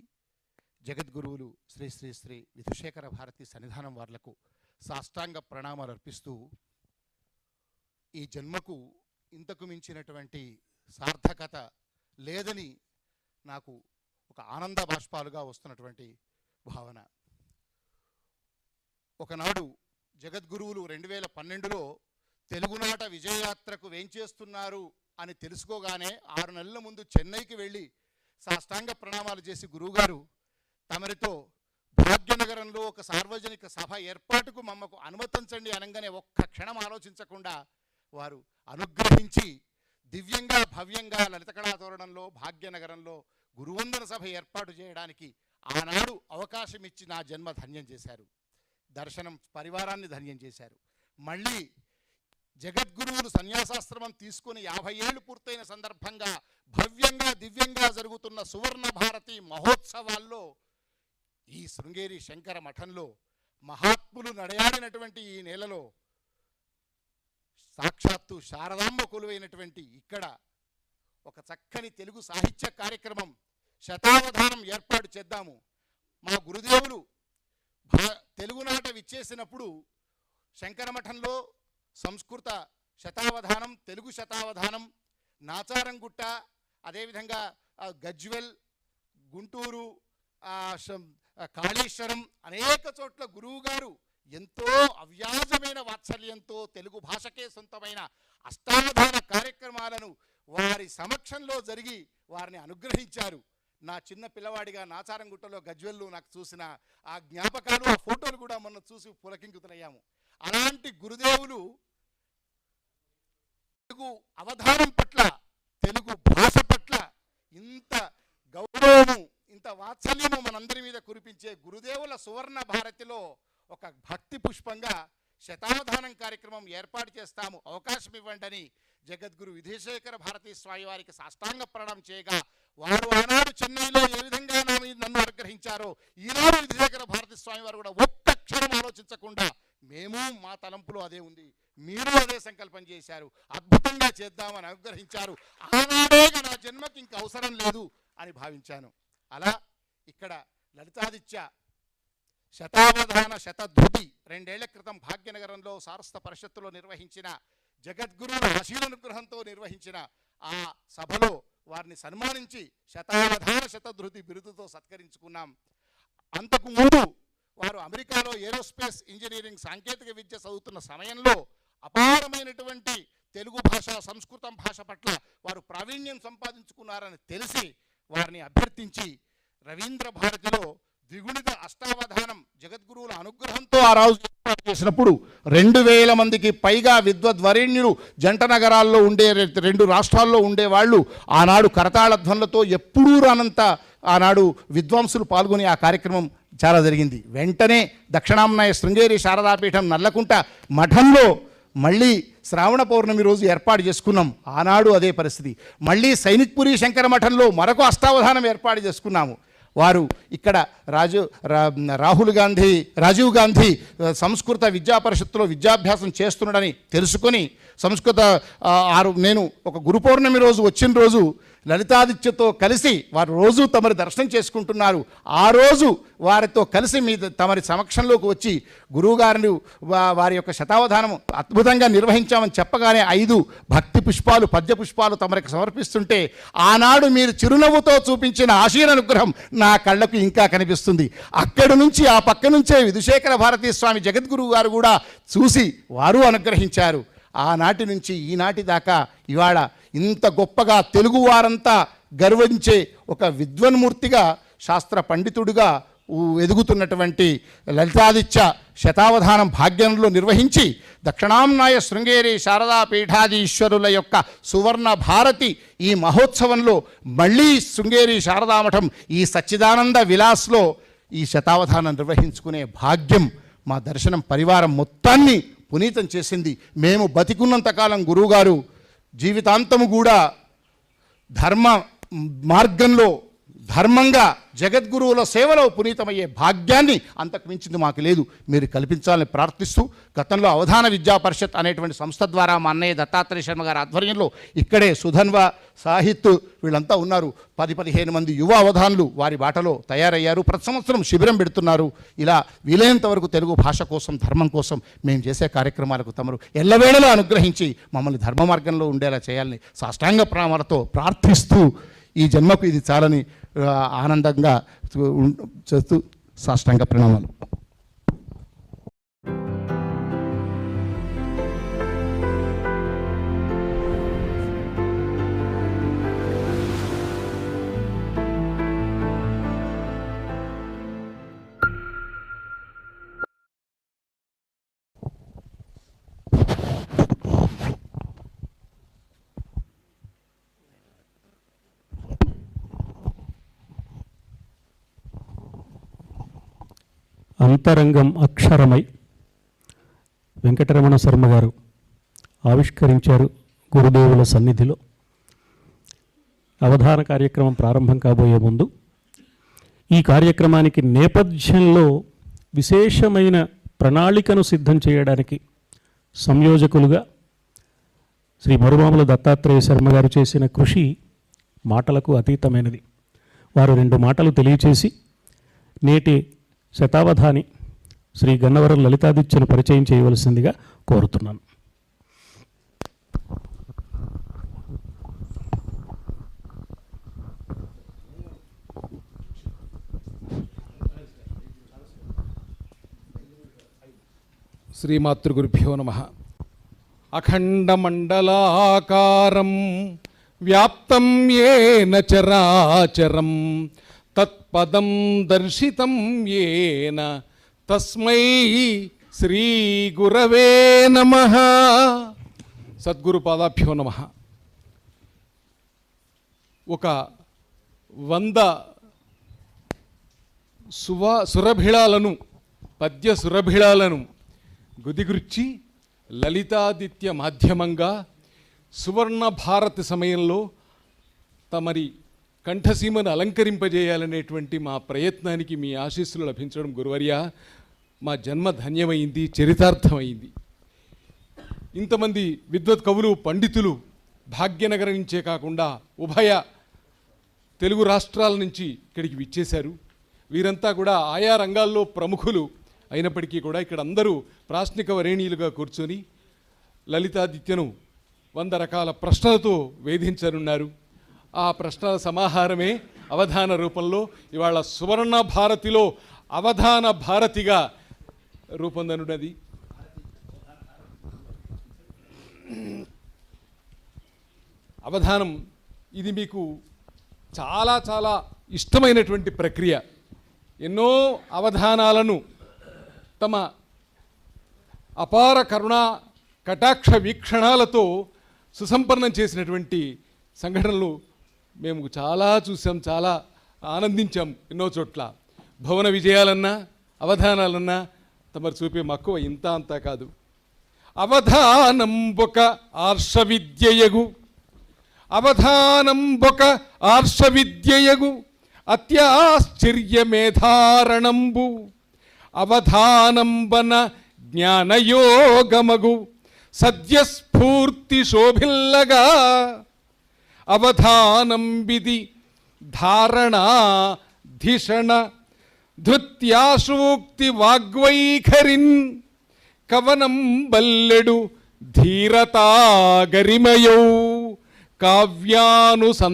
జగద్గురువులు శ్రీ శ్రీ శ్రీ విధుశేఖర భారతీ సన్నిధానం వార్లకు సాష్టాంగ ప్రణామాలు అర్పిస్తూ ఈ జన్మకు ఇంతకు మించినటువంటి సార్థకత లేదని నాకు ఒక ఆనంద బాష్పాలుగా వస్తున్నటువంటి భావన. ఒకనాడు జగద్గురువులు 2012లో తెలుగునాట విజయయాత్రకు వేంచేస్తున్నారు అని తెలుసుకోగానే 6 నెలల ముందు చెన్నైకి వెళ్ళి సాష్టాంగ ప్రణామాలు చేసి గురువుగారు తమరితో భాగ్యనగరంలో ఒక సార్వజనిక సభ ఏర్పాటుకు మమ్మకు అనుమతించండి అనగానే ఒక్క క్షణం ఆలోచించకుండా వారు అనుగ్రహించి దివ్యంగా భవ్యంగా లలిత కళాతోరణంలో భాగ్యనగరంలో గురువందన సభ ఏర్పాటు చేయడానికి ఆనాడు అవకాశం ఇచ్చి నా జన్మ ధన్యం చేశారు. దర్శనం పరివారాన్ని ధన్యం చేశారు. మళ్ళీ జగద్గురువులు సన్యాసాశ్రమం తీసుకుని 50 ఏళ్ళు పూర్తయిన సందర్భంగా భవ్యంగా దివ్యంగా జరుగుతున్న సువర్ణ భారతి మహోత్సవాల్లో ఈ శృంగేరి శంకర మఠంలో మహాత్ములు నడయాడినటువంటి ఈ నేలలో సాక్షాత్తు శారదాంబ కొలువైనటువంటి ఇక్కడ ఒక చక్కని తెలుగు సాహిత్య కార్యక్రమం శతావధానం ఏర్పాటు చేద్దాము. మా గురుదేవులు తెలుగునాట విచ్చేసినప్పుడు శంకరమఠంలో సంస్కృత శతావధానం, తెలుగు శతావధానం, నాచారంగుట్ట, అదేవిధంగా గజ్వెల్, గుంటూరు, కాళేశ్వరం అనేక చోట్ల గురువుగారు ఎంతో అవ్యాజమైన వాత్సల్యంతో తెలుగు భాషకే సొంతమైన అష్టావధాన కార్యక్రమాలను వారి సమక్షంలో జరిగి వారిని అనుగ్రహించారు. నా చిన్న పిల్లవాడిగా నాచారంగుట్టలో గజ్వెల్లో నాకు చూసిన ఆ జ్ఞాపకాలు, ఆ ఫోటోలు కూడా మొన్న చూసి పులకింకుతులయ్యాము. అలాంటి గురుదేవులు తెలుగు అవధానం పట్ల, తెలుగు భాష పట్ల ఇంత గౌరవము, ఇంత వాత్సల్యము మనందరి మీద కురిపించే గురుదేవుల సువర్ణ భారతిలో ఒక భక్తి పుష్పంగా శతావధానం కార్యక్రమం ఏర్పాటు చేస్తాము, అవకాశం ఇవ్వండి అని జగద్గురు విధేశేఖర భారతీ స్వామి వారికి సాష్టాంగ ప్రణామం చేయగా, వారు ఆనాడు చెన్నైలో ఏ విధంగా నన్ను అనుగ్రహించారో ఈనాడు విధేశేఖర భారతీ స్వామి వారు కూడా ఒక్క క్షణం ఆలోచించకుండా మేము మా తలంపులో అదే ఉంది, మీరు అదే సంకల్పం చేశారు, అద్భుతంగా చేద్దామని అనుగ్రహించారు. ఆనాడే నా జన్మకి ఇంక అవసరం లేదు అని భావించాను. అలా ఇక్కడ లలితాదిత్య శతావధాన శతధృతి 2 ఏళ్ల క్రితం భాగ్యనగరంలో సారస్వత పరిషత్తులో నిర్వహించిన జగద్గురువుల ఆశీర్వానుగ్రహంతో నిర్వహించిన ఆ సభలో వారిని సన్మానించి శతావధాన శతధృతి బిరుదుతో సత్కరించుకున్నాం. అంతకు ముందు వారు అమెరికాలో ఏరోస్పేస్ ఇంజనీరింగ్ సాంకేతిక విద్య చదువుతున్న సమయంలో అపారమైనటువంటి తెలుగు భాష, సంస్కృతం భాష పట్ల వారు ప్రావీణ్యం సంపాదించుకున్నారని తెలిసి వారిని అభ్యర్థించి రవీంద్ర భారతిలో ద్విగుణిత అష్టావధానం జగద్గురువుల అనుగ్రహంతో ఆ రాజు ఏర్పాటు చేసినప్పుడు 2000 మందికి పైగా విద్వద్వరేణ్యులు జంట నగరాల్లో ఉండే 2 రాష్ట్రాల్లో ఉండేవాళ్ళు ఆనాడు కరతాళధ్వనులతో ఎప్పుడూ రానంత ఆనాడు విద్వాంసులు పాల్గొని ఆ కార్యక్రమం చాలా జరిగింది. వెంటనే దక్షిణాంనాయ శృంగేరి శారదాపీఠం నల్లకుంట మఠంలో మళ్ళీ శ్రావణ పౌర్ణమి రోజు ఏర్పాటు చేసుకున్నాం. ఆనాడు అదే పరిస్థితి. మళ్ళీ సైనిక్పురి శంకర మఠంలో మరొక అష్టావధానం ఏర్పాటు చేసుకున్నాము. వారు ఇక్కడ రాజీవ్ గాంధీ సంస్కృత విద్యా పరిషత్తులో విద్యాభ్యాసం చేస్తున్నాడని తెలుసుకొని నేను ఒక గురు పౌర్ణమి రోజు వచ్చిన రోజు లలితాదిత్యతో కలిసి వారు రోజు తమరి దర్శనం చేసుకుంటున్నారు. ఆ రోజు వారితో కలిసి తమరి సమక్షంలోకి వచ్చి గురువుగారిని వారి యొక్క శతావధానం అద్భుతంగా నిర్వహించామని చెప్పగానే 5 భక్తి పుష్పాలు, పద్య పుష్పాలు తమరికి సమర్పిస్తుంటే ఆనాడు మీరు చిరునవ్వుతో చూపించిన ఆశీర్వానుగ్రహం నా కళ్ళకు ఇంకా కనిపిస్తుంది. అక్కడి నుంచి ఆ పక్క నుంచే విధుశేఖర భారతీ స్వామి జగద్గురువు గారు కూడా చూసి వారు అనుగ్రహించారు. ఆనాటి నుంచి ఈనాటి దాకా ఇవాళ ఇంత గొప్పగా తెలుగువారంతా గర్వించే ఒక విద్వన్మూర్తిగా, శాస్త్ర పండితుడిగా ఎదుగుతున్నటువంటి లలితాదిత్య శతావధానం భాగ్యంలో నిర్వహించి దక్షిణాంనాయ శృంగేరి శారదా పీఠాధీశ్వరుల యొక్క సువర్ణ భారతి ఈ మహోత్సవంలో మళ్ళీ శృంగేరి శారదామఠం ఈ సచ్చిదానంద విలాస్లో ఈ శతావధానం నిర్వహించుకునే భాగ్యం మా దర్శనం పరివారం మొత్తాన్ని పునీతం చేసింది. మేము బతికున్నంతకాలం గురువుగారు జీవితాంతము కూడా ధర్మ మార్గంలో ధర్మంగా జగద్గురువుల సేవలో పునీతమయ్యే భాగ్యాన్ని అంతకు మించింది మాకు లేదు. మీరు కల్పించాలని ప్రార్థిస్తూ గతంలో అవధాన విద్యా పరిషత్ అనేటువంటి సంస్థ ద్వారా మా అన్నయ్య దత్తాత్రేయ శర్మ గారి ఆధ్వర్యంలో ఇక్కడే సుధన్వ, సాహిత్ వీళ్ళంతా ఉన్నారు. 10-15 మంది యువ అవధానులు వారి బాటలో తయారయ్యారు. ప్రతి సంవత్సరం శిబిరం పెడుతున్నారు. ఇలా వీలైనంత వరకు తెలుగు భాష కోసం, ధర్మం కోసం మేము చేసే కార్యక్రమాలకు తమరు ఎల్లవేళలా అనుగ్రహించి మమ్మల్ని ధర్మ మార్గంలో ఉండేలా చేయాలని సాష్టాంగ ప్రణామాలతో ప్రార్థిస్తూ ఈ జన్మకు ఇది చాలని ఆనందంగా చేస్తూ సాష్టాంగ ప్రణామాలు. అంతరంగం అక్షరమై వెంకటరమణ శర్మ గారు ఆవిష్కరించారు గురుదేవుల సన్నిధిలో. అవధాన కార్యక్రమం ప్రారంభం కాబోయే ముందు ఈ కార్యక్రమానికి నేపథ్యంలో విశేషమైన ప్రణాళికను సిద్ధం చేయడానికి సంయోజకులుగా శ్రీ మరుమాముల దత్తాత్రేయ శర్మ గారు చేసిన కృషి మాటలకు అతీతమైనది. వారు 2 మాటలు తెలియచేసి నేటి శతావధాని శ్రీ గన్నవరం లలితాదిత్యను పరిచయం చేయవలసిందిగా కోరుతున్నాను. శ్రీమాతృగురుభ్యో నమః. అఖండమండలాకారం వ్యాప్తం యేన చరాచరం తత్పదం దర్శితం యేన తస్మై శ్రీ గురవే నమః. సద్గురు పాదాభ్యో నమః. ఒక 100 సురభిళాలను, పద్య సురభిళాలను గుదిగుర్చి లలితాదిత్య మాధ్యమంగా సువర్ణ భారతి సమయంలో తమరి కంఠసీమను అలంకరింపజేయాలనేటువంటి మా ప్రయత్నానికి మీ ఆశీస్సులు లభించడం గురువర్య మా జన్మ ధన్యమైంది, చరితార్థమైంది. ఇంతమంది విద్వత్ కవులు, పండితులు భాగ్యనగరం నుంచే కాకుండా ఉభయ తెలుగు రాష్ట్రాల నుంచి ఇక్కడికి విచ్చేశారు. వీరంతా కూడా ఆయా రంగాల్లో ప్రముఖులు అయినప్పటికీ కూడా ఇక్కడ అందరూ ప్రాశ్నిక వరేణీయులుగా కూర్చొని లలితాదిత్యను 100 రకాల ప్రశ్నలతో వేధించనున్నారు. ఆ ప్రశ్నల సమాహారమే అవధాన రూపంలో ఇవాళ సువర్ణ భారతిలో అవధాన భారతిగా రూపొందనున్నది. అవధానం ఇది మీకు చాలా చాలా ఇష్టమైనటువంటి ప్రక్రియ. ఎన్నో అవధానాలను తమ అపార కరుణా కటాక్ష వీక్షణాలతో సుసంపన్నం చేసినటువంటి సంఘటనలు మేము చాలా చూసాం, చాలా ఆనందించాం. ఎన్నో చోట్ల భవన విజయాలన్నా అవధానాలన్నా తమరు చూపే మక్కువ ఇంత అంతా కాదు. అవధానం ఒక ఆర్ష విద్యయగు, అవధానం ఒక ఆర్ష విద్యయగు అత్యాశ్చర్య మేధారణంబు, అవధానంబన జ్ఞానయోగమగు సద్యస్ఫూర్తి శోభిల్లగా, అవధానం విధి ధారణా ధిషణ ధృత్యాశూక్తి వాగ్వైఖరిన్, కవనం బల్లెడు ధీరతా గరిమయౌ కావ్యానుసంధానమై.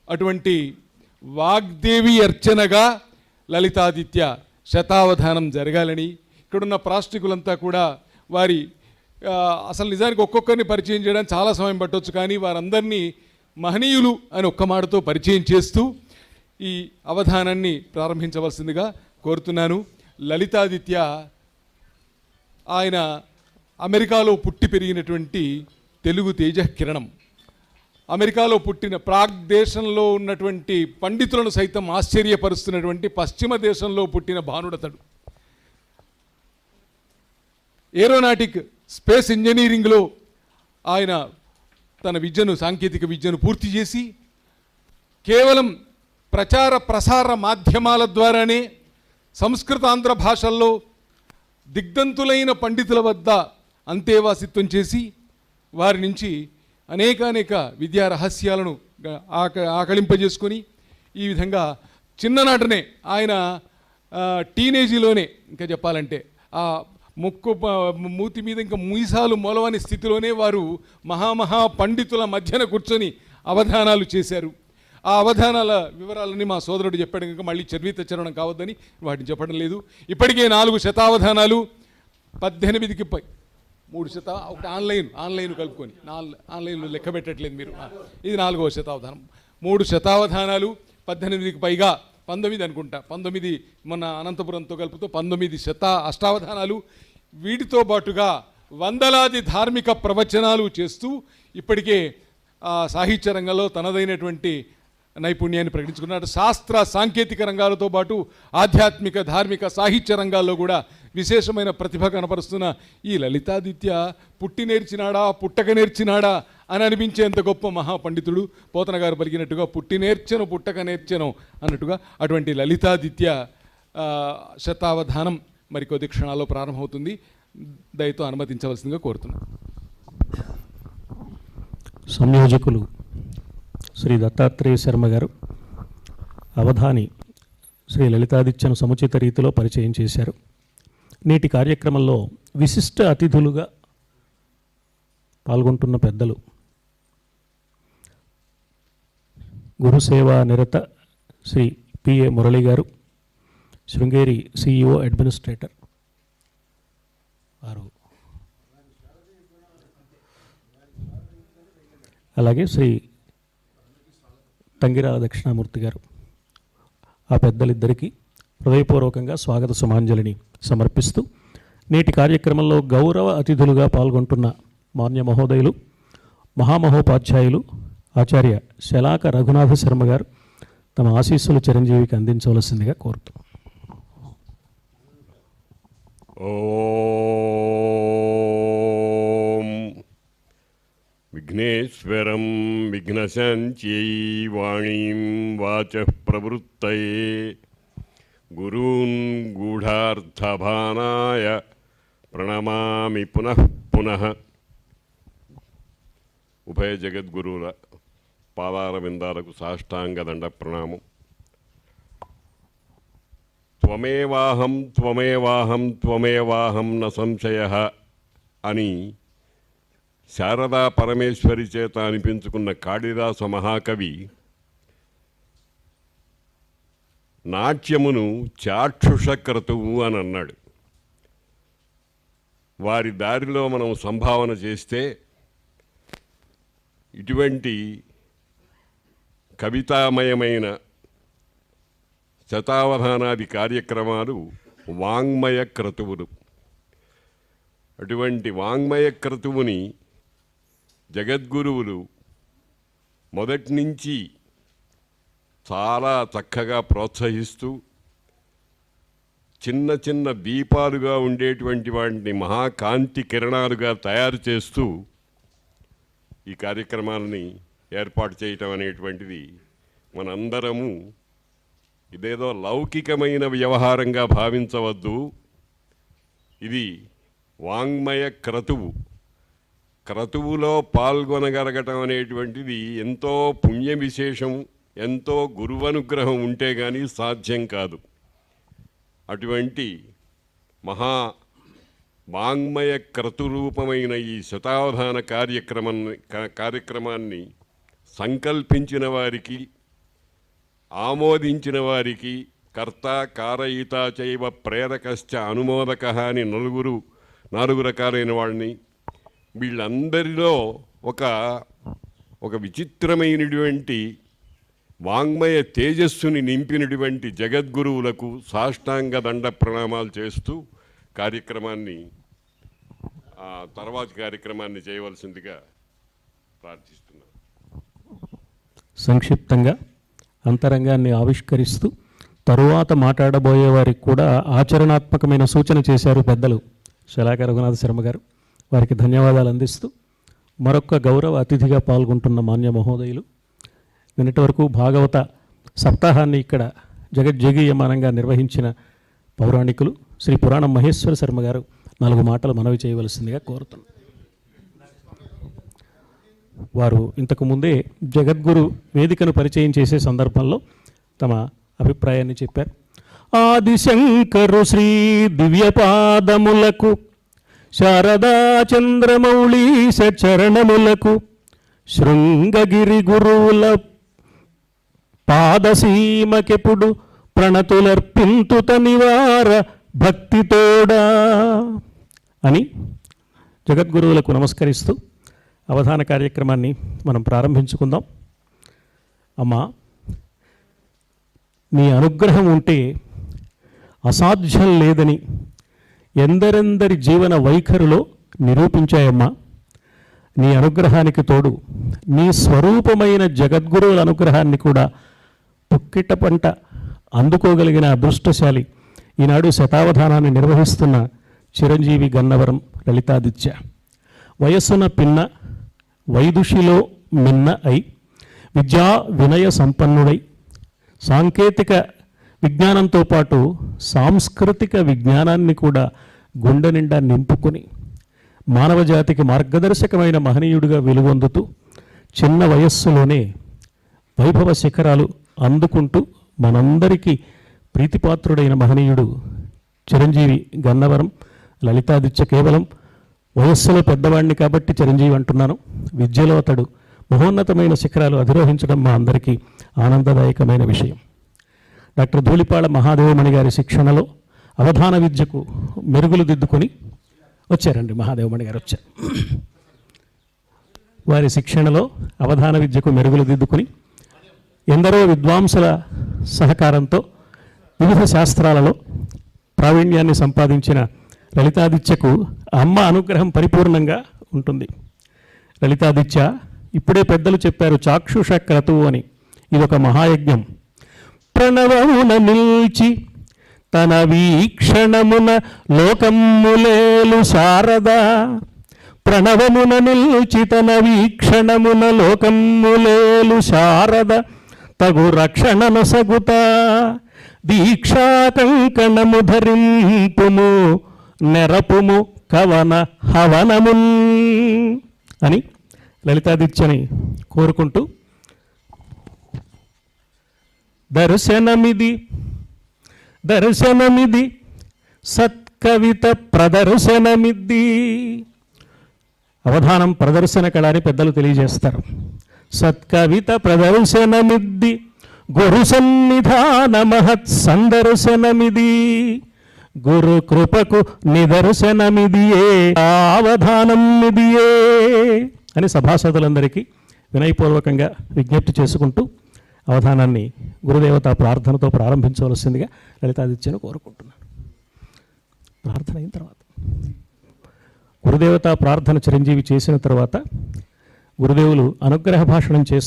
అటువంటి వాగ్దేవి అర్చనగా లలితాదిత్య శతావధానం జరగాలని ఇక్కడున్న ప్రాష్టికులంతా కూడా వారి అసలు నిజానికి ఒక్కొక్కరిని పరిచయం చేయడానికి చాలా సమయం పట్టవచ్చు, కానీ వారందరినీ మహనీయులు అని ఒక్క మాటతో పరిచయం చేస్తూ ఈ అవధానాన్ని ప్రారంభించవలసిందిగా కోరుతున్నాను. లలితాదిత్య ఆయన అమెరికాలో పుట్టి పెరిగినటువంటి తెలుగు తేజకిరణం. అమెరికాలో పుట్టిన ప్రాగ్ దేశంలో ఉన్నటువంటి పండితులను సైతం ఆశ్చర్యపరుస్తున్నటువంటి పశ్చిమ దేశంలో పుట్టిన భానుడతడు. ఏరోనాటిక్ స్పేస్ ఇంజనీరింగ్లో ఆయన తన విద్యను, సాంకేతిక విద్యను పూర్తి చేసి కేవలం ప్రచార ప్రసార మాధ్యమాల ద్వారానే సంస్కృత ఆంధ్ర భాషల్లో దిగ్ధంతులైన పండితుల వద్ద అంతేవాసిత్వం చేసి వారి నుంచి అనేక విద్యా రహస్యాలను ఆకళింపజేసుకొని ఈ విధంగా చిన్ననాటనే ఆయన టీనేజీలోనే ఇంకా చెప్పాలంటే ఆ మూతి మీద ఇంకా మీసాలు మొలవని స్థితిలోనే వారు మహామహా పండితుల మధ్యన కూర్చొని అవధానాలు చేశారు. ఆ అవధానాల వివరాలని మా సోదరుడు చెప్పాడు కనుక మళ్ళీ చర్వీతచ్చరణం కావద్దని వాటిని చెప్పడం లేదు. ఇప్పటికే 4 శతావధానాలు 18కి 3 ఒకటి ఆన్లైన్ కలుపుకొని ఆన్లైన్లో లెక్క పెట్టట్లేదు మీరు. ఇది 4వ శతావధానం. 3 శతావధానాలు 18కి పైగా 19 అనుకుంటా, 19 మొన్న అనంతపురంతో కలుపుతూ 19 అష్టావధానాలు. వీటితో పాటుగా వందలాది ధార్మిక ప్రవచనాలు చేస్తూ ఇప్పటికే సాహిత్య రంగంలో తనదైనటువంటి నైపుణ్యాన్ని ప్రకటించుకున్నాడు. శాస్త్ర సాంకేతిక రంగాలతో పాటు ఆధ్యాత్మిక ధార్మిక సాహిత్య రంగాల్లో కూడా విశేషమైన ప్రతిభ కనపరుస్తున్న ఈ లలితాదిత్య పుట్టి నేర్చినాడా పుట్టక నేర్చినాడా అని అనిపించేంత గొప్ప మహాపండితుడు. పోతన గారు పలికినట్టుగా పుట్టి నేర్చెను పుట్టక నేర్చెను అన్నట్టుగా అటువంటి లలితాదిత్య శతావధానం మరికొద్ది క్షణాల్లో ప్రారంభమవుతుంది. దయతో అనుమతించవలసిందిగా కోరుతున్నాను. సంయోజకులు శ్రీ దత్తాత్రేయ శర్మ గారు అవధాని శ్రీ లలితాదిత్యను సముచిత రీతిలో పరిచయం చేశారు. నేటి కార్యక్రమంలో విశిష్ట అతిథులుగా పాల్గొంటున్న పెద్దలు గురుసేవా నిరత శ్రీ పిఏ మురళి గారు, శృంగేరి సిఇఓ అడ్మినిస్ట్రేటర్ వారు, అలాగే శ్రీ తంగిరాల దక్షిణామూర్తి గారు, ఆ పెద్దలిద్దరికీ హృదయపూర్వకంగా స్వాగత సుమాంజలిని సమర్పిస్తూ నేటి కార్యక్రమంలో గౌరవ అతిథులుగా పాల్గొంటున్న మాన్య మహోదయులు, మహామహోపాధ్యాయులు ఆచార్య శలాక రఘునాథ శర్మ గారు తమ ఆశీస్సులు చిరంజీవికి అందించవలసిందిగా కోరుతున్నాం. ఓం విఘ్నేశ్వరం విఘ్నశాంత్యై వాణీం వాచః ప్రవృత్తయే గురూన్ గూఢార్థభానాయ ప్రణమామి పునః పునః. ఉభయ జగద్గురువుల పాదార విందాలకు సాష్టాంగ దండ ప్రణామం. త్వమేవాహం త్వమేవాహం త్వమేవాహం న సంశయః అని శారదా పరమేశ్వరి చేత అనిపించుకున్న కాళిదాస మహాకవి నాట్యమును చాక్షుష క్రతువు అని అన్నాడు. వారి దారిలో మనం సంభావన చేస్తే ఇటువంటి కవితామయమైన శతావధానాది కార్యక్రమాలు వాంగ్మయ క్రతువులు. అటువంటి వాంగ్మయ క్రతువుని జగద్గురువులు మొదటి నుంచి చాలా చక్కగా ప్రోత్సహిస్తూ చిన్న చిన్న దీపాలుగా ఉండేటువంటి వాటిని మహాకాంతి కిరణాలుగా తయారు చేస్తూ ఈ కార్యక్రమాలని ఏర్పాటు చేయటం అనేటువంటిది మనందరము ఇదేదో లౌకికమైన వ్యవహారంగా భావించవద్దు. ఇది వాంగ్మయ క్రతువు. క్రతువులో పాల్గొనగలగటం అనేటువంటిది ఎంతో పుణ్య విశేషం, ఎంతో గురువనుగ్రహం ఉంటే కానీ సాధ్యం కాదు. అటువంటి మహా వాంగ్మయ క్రతురూపమైన ఈ శతావధాన కార్యక్రమాన్ని సంకల్పించిన వారికి, ఆమోదించిన వారికి కర్త కారయిత చైవ ప్రేరకశ్చ అనుమోదక అని నాలుగు రకాలైన వాళ్ళని, వీళ్ళందరిలో ఒక విచిత్రమైనటువంటి వాంగ్మయ తేజస్సుని నింపినటువంటి జగద్గురువులకు సాష్టాంగ దండ ప్రణామాలు చేస్తూ తర్వాతి కార్యక్రమాన్ని చేయవలసిందిగా ప్రార్థిస్తున్నాను. సంక్షిప్తంగా అంతరంగాన్ని ఆవిష్కరిస్తూ తరువాత మాట్లాడబోయే వారికి కూడా ఆచరణాత్మకమైన సూచన చేశారు పెద్దలు శలాక రఘునాథ శర్మ గారు. వారికి ధన్యవాదాలు అందిస్తూ మరొక గౌరవ అతిథిగా పాల్గొంటున్న మాన్య మహోదయులు, నిన్నటి వరకు భాగవత సప్తాహాన్ని ఇక్కడ జగజ్జగీయమానంగా నిర్వహించిన పౌరాణికులు శ్రీ పురాణం మహేశ్వర శర్మ గారు 4 మాటలు మనవి చేయవలసిందిగా కోరుతున్నాను. వారు ఇంతకు ముందే జగద్గురు వేదికను పరిచయం చేసే సందర్భంలో తమ అభిప్రాయాన్ని చెప్పారు. ఆదిశంకరు శ్రీ దివ్యపాదములకు శారదా చంద్రమౌళీశ చరణములకు శృంగగిరి గురువుల పాదసీమకెప్పుడు ప్రణతులర్పింతుత నివార భక్తితోడా అని జగద్గురువులకు నమస్కరిస్తూ అవధాన కార్యక్రమాన్ని మనం ప్రారంభించుకుందాం. అమ్మా, నీ అనుగ్రహం ఉంటే అసాధ్యం లేదని ఎందరెందరి జీవన వైఖరిలో నిరూపించాయమ్మా. నీ అనుగ్రహానికి తోడు నీ స్వరూపమైన జగద్గురువుల అనుగ్రహాన్ని కూడా పుక్కిట పంట అందుకోగలిగిన అదృష్టశాలి ఈనాడు శతావధానాన్ని నిర్వహిస్తున్న చిరంజీవి గన్నవరం లలితాదిత్య. వయస్సున పిన్న వైదుషిలో మిన్న అయి విద్యా వినయ సంపన్నుడై సాంకేతిక విజ్ఞానంతో పాటు సాంస్కృతిక విజ్ఞానాన్ని కూడా గుండె నిండా నింపుకొని మానవజాతికి మార్గదర్శకమైన మహనీయుడిగా వెలుగొందుతూ చిన్న వయస్సులోనే వైభవ శిఖరాలు అందుకుంటూ మనందరికీ ప్రీతిపాత్రుడైన మహనీయుడు చిరంజీవి గన్నవరం లలితాదిత్య. కేవలం వయస్సులో పెద్దవాడిని కాబట్టి చిరంజీవి అంటున్నాను. విద్యలో అతడు మహోన్నతమైన శిఖరాలు అధిరోహించడం మా అందరికీ ఆనందదాయకమైన విషయం. డాక్టర్ ధూళిపాళ మహాదేవమణి గారి శిక్షణలో అవధాన విద్యకు మెరుగులు దిద్దుకొని వచ్చారండి. మహాదేవమణి గారు వచ్చారు. వారి శిక్షణలో అవధాన విద్యకు మెరుగులు దిద్దుకుని ఎందరో విద్వాంసుల సహకారంతో వివిధ శాస్త్రాలలో ప్రావీణ్యాన్ని సంపాదించిన లలితాదిత్యకు అమ్మ అనుగ్రహం పరిపూర్ణంగా ఉంటుంది. లలితాదిత్య ఇప్పుడే పెద్దలు చెప్పారు చాక్షుష క్రతువు అని. ఇదొక మహాయజ్ఞం. ప్రణవమున నిల్చి తన వీక్షణమున లోకములేలు శారద. ప్రణవమున నిల్చి తన వీక్షణమున లోకములేలు శారద. తగు రక్షణను సగుత దీక్షా కంకణము ధరింపుము నెరపుము కవన హవనమున్ అని లలితాదిత్యని కోరుకుంటూ దర్శనమిది సత్కవిత ప్రదర్శనమిద్ది. అవధానం ప్రదర్శన కళ అని పెద్దలు తెలియజేస్తారు. సత్కవిత ప్రదర్శనమిద్ది గురు సన్నిధాన మహత్ సందర్శనమిది. గురు కృపకు నిదర్శనమిదియే అవధానం ఇదియే అని సభాసదులందరికీ వినయపూర్వకంగా విజ్ఞప్తి చేసుకుంటూ అవధానాన్ని గురుదేవత ప్రార్థనతో ప్రారంభించవలసిందిగా లలితాదిత్యను కోరుకుంటున్నాను. ప్రార్థన అయిన తర్వాత గురుదేవత ప్రార్థన చిరంజీవి చేసిన తర్వాత గురుదేవులు అనుగ్రహ భాషణం చేస్తారు.